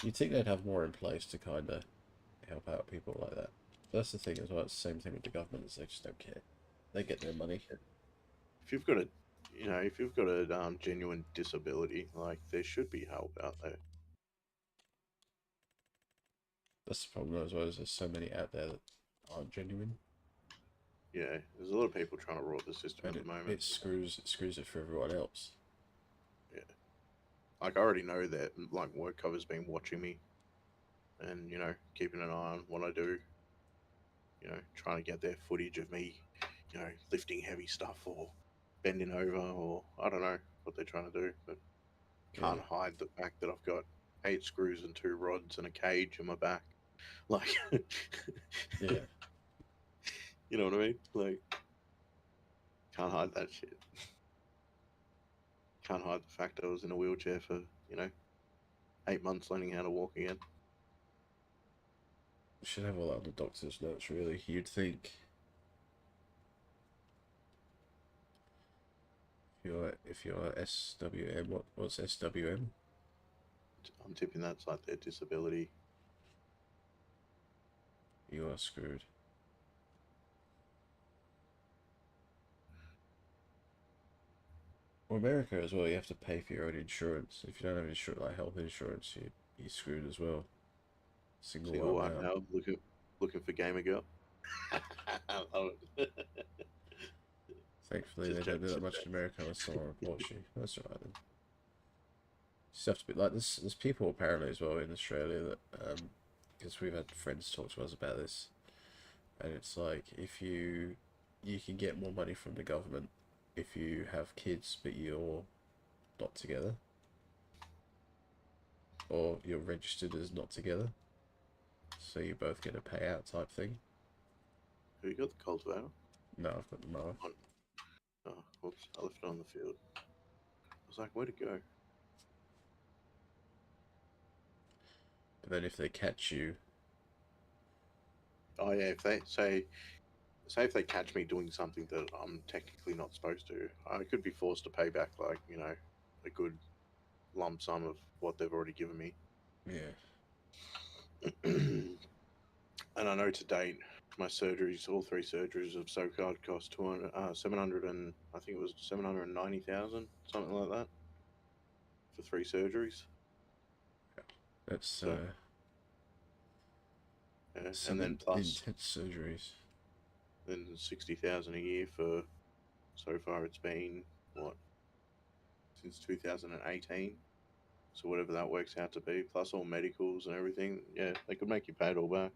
You'd think they'd have more in place to kind of help out people like that. But that's the thing as well. It's the same thing with the government. Is they just don't care. They get their money. If you've got a genuine disability, like there should be help out there. That's the problem as well. Is there's so many out there that aren't genuine. Yeah, there's a lot of people trying to rot the system And at the moment. it screws it for everyone else. Yeah, like I already know that like work cover's been watching me, and keeping an eye on what I do. Trying to get their footage of me, lifting heavy stuff or bending over, or I don't know what they're trying to do, but can't hide the fact that I've got 8 screws and 2 rods and a cage in my back. Like, Yeah. you know what I mean? Like, can't hide that shit. Can't hide the fact I was in a wheelchair for 8 months learning how to walk again. We should have all that on the doctor's notes, really. You'd think. If you're SWM, what's SWM? I'm tipping that's like their disability. You are screwed. Well, America as well, you have to pay for your own insurance. If you don't have insurance, like health insurance, you're screwed as well. Single White out. male looking for gamer girl. I love it. Thankfully, Just they don't do that jokes. much in America unless someone reports you. That's alright then. You just have to be like there's people apparently as well in Australia that because we've had friends talk to us about this, and it's like if you can get more money from the government if you have kids but you're not together, or you're registered as not together, so you both get a payout type thing. Have you got the cultivator? No, I've got the mower. Oh, whoops! I left it on the field. I was like, where'd it go? But then if they catch you, Oh yeah, if they say if they catch me doing something that I'm technically not supposed to, I could be forced to pay back like a good lump sum of what they've already given me. yeah. And I know to date, my surgeries, all 3 surgeries of SoCard cost 700 and I think it was 790,000, something like that, for 3 surgeries. That's So, yeah, some and then plus intense surgeries. then 60,000 a year for so far. It's been what, since 2018. So whatever that works out to be, plus all medicals and everything. Yeah, they could make you pay it all back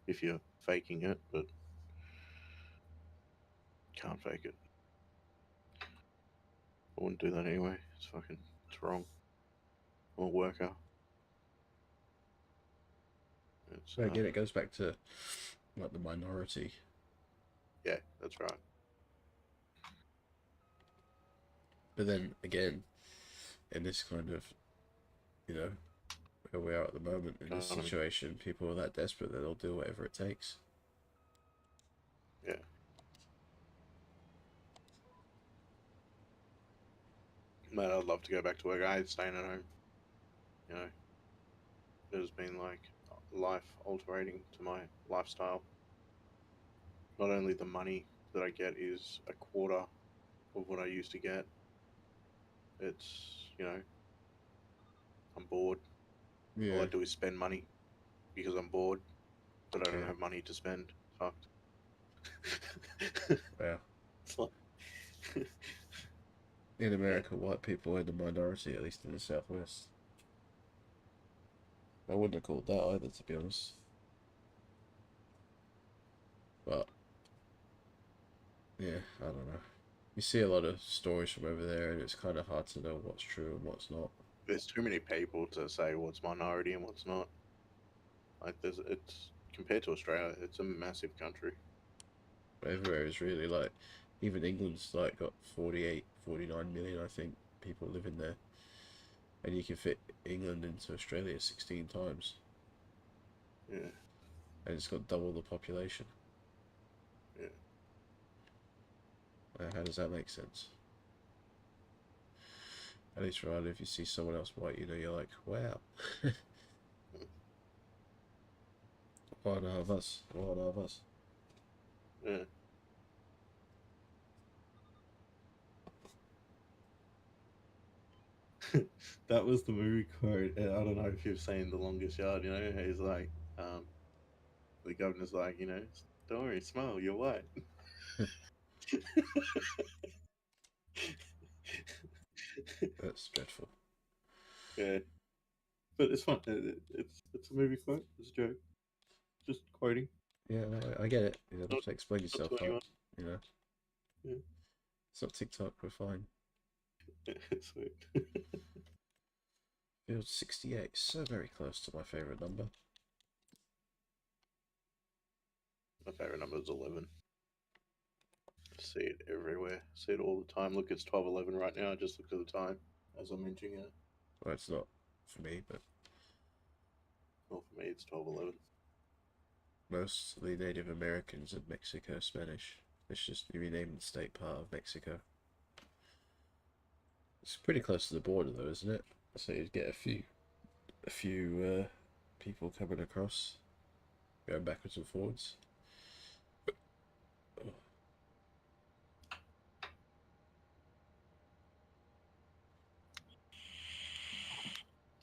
if you're faking it, but can't fake it. I wouldn't do that anyway. It's wrong. I'm a worker. So again, it goes back to like the minority. Yeah, that's right. But then again, in this kind of, you know, where we are at the moment in this situation, people are that desperate that they'll do whatever it takes. Yeah. Man, I'd love to go back to work. I hate staying at home. You know, it has been like life altering to my lifestyle. Not only the money that I get is a quarter of what I used to get, it's, you know, I'm bored. All I do is spend money because I'm bored, but I don't have money to spend. Fucked. Well, It's like in America, white people are the minority, at least in the Southwest. I wouldn't have called that either, to be honest. But, yeah, I don't know. You see a lot of stories from over there, and it's kind of hard to know what's true and what's not. there's too many people to say what's minority and what's not. Like it's compared to Australia, it's a massive country. But everywhere is really like, even England's like got 48, 49 million, I think, people living there. And you can fit England into Australia 16 times. Yeah. And it's got double the population. Yeah. How does that make sense? At least, right, if you see someone else white, you know, you're like, wow. One of us. One of us. Yeah. That was the movie quote. I don't know if you've seen The Longest Yard, you know, he's like, the governor's like, you know, don't worry, smile, you're white. That's dreadful. Yeah. But it's fun. It's a movie quote. It's a joke. Just quoting. Yeah, no, I get it. You don't have Not, to explain not yourself, to right? anyone. You know? Yeah. It's not TikTok, we're fine. Sweet. Field 68, so very close to my favourite number. My favourite number is 11. See it everywhere. See it all the time. Look, it's 12:11 right now. I just looked at the time as I'm entering it. Well, it's not for me, but Well, for me, it's 12:11. mostly Native Americans in Mexico Spanish. It's just renamed the state part of Mexico. It's pretty close to the border, though, isn't it? So you'd get a few people coming across, going backwards and forwards.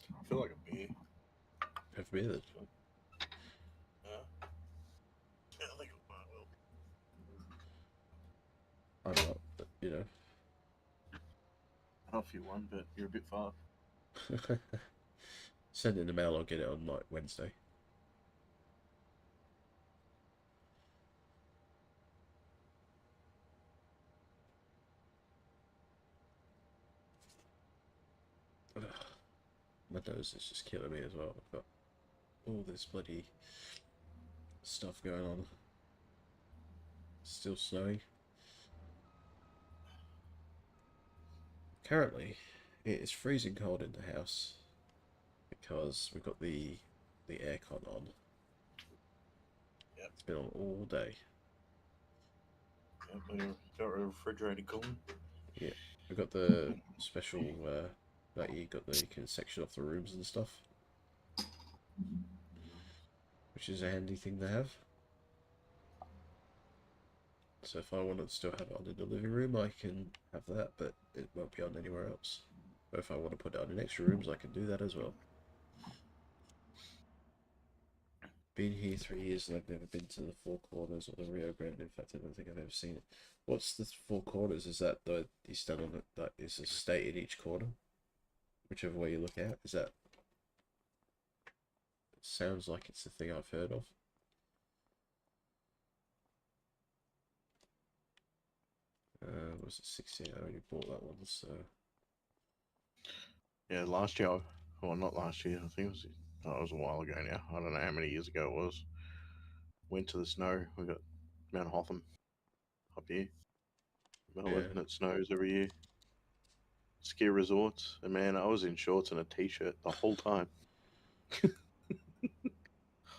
I feel like a beer. Have beer then. Yeah. Yeah, I think I will. I'm not, but you know. I'll offer you one, but you're a bit far. Send it in the mail, I'll get it on like Wednesday. My nose is just killing me as well. I've got all this bloody stuff going on. Still snowing. Currently, it is freezing cold in the house because we've got the aircon on. Yep. It's been on all day. Yep, got a refrigerator cooling. Yeah, we've got the special that you can section off the rooms and stuff, which is a handy thing to have. So if I wanted to still have it on in the living room, I can have that, but it won't be on anywhere else. But if I want to put it on in extra rooms, I can do that as well. Been here 3 years and I've never been to the Four Corners or the Rio Grande. In fact, I don't think I've ever seen it. What's the Four Corners? Is that the you stand on it? That is a state in each corner, whichever way you look at. Is that? It sounds like it's the thing I've heard of. Was it 16? I already bought that one, so. Yeah, last year, well, not last year, I think it was a while ago now. I don't know how many years ago it was. Went to the snow. We got Mount Hotham up here, Melbourne, and it snows every year. ski resorts, and man, I was in shorts and a t-shirt the whole time.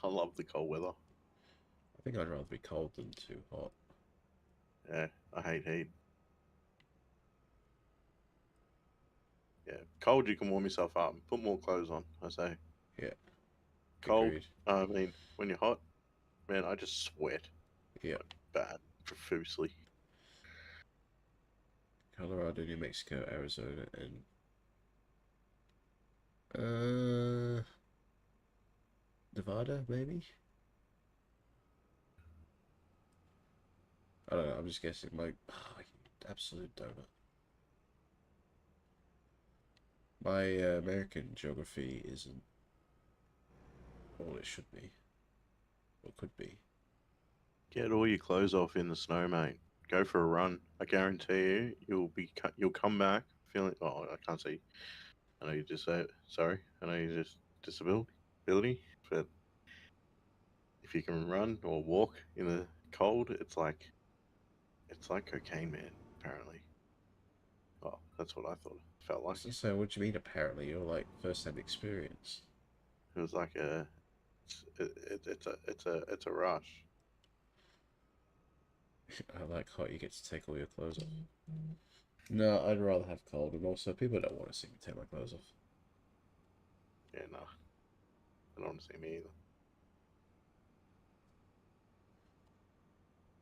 I love the cold weather. I think I'd rather be cold than too hot. Yeah, I hate heat. Yeah, cold you can warm yourself up and put more clothes on, I say. Yeah. Cold, Agreed. I mean, when you're hot, man, I just sweat. Yeah. Like, bad, profusely. Colorado, New Mexico, Arizona, and Nevada, maybe? I don't know, I'm just guessing. My absolute donut. My American geography isn't all it should be, or could be. Get all your clothes off in the snow, mate. Go for a run. I guarantee you, you'll come back feeling. Oh, I can't see. I know you just say it. Sorry. I know you just disability, but if you can run or walk in the cold, it's like cocaine, man. Apparently. Oh, that's what I thought it felt like. So what do you mean? Apparently, you're like first-hand experience. It was like it's a rush. I like how you get to take all your clothes off. No, I'd rather have cold, and also people don't want to see me take my clothes off. Yeah, no, I don't want to see me either.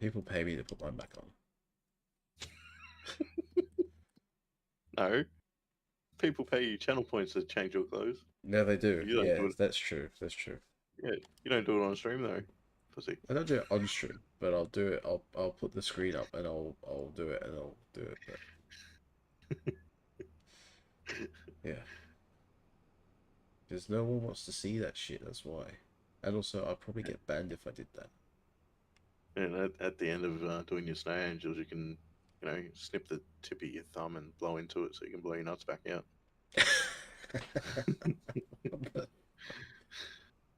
People pay me to put mine back on. No, people pay you channel points to change your clothes. No, they do. You don't Yeah, do it. that's true. That's true. Yeah, you don't do it on stream though, pussy. I don't do it on stream, but I'll do it. I'll put the screen up and I'll do it and I'll do it. But yeah, because no one wants to see that shit. That's why. And also, I'd probably get banned if I did that. And at the end of doing your snow angels, you can, snip the tip of your thumb and blow into it so you can blow your nuts back out.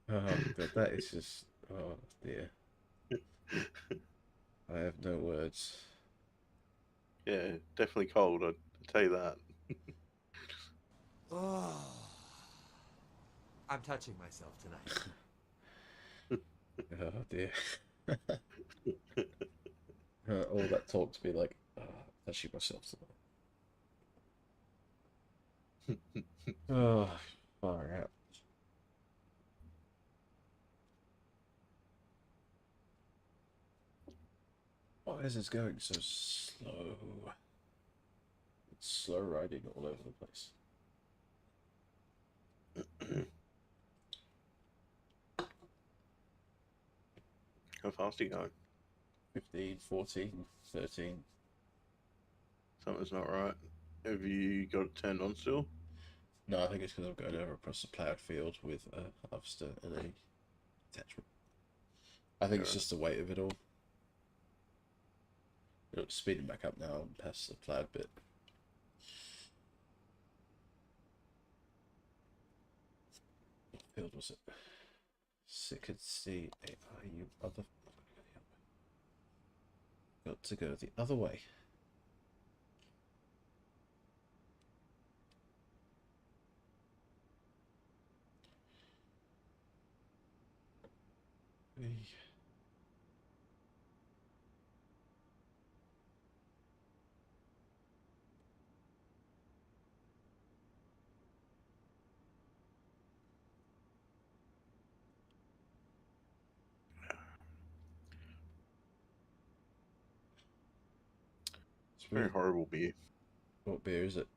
Oh god, that is just oh dear. I have no words. Yeah, definitely cold. I'll tell you that. Oh, I'm touching myself tonight. Oh dear. All that talk to be like, touching myself tonight. Oh, far out. Why is this going so slow? It's slow riding all over the place. How fast are you going? 15, 14, 13. Something's not right. Have you got it turned on still? No, I think it's because I'm going over across the ploughed field with a harvester and a attachment. I think it's just the weight of it all. It's speeding back up now and past the ploughed bit. What field was it? Could see you other. Got to go the other way. It's a very horrible beer. What beer is it?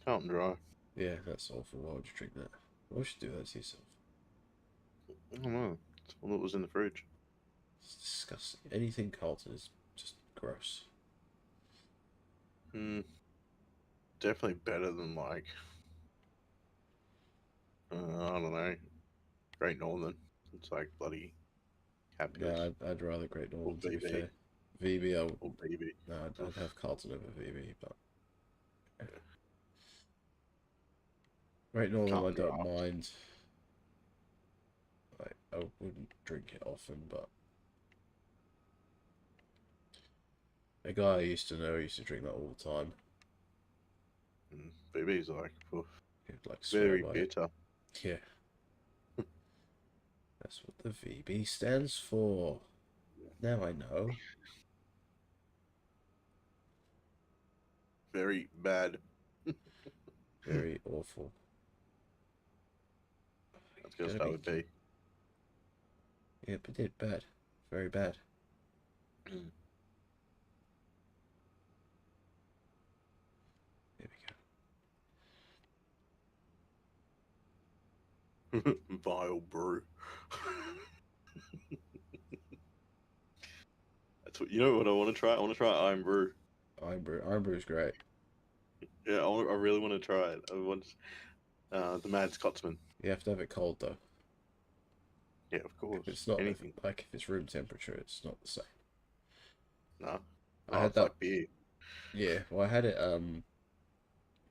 Can't dry. Yeah, that's awful. Why would you drink that? Why would you do that to yourself? I don't know. It's all that was in the fridge. It's disgusting. Anything Carlton is just gross. Definitely better than like I don't know, Great Northern. It's like bloody happiness. Yeah, I'd rather Great Northern to be VB. fair. VB, Or baby. no, I'd have Carlton over VB, but Great Northern I Can't don't draft. mind. I wouldn't drink it often, but a guy I used to know used to drink that all the time. BB's like oof, You'd like swear very by it. bitter. Yeah. That's what the VB stands for. Now I know. Very bad. Very awful. That's gonna Gotta start be- with B. Yeah, but it bad. Very bad. There we go. Vile brew. That's what you know. What I want to try. I want to try Iron Brew. Iron Brew's great. Yeah, I really want to try it. I want the Mad Scotsman. You have to have it cold though. Yeah, of course. If it's not Anything. like if it's room temperature, it's not the same. No. I had It's that. like beer. Yeah, well, I had it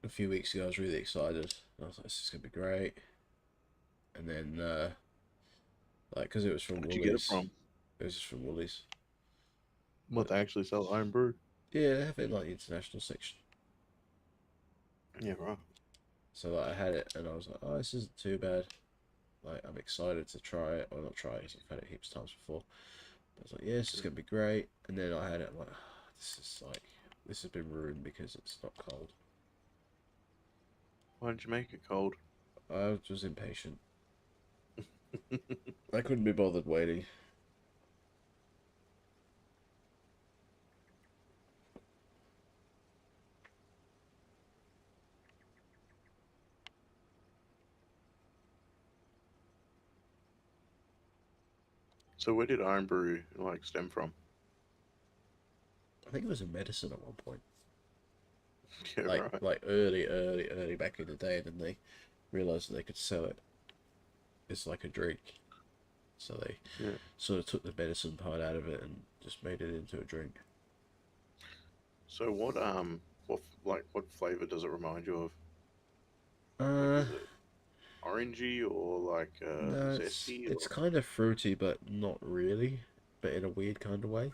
a few weeks ago. I was really excited. I was like, "This is gonna be great." And then like, because it was from Where'd you Woolies. get it from? It was just from Woolies. What, they actually sell Iron Brew? Yeah, they have it in like the international section. Yeah, right. So like, I had it and I was like, "Oh, this isn't too bad." Like, I'm excited to try it. Or not try it, 'cause I've had it heaps of times before. But I was like, "Yeah, this is gonna be great." And then I had it. I'm like, this has been ruined because it's not cold. Why didn't you make it cold? I was impatient. I couldn't be bothered waiting. So where did Iron Brew like stem from? I think it was a medicine at one point. Yeah, right. Like early back in the day, and then they realized that they could sell it. It's like a drink. So they Yeah. sort of took the medicine part out of it and just made it into a drink. So what flavor does it remind you of? Uh, Is it orangey or like no, zesty? it's Or kind of fruity, but not really, but in a weird kind of way.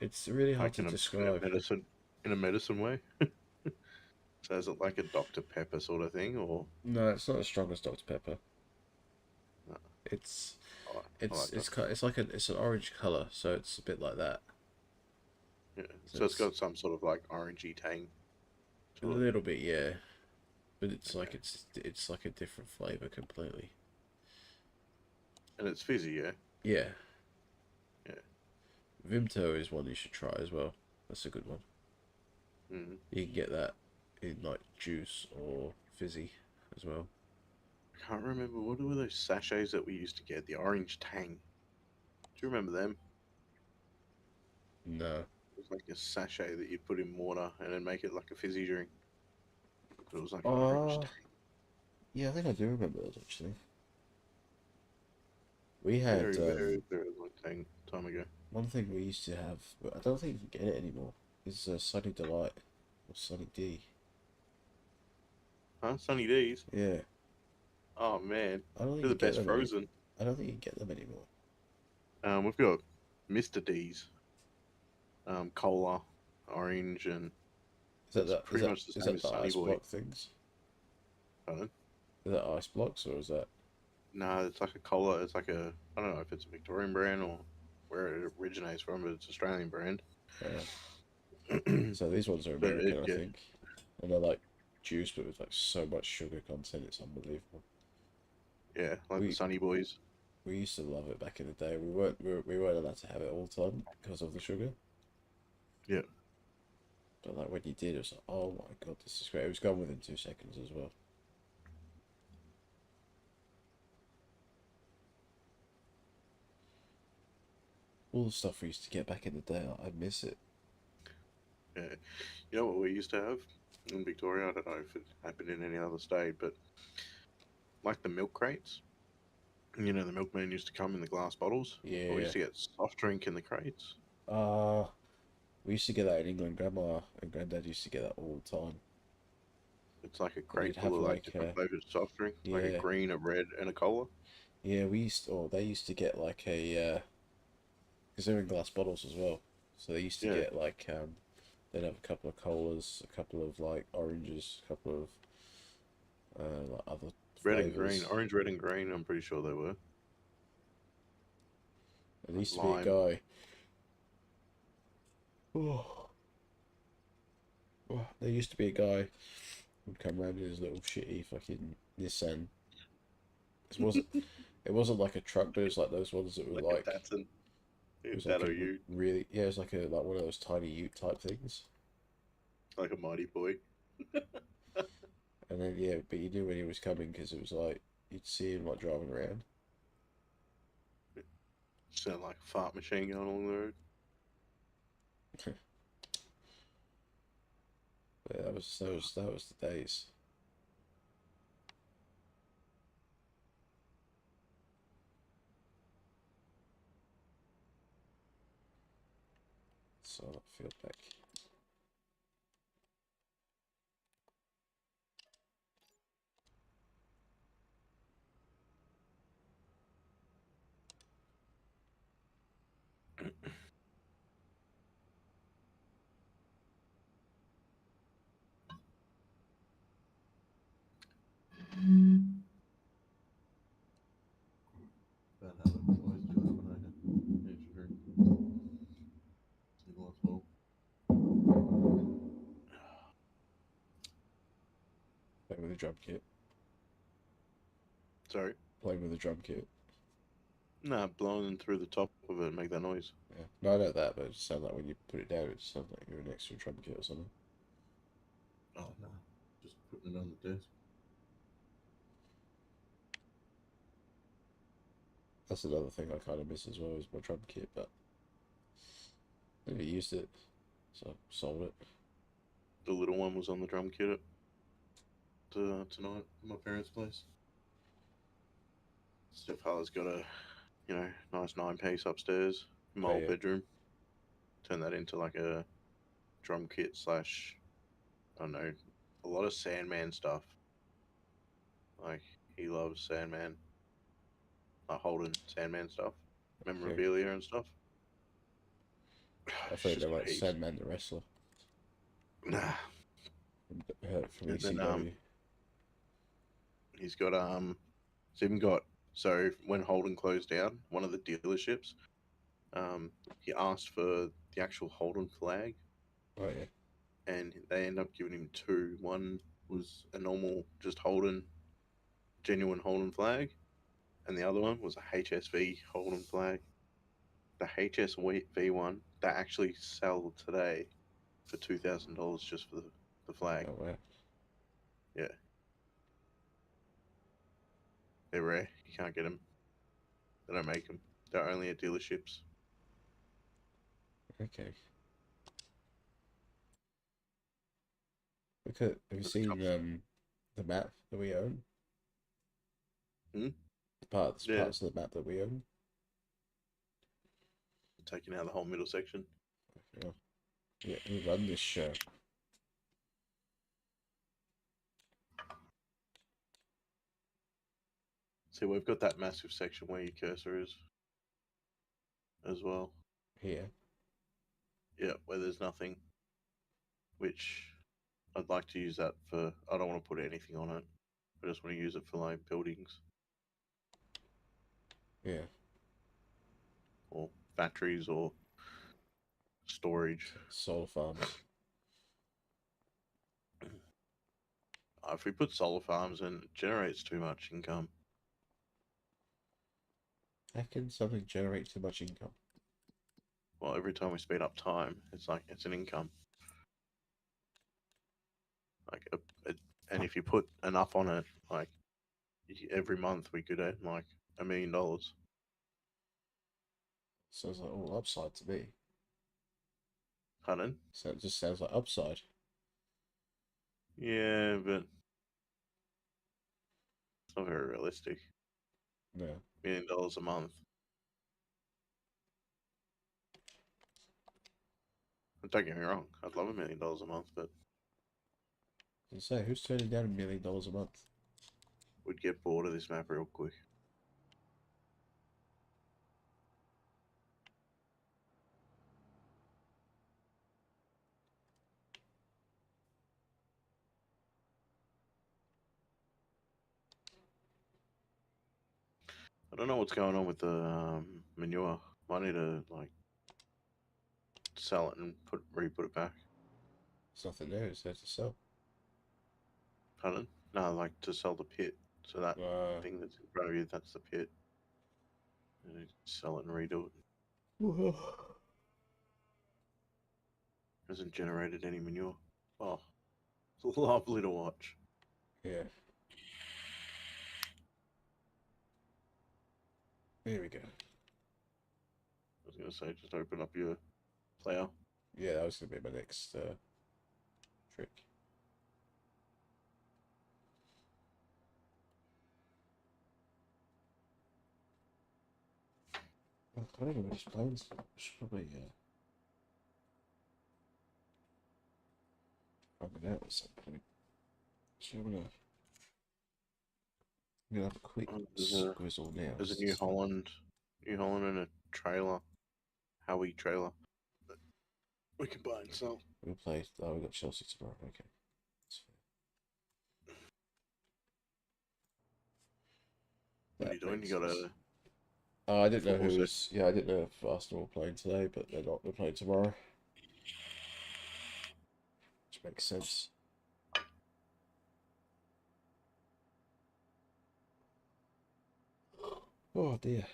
It's really hard like to in a describe. medicine way? So is it like a Dr. Pepper sort of thing, or No, it's not as strong as Dr. Pepper. No. It's I like it's like it's an orange color, so it's a bit like that. yeah. So So it's got it's some sort of like orangey tang. a to it. little bit, yeah, but it's like Okay. it's like a different flavor completely. And it's fizzy, yeah. Yeah, Yeah. Vimto is one you should try as well. That's a good one. Mm. You can get that in like juice or fizzy as well. I can't remember what were those sachets that we used to get. The orange tang. Do you remember them? No. It was like a sachet that you'd put in water and then make it like a fizzy drink. But it was like an orange Oh, tang. yeah, I think I do remember those actually. We had Very long time ago. one thing we used to have, but I don't think you can get it anymore. Is Sunny Delight or Sunny D. Huh? Sunny D's? Yeah, Oh man, I don't think they're you the get best them frozen. I don't think you can get them anymore. We've got Mr. D's, cola, orange, and Is that it's that? pretty much the Is same that as the Sunny ice Boy. block things? Pardon? Is that ice blocks or is that? No, it's like a cola. It's like a I don't know if it's a Victorian brand or where it originates from, but it's Australian brand. So these ones are But American, I yeah, think, and they're like juice, but with like so much sugar content, it's unbelievable. yeah, like We the Sunny Boys. we used to love it back in the day. We weren't allowed to have it all the time because of the sugar. Yeah. But like when you did, it was like, oh my god, this is great. It was gone within 2 seconds as well. All the stuff we used to get back in the day, I miss it. Yeah. You know what we used to have in Victoria? I don't know if it happened in any other state, but like the milk crates. You know, the milkman used to come in the glass bottles. Well, we Yeah. used to get soft drink in the crates. We used to get that in England. Grandma and Granddad used to get that all the time. It's like a And crate you'd have full of like like different flavored soft drink, like yeah, a green, a red, and a cola. yeah. They used to get like a because they're in glass bottles as well. So they used to Yeah. get like they'd have a couple of colas, a couple of like oranges, a couple of like other Red and green, flavors. orange, red and green. I'm pretty sure they were. There used to be a Lime. guy. Oh. There used to be a guy who'd come around in his little shitty fucking Nissan. It wasn't like a truck, but it was like those ones that were Like like a Datsun. it was That like or a you, really it was like one of those tiny ute type things. like a mighty boy. And then yeah, but you knew when he was coming because it was like you'd see him like driving around. Sound like a fart machine going along the road. But that was the days. So I feel back. Bad habit. Always do that when I finish a drink. Single as well. Playing with a drum kit. Sorry. Playing with a drum kit. Nah, blowing through the top of it and make that noise. Yeah. No, I know that, but it just sounds like when you put it down, it just sounds like you're next to a drum kit or something. Oh no, just putting it on the desk. That's another thing I kind of miss as well is my drum kit, but I never used it, so I sold it. The little one was on the drum kit tonight at my parents' place. Steph Harler's got a, nice 9-piece upstairs in my Oh, old yeah. bedroom. Turn that into like a drum kit slash, I don't know, a lot of Sandman stuff. Like, he loves Sandman. Like Holden Sandman stuff. Memorabilia and stuff. I It's thought just they got like heaps. Sandman the wrestler Nah. from And then, ECW. he's got, he's even got, so when Holden closed down one of the dealerships, he asked for the actual Holden flag, Oh yeah. and they ended up giving him two. One was a normal, just Holden, genuine Holden flag, and the other one was a HSV Holden flag. The HSV one, they actually sell today for $2,000 just for the flag. Oh wow. Yeah. They're rare. You can't get them. They don't make them. They're only at dealerships. Okay. Look at, have you There's a seen couple. the map that we own? Hmm? Parts Yeah. of the map that we own. Taking out the whole middle section. Yeah. Yeah, we run this show. See, we've got that massive section where your cursor is as well. Here. Yeah, where there's nothing. Which I'd like to use that for. I don't want to put anything on it. I just want to use it for like buildings Yeah. or factories or storage. Solar farms. If we put solar farms in, it generates too much income. How can something generate too much income? Well, every time we speed up time, it's like it's an income. Like, and if you put enough on it, like every month we could earn like $1 million. Sounds like all upside to me. Pardon? So it just sounds like upside. Yeah, but it's not very realistic. No. $1 million a month. Don't get me wrong, I'd love $1 million a month, but As I say, who's turning down $1 million a month? we'd get bored of this map real quick. I don't know what's going on with the manure. Might need to like sell it and re-put it back. There's nothing there. It's there to sell. Pardon? No, like to sell the pit. So that Uh, thing that's in front of you, that's the pit. And you sell it and redo it. Hasn't generated any manure. Oh, it's lovely to watch. yeah. There we go. I was gonna say, just open up your player. Yeah, that was gonna be my next trick. I don't know where this plane's. I should probably find it out at some point. So I'm gonna have a quick Oh, squizzle now. There's a New Holland and a trailer, Howie trailer that we can buy and sell. We'll play. Oh, we got Chelsea tomorrow. Okay. What are you doing? You got a. Oh, I didn't know who football was. Yeah, I didn't know if Arsenal were playing today, but they're not. They're playing tomorrow. Which makes sense. Oh dear.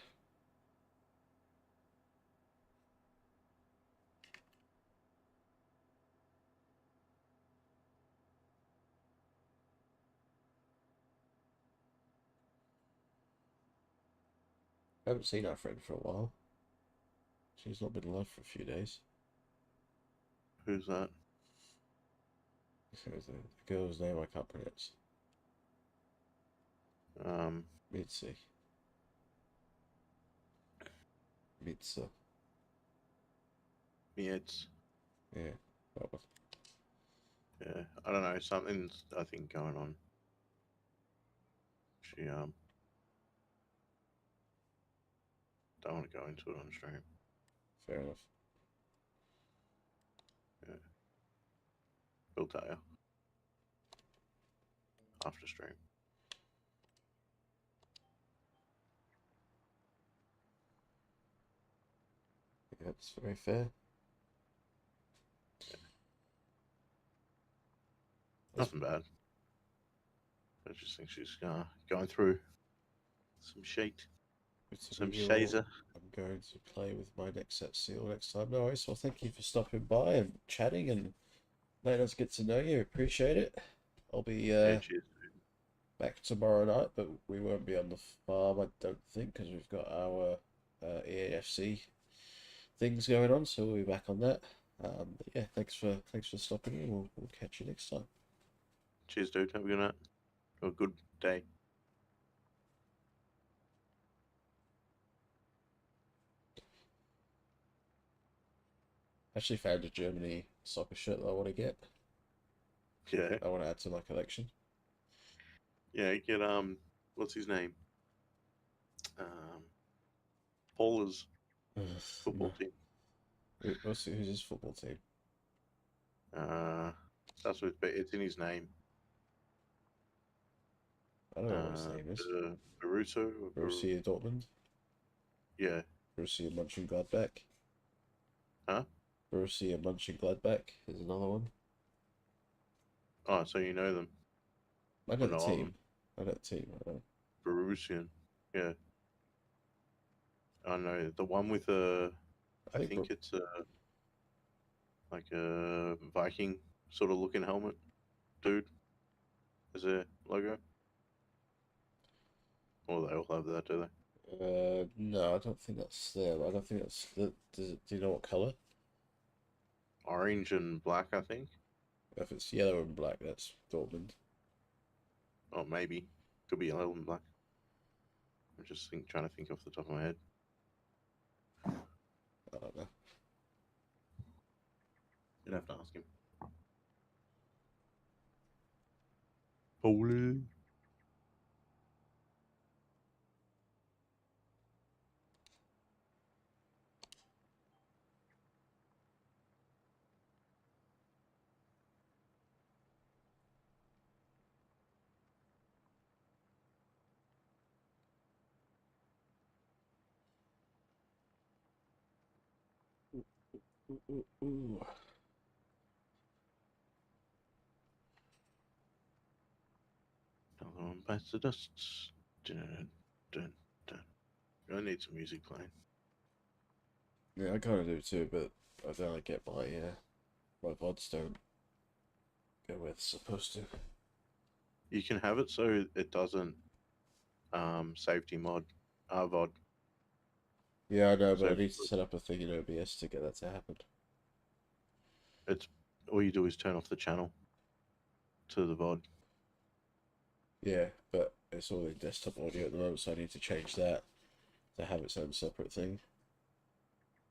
I haven't seen our friend for a while. She's not been alive for a few days. Who's that? The girl's name I can't pronounce. Mitzi. Mitza. Mietz. Yeah. That was. Yeah, I don't know. Something's I think going on. She don't want to go into it on stream. Fair enough. Yeah. We'll tell you after stream. Yeah, it's very fair. Nothing bad. I just think she's going through some shit. Some shazer. I'm going to play with my next set seal next time. No worries. Well, thank you for stopping by and chatting and letting us get to know you. Appreciate it. I'll be Yeah, cheers. back tomorrow night, but we won't be on the farm, I don't think, because we've got our EAFC things going on, so we'll be back on that. But yeah, thanks for stopping in. We'll catch you next time. Cheers, dude. Have a good night. Or a good day. Actually found a Germany soccer shirt that I want to get. Yeah. I want to add to my collection. Yeah, get what's his name? Paula's football team. Who's his football team? Starts with it's in his name. I don't know what his name is. Baruso? Borussia Dortmund? Yeah. Borussia Mönchengladbach? Huh? Borussia Mönchengladbach is another one. Oh, so you know them. I know the team. I know the team. Borussian. Yeah. I know. The one with I think it's like a Viking sort of looking helmet. Dude. Is their logo? Or they all have that, do they? No, I don't think that's there. I don't think that's. Do you know what color? Orange and black, I think. If it's yellow and black, that's Dortmund. Oh, maybe. Could be yellow and black. I'm just trying to think off the top of my head. I don't know. You'd have to ask him. Holy. Ooh. Another one bites the dust. Dun, dun, dun. I need some music playing. Yeah, I kind of do too, but I don't get my VODs don't go where it's supposed to. You can have it so it doesn't safety mod VOD. Yeah, I know, So but I need to set up a thing in OBS to get that to happen. it's all you do is turn off the channel to the VOD. Yeah, but it's all in desktop audio at the moment, so I need to change that to have its own separate thing.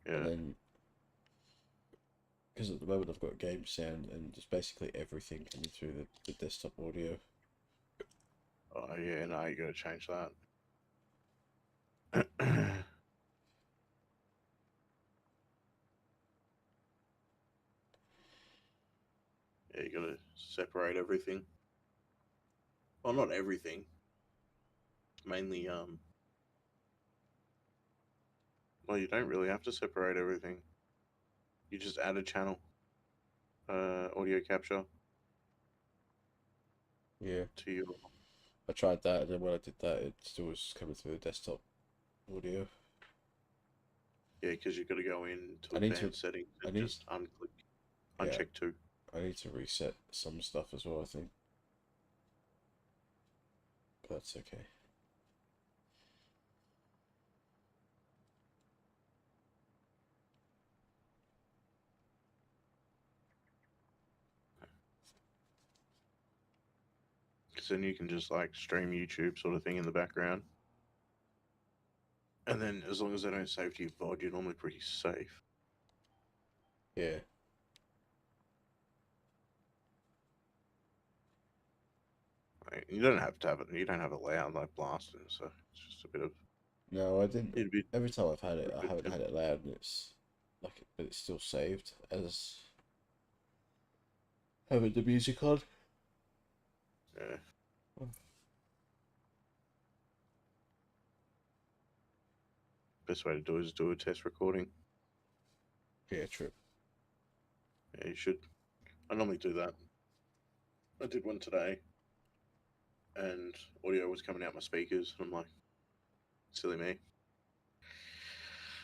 Yeah. And then, because at the moment I've got game sound and just basically everything coming through the desktop audio. Oh yeah, no, you gotta change that. Yeah, you gotta separate everything. Well, not everything. Mainly, well, you don't really have to separate everything. You just add a channel, audio capture Yeah, to your. I tried that, and then when I did that, it still was coming through the desktop audio. Yeah, because you gotta go in to I need to- advanced settings I and need- just unclick, Yeah. uncheck two. I need to reset some stuff as well, I think. But that's okay. Because then you can just like stream YouTube sort of thing in the background. And then as long as they don't save to your VOD, you're normally pretty safe. Yeah. Right? You don't have to have it. You don't have it loud like blasting, so it's just a bit of. No, I didn't. It'd be Every time I've had it, I Good haven't too. had it loud, and it's like, but it's still saved as having the music on. yeah. Best way to do it is do a test recording. Yeah, true. Yeah, you should. I normally do that. I did one today, and audio was coming out my speakers, and I'm like, silly me.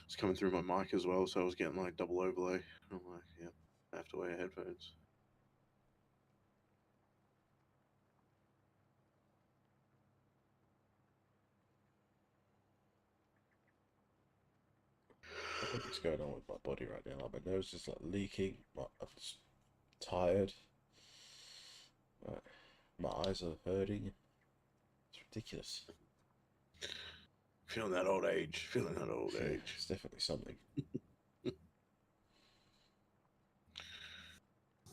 It's coming through my mic as well, so I was getting like double overlay. And I'm like, yeah, I have to wear headphones. I think it's going on with my body right now. Like my nose is like leaking. I'm just tired. Like, my eyes are hurting. It's ridiculous. Feeling that old age. Feeling that old Yeah, age. it's definitely something.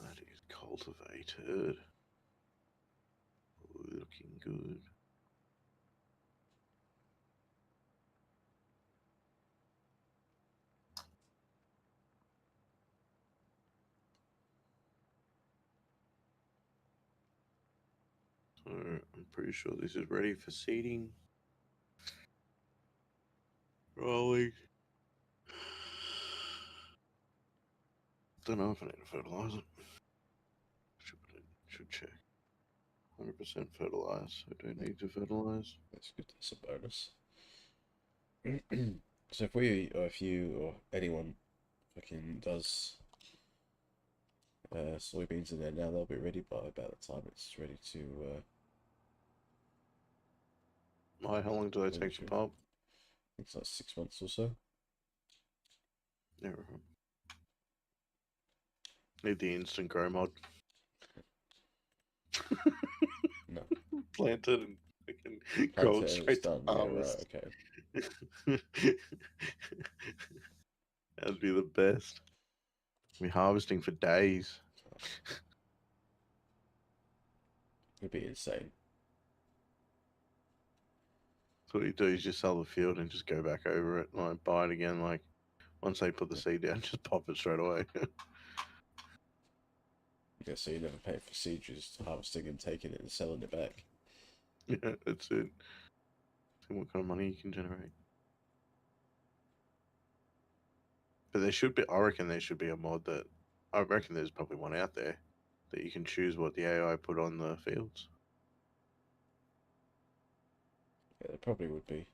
That is cultivated. Looking good. So I'm pretty sure this is ready for seeding. Rolling. Don't know if I need to fertilize it. Should check. 100% fertilize. I don't need to fertilize. That's good. That's a bonus. So if we, or if you, or anyone fucking does soybeans in there now, they'll be ready by about the time it's ready to. How long do they take to pulp? I think it's like 6 months or so. Yeah. Need the instant grow mod. No. Planted and fucking Plant grow it it and straight it's to done. Yeah, harvest. right, okay. That'd be the best. We're harvesting for days. It'd be insane. So what you do is just sell the field and just go back over it, like buy it again. Like once they put the seed down, just pop it straight away. Yeah, so you never pay for seed, you're just harvesting and taking it and selling it back. Yeah, that's it. See what kind of money you can generate. But there should be. I reckon there should be a mod that. I reckon there's probably one out there that you can choose what the AI put on the fields. Yeah, there probably would be.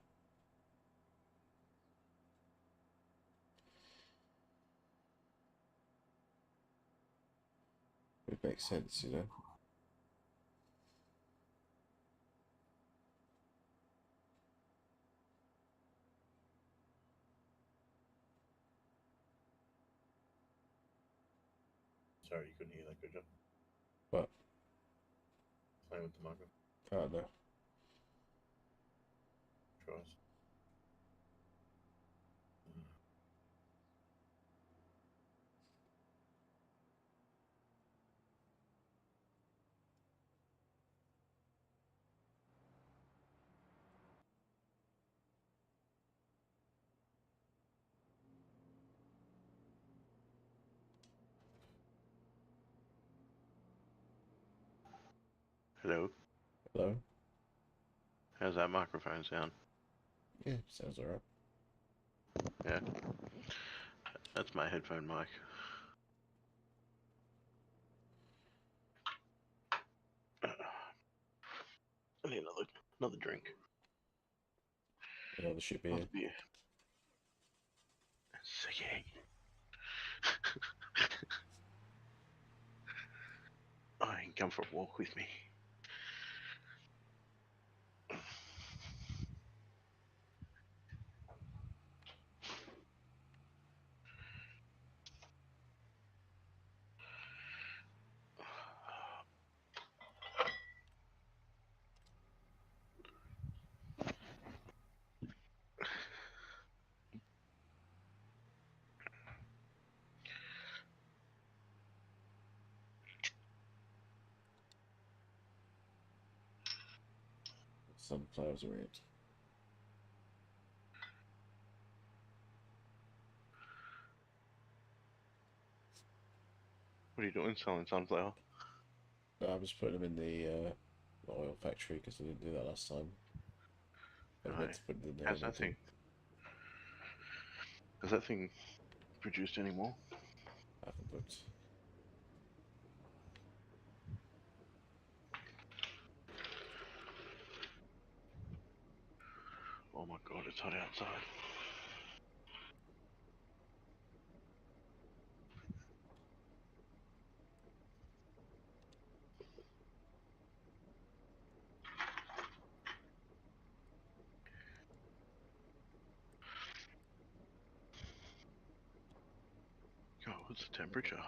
It makes sense, you know. Sorry, you couldn't hear that. Good job. But Playing with the microphone. I don't know. Tries. Hello. Hello? How's that microphone sound? Yeah, sounds alright. Yeah. That's my headphone mic. I need another drink. Another shit beer. Another beer. Sicky. Oh, you can come for a walk with me. Sunflowers are it. What are you doing selling sunflower? No, I'm just putting them in the oil factory because I didn't do that last time. I meant to put it in there. How's that thing? Has that thing produced any more? I haven't looked. Oh my god, it's hot outside. God, what's the temperature?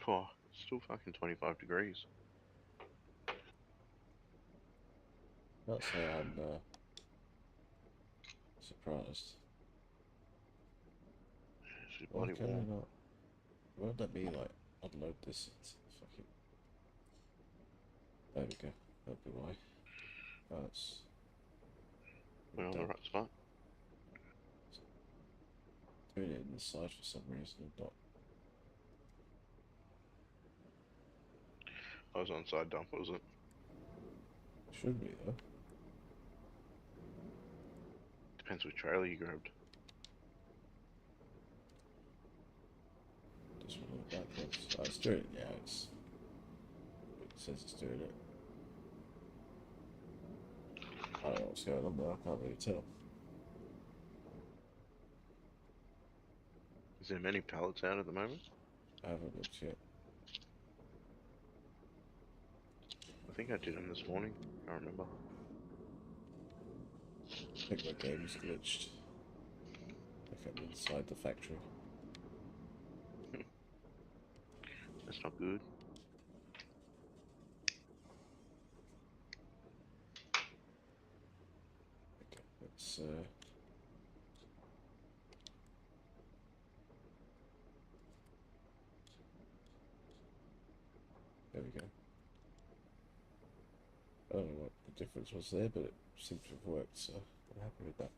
Oh, still fucking 25 degrees. Not say I'm surprised. It's Why bloody can warm. I not? Won't let me like unload this? It's fucking. There we go. That'll be why. Oh, it's We're on the done. right spot. Doing it in the side for some reason. I'm not. I was on side dump, was it? Should be though. Depends which trailer you grabbed. Just one of the black ones. Oh, it's doing it. Yeah, it says it's doing it. I don't know what's going on there. I can't really tell. Is there many pallets out at the moment? I haven't looked yet. I think I did them this morning. I can't remember. I think my game's glitched. Like I'm inside the factory. That's not good. Okay, let's there we go. I don't know what the difference was there, but it seemed to have worked, so I'm happy with that.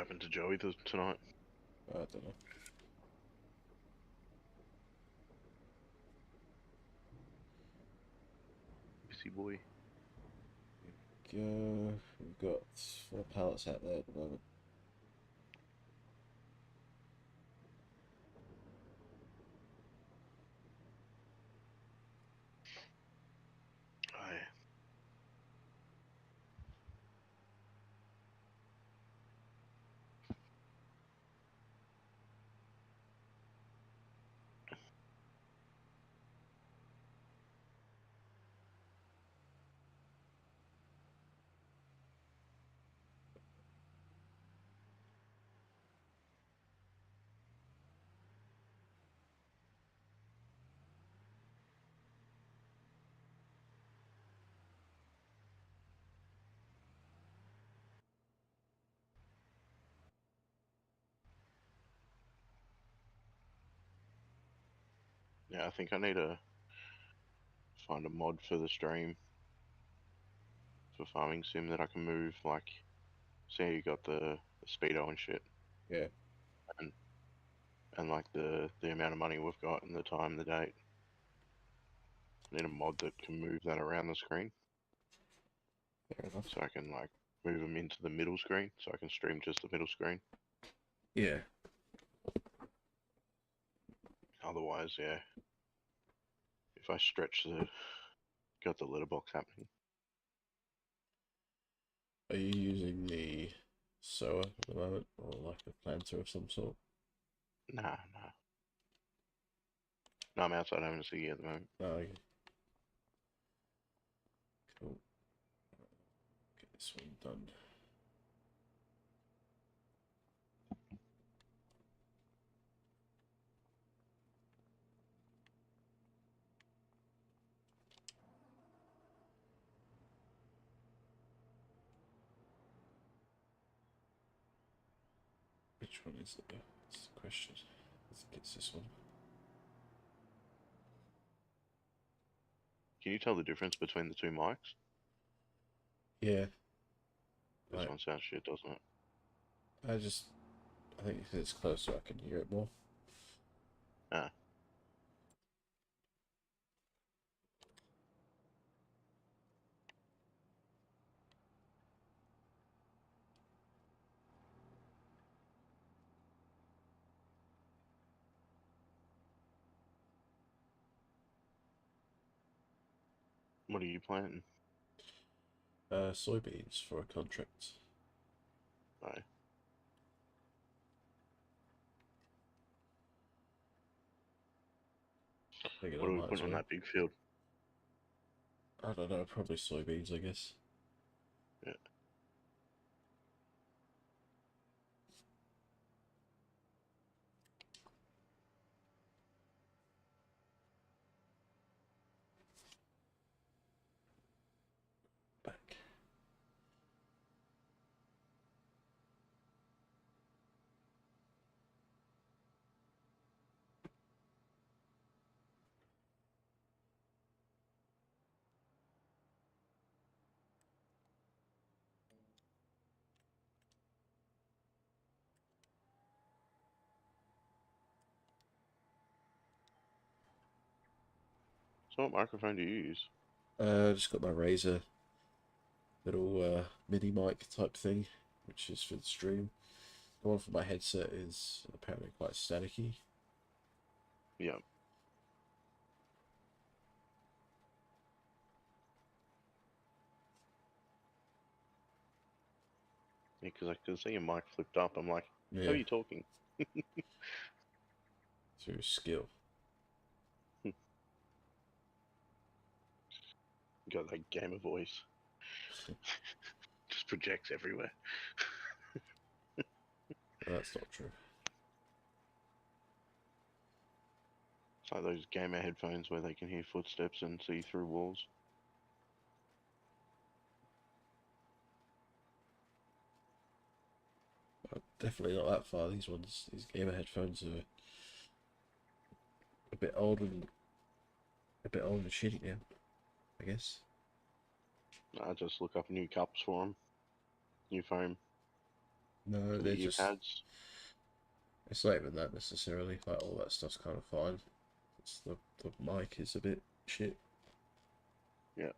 happened to Joey tonight? I don't know. Busy boy. We've got 4 pallets out there at the moment. Oh, yeah. Yeah, I think I need to find a mod for the stream for farming sim that I can move, like, say you got the speedo and shit, Yeah. and like the amount of money we've got and the time, the date. I need a mod that can move that around the screen, Fair enough. so I can like move them into the middle screen, so I can stream just the middle screen. Yeah. Otherwise, yeah, if I stretch got the letterbox happening. Are you using the sower at the moment, or like a planter of some sort? Nah. No, I'm outside having a ciggy at the moment. No, okay. Cool. Get this one done. Which one is it? That's the question. Let's get this one. Can you tell the difference between the two mics? Yeah. This Right. one sounds shit, doesn't it? I think if it's closer, I can hear it more. Ah. What are you planting? Soybeans for a contract. Right. Figured What I are we might as putting on well. that big field? I don't know, probably soybeans, I guess. Yeah. Back. So what microphone do you use? Just got my Razer little mini mic type thing, which is for the stream. The one for my headset is apparently quite staticky. Yeah. Yeah, because I could see your mic flipped up. I'm like, how Yeah, are you talking? through skill. You got that gamer voice. Just projects everywhere. That's not true. It's like those gamer headphones where they can hear footsteps and see through walls. Definitely not that far. These gamer headphones are a bit old and shitty now, I guess. I just look up new cups for them. New foam. No, The they're ear just. pads. It's not even that necessarily. Like all that stuff's kind of fine. It's the mic is a bit shit. Yeah.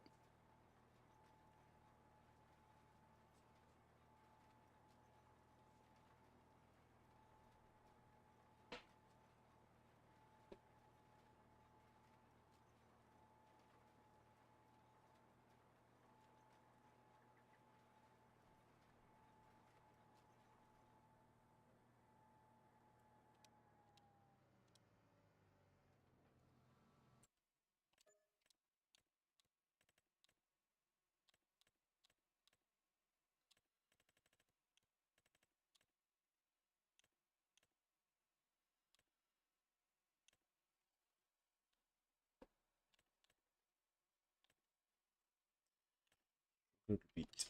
Good beat.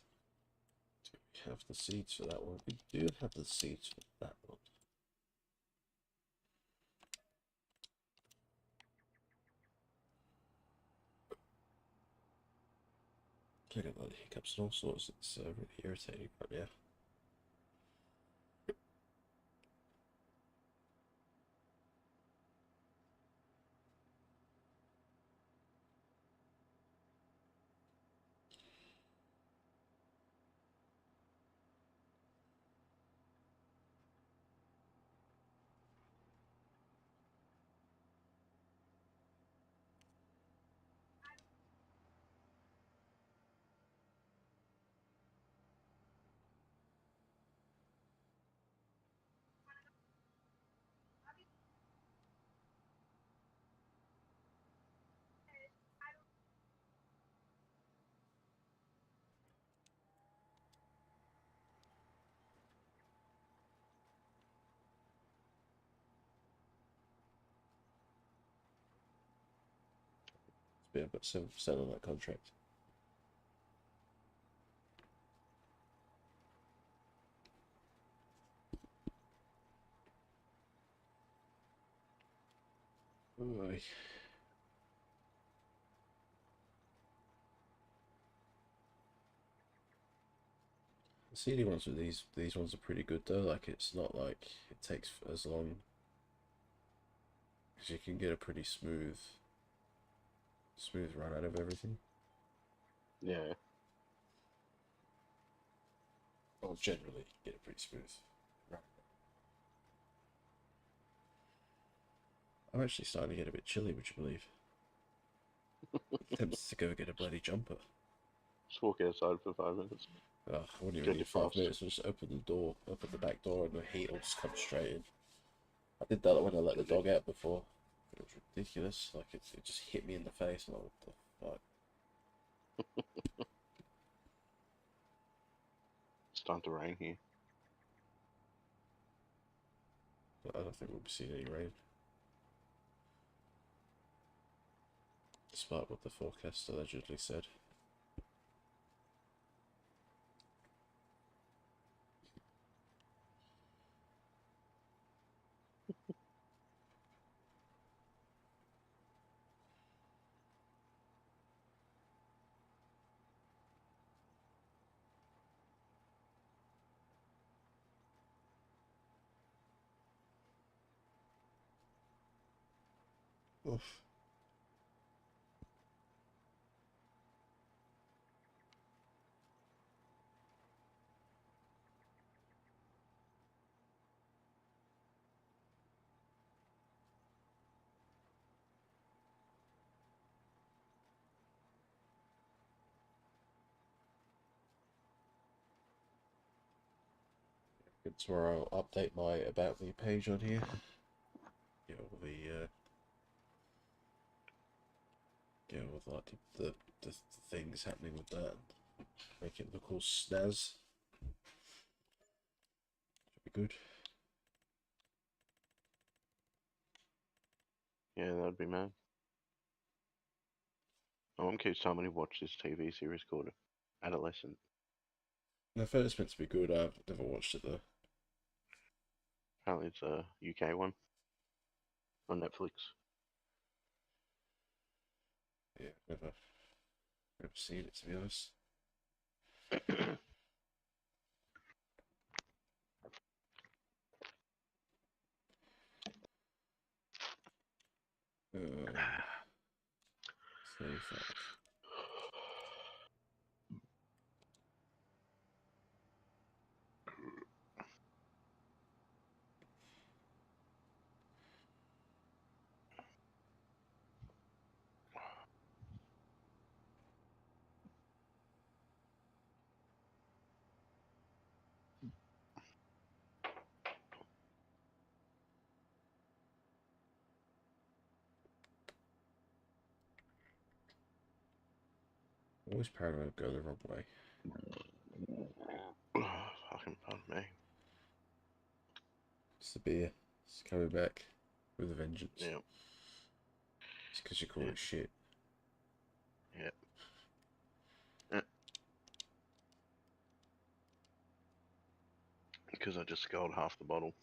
Do we have the seeds for that one? We do have the seeds for that one. I got like hiccups and all sorts. It's really irritating, but yeah. It's been about 7% on that contract. Oy. The CD ones with these ones are pretty good though. Like it's not like it takes as long because you can get a pretty smooth run out of everything. Yeah. Well, generally you get a pretty smooth run. I'm actually starting to get a bit chilly, would you believe? Tempted to go get a bloody jumper. Just walk outside for 5 minutes. Ugh, I wouldn't Go even need 5 defrost. minutes. I'll just open the door, open the back door, and the heat will just come straight in. I did that when I let the dog out before. It was ridiculous. Like it just hit me in the face. And what the fuck? It's starting to rain here. But I don't think we'll be seeing any rain, despite what the forecast allegedly said. Oof. It's where I'll update my About Me page on here. Get all like the things happening with that. Make it look all snaz. Should be good. Yeah, that'd be mad. My mum keeps telling me to watch this TV series called Adolescent. The first meant to be good. I've never watched it though. Apparently it's a UK one on Netflix. Yeah, never seen it to be honest. Always paranoid to go the wrong way. Fucking pardon me. It's the beer. It's coming back with a vengeance. Yeah. It's because you call it shit. Yeah. Because I just sculled half the bottle.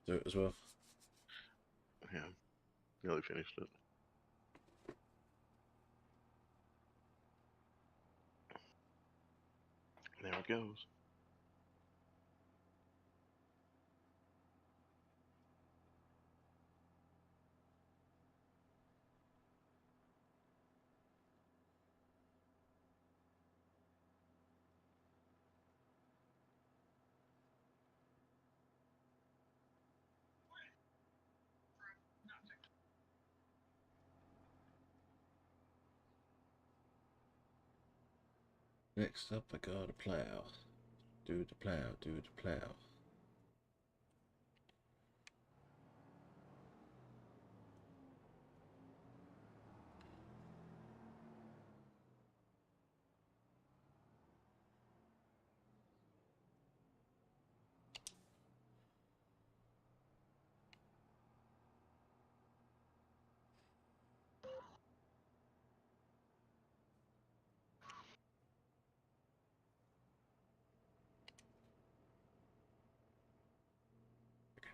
Do it as well. Yeah. Nearly finished it. There it goes. Next up, I got a plow. Do the plow, do the plow.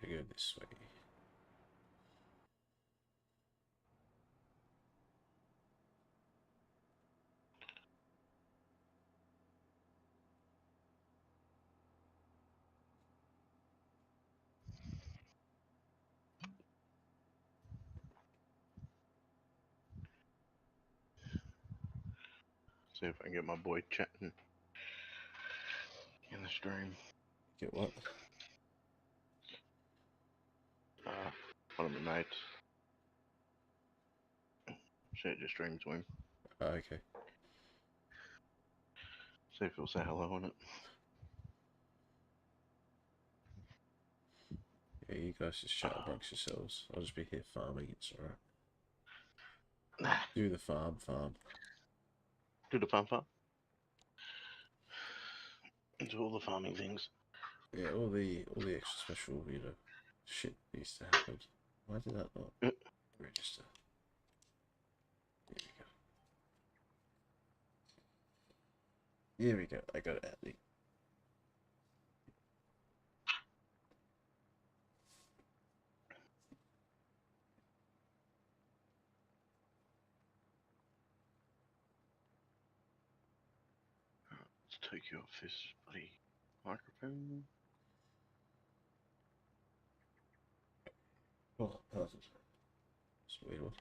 We're gonna go this way. See if I can get my boy chatting in the stream. Get what? One of my mates. Shared your stream to him. Oh, okay. See if he'll say hello on it. Yeah, you guys just chat amongst yourselves. I'll just be here farming, it's alright. Do the farm. Do the farm. Do all the farming things. Yeah, all the extra special, shit needs to happen. Why did that not register? Here we go. I got it at the. Let's take you off this bloody microphone. Oh, that's a weird one.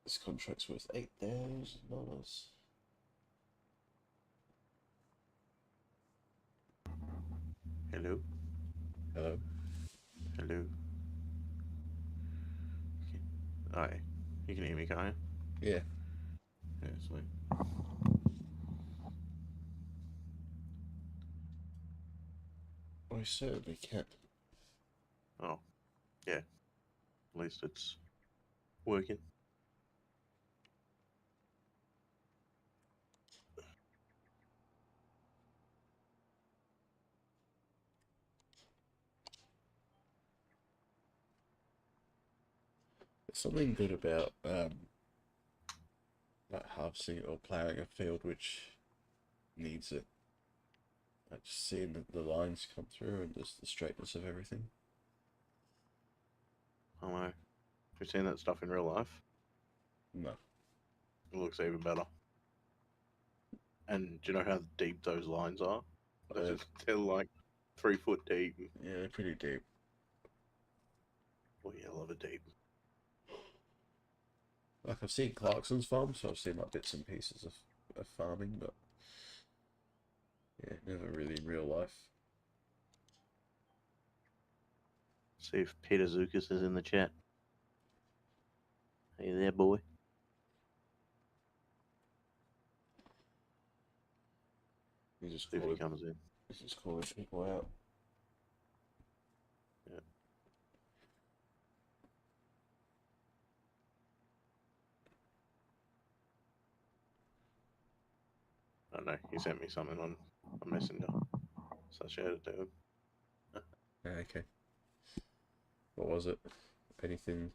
This contract's worth $8,000. Hello? Hello. Hello? Alright. You can hear me, can't you? Yeah. Yeah, sweet. I certainly can. Oh. Yeah. At least it's working. There's something good about like harvesting or ploughing a field which needs it. Like just seeing the lines come through and just the straightness of everything. I know. Have you seen that stuff in real life? No. It looks even better. And do you know how deep those lines are? They're like 3 foot deep. Yeah, they're pretty deep. Oh yeah, a lot of deep. Like I've seen Clarkson's farm, so I've seen like bits and pieces of farming, but yeah, never really in real life. See if Peter Zukas is in the chat. Are you there, boy? You just See if he comes in. He's just calling people out. Yeah. know. He sent me something on Messenger, so I shared it to him. Okay. What was it? Anything?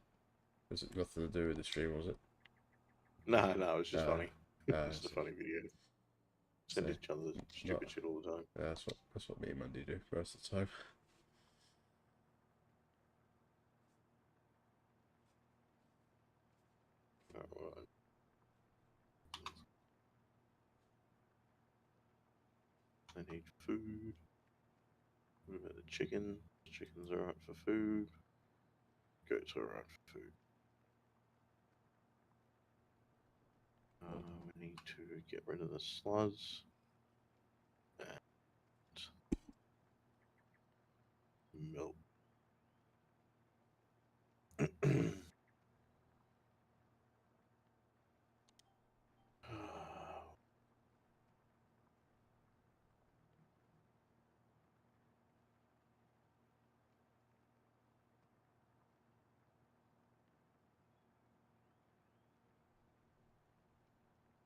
Was it nothing to do with the stream? Was it? No, it was just funny. I Just a see. funny video. Send So, each other stupid shit all the time. That's what me and Mandy do most of the time. Alright. I need food. What about the chicken? Chicken's alright for food. Goat's alright for food. We need to get rid of the sluzz. And milk.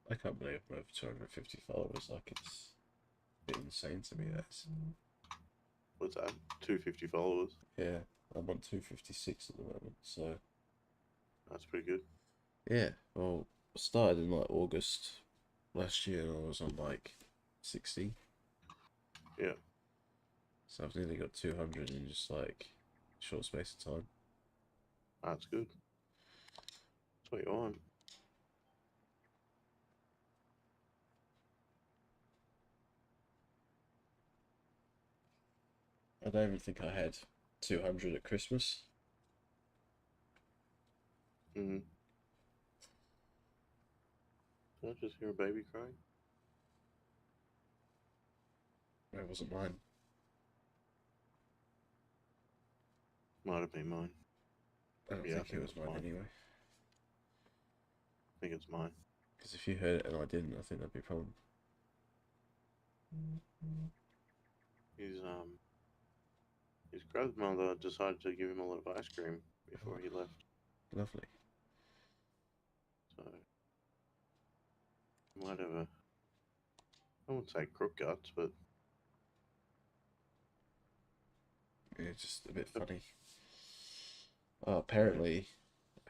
I can't believe I'm over 250 followers. Like, it's a bit insane to me. That's What's that? 250 followers. yeah. I'm on 256 at the moment. So That's pretty good. yeah. Well, I started in like August last year, and I was on like 60. Yeah. So I've nearly got 200 in just like a short space of time. That's good. That's what you want. I don't even think I had 200 at Christmas. Mm-hmm. Did I just hear a baby crying? It wasn't mine. Might have been mine. I don't Yeah, think it was mine anyway. I think it's mine. Because if you heard it and I didn't, I think that'd be a problem. His grandmother decided to give him a lot of ice cream before he left. Lovely. So might have a, I wouldn't say crook guts, but Yeah, just a bit funny. Oh, apparently,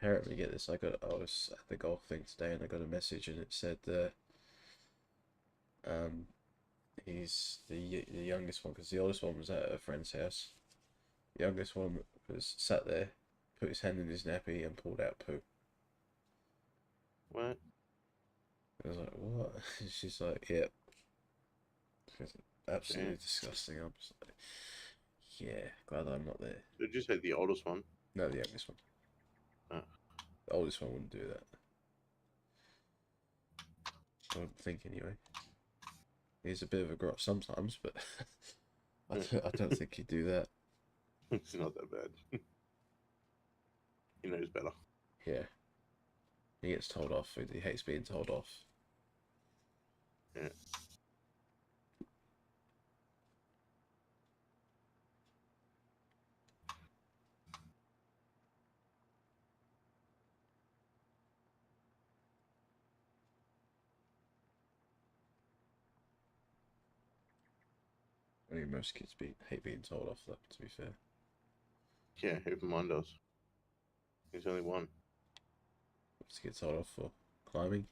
get this. I was at the golf thing today, and I got a message, and it said, he's the youngest one, because the oldest one was at a friend's house. The youngest one was sat there, put his hand in his nappy, and pulled out poo. what? I was like, what? She's like, yeah. It's absolutely Yeah. disgusting. I'm just like, yeah, glad I'm not there. Did you say the oldest one? No, the youngest one. Oh. The oldest one wouldn't do that. I wouldn't think anyway. He's a bit of a grot sometimes, but I don't think he'd do that. It's not that bad. He knows better. Yeah. He gets told off. He hates being told off. Yeah. I mean, most kids hate being told off, though, to be fair. Yeah, even mine does. He's only one. What's he get told off for? Climbing?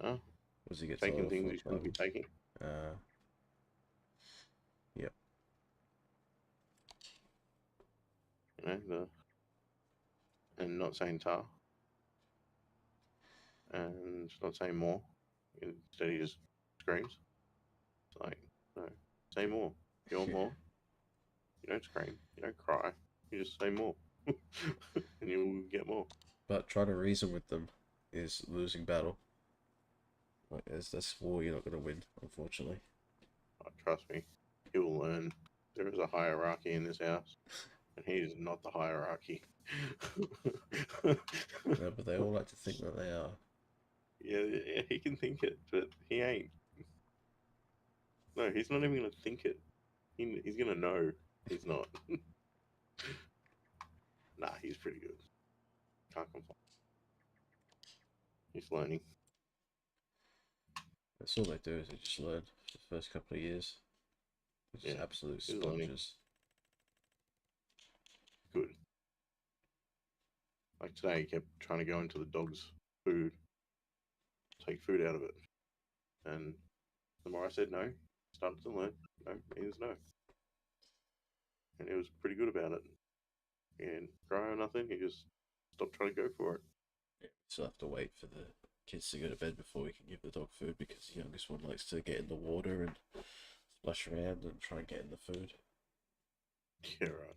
Huh? What's he get Taking told off things for? he shouldn't be taking. Yep. You know, and not saying tar. And not saying more. Instead he just screams. It's like, no, say more. You want more? You don't scream. You don't cry. You just say more. And you'll get more. But trying to reason with them is losing battle. Like, that's war you're not going to win, unfortunately. Oh, trust me, he will learn. There is a hierarchy in this house, and he is not the hierarchy. No, but they all like to think that they are. Yeah, he can think it, but he ain't. No, he's not even gonna think it. He's gonna know he's not. Nah, he's pretty good. Can't complain. He's learning. That's all they do is they just learn for the first couple of years. They're just Yeah, absolute it's learning. sponges. Good. Like today, he kept trying to go into the dog's food, take food out of it. And the more I said no, he started to learn. No means no. And he was pretty good about it. And cry or nothing, he just stopped trying to go for it. Yeah, still have to wait for the kids to go to bed before we can give the dog food because the youngest one likes to get in the water and splash around and try and get in the food. Yeah, right.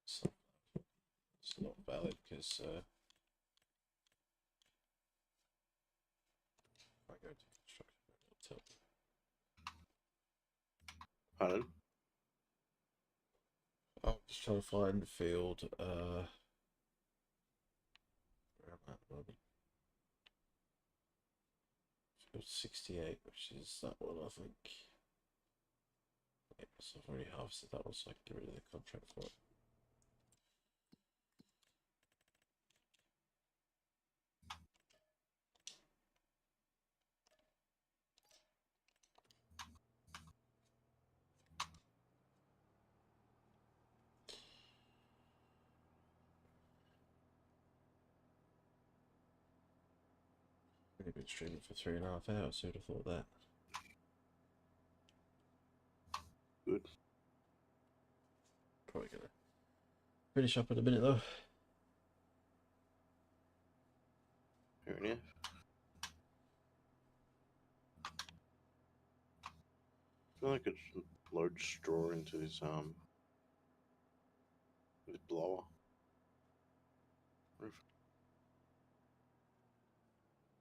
So it's not valid because if I go to construction, it'll tell me. Pardon? I'm just trying to find the field. Where am I at the moment? Field 68, which is that one, I think. Yeah, so I've already harvested that one, so I can get rid of the contract for it. I've been streaming for 3.5 hours, who'd have thought that? Good. Probably gonna finish up in a minute though. Fair enough. I feel like I should load straw into this blower. What if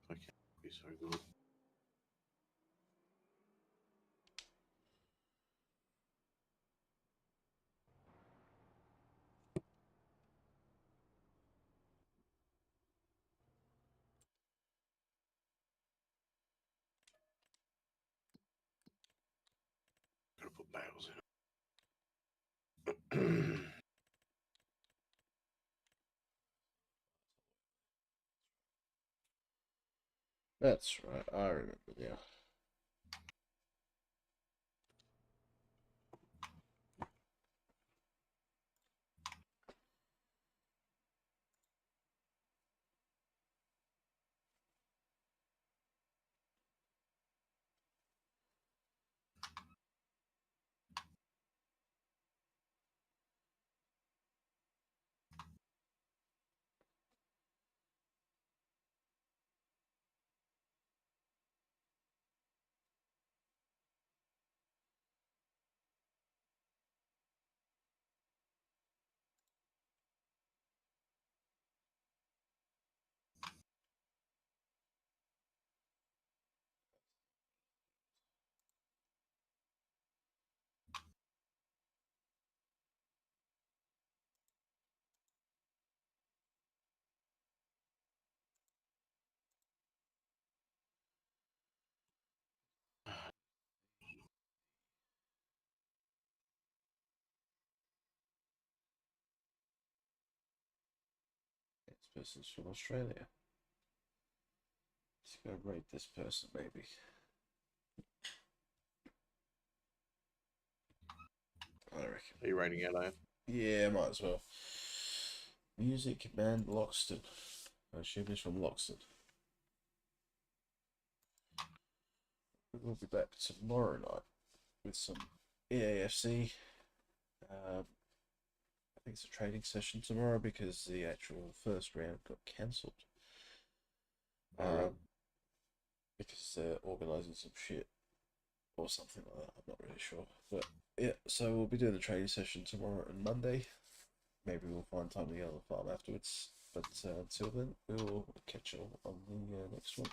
I can't be so good. Gotta put bales in it. That's right, I remember now. This person's from Australia. Let's go rate this person, maybe. I reckon. Are you rating out, Yeah, might as well. Music Man Loxton. I assume he's from Loxton. We'll be back tomorrow night with some EAFC. I think it's a training session tomorrow because the actual first round got cancelled. Because they're organising some shit or something like that. I'm not really sure. But yeah, so we'll be doing the training session tomorrow and Monday. Maybe we'll find time to go on the farm afterwards. But until then, we'll catch you on the next one.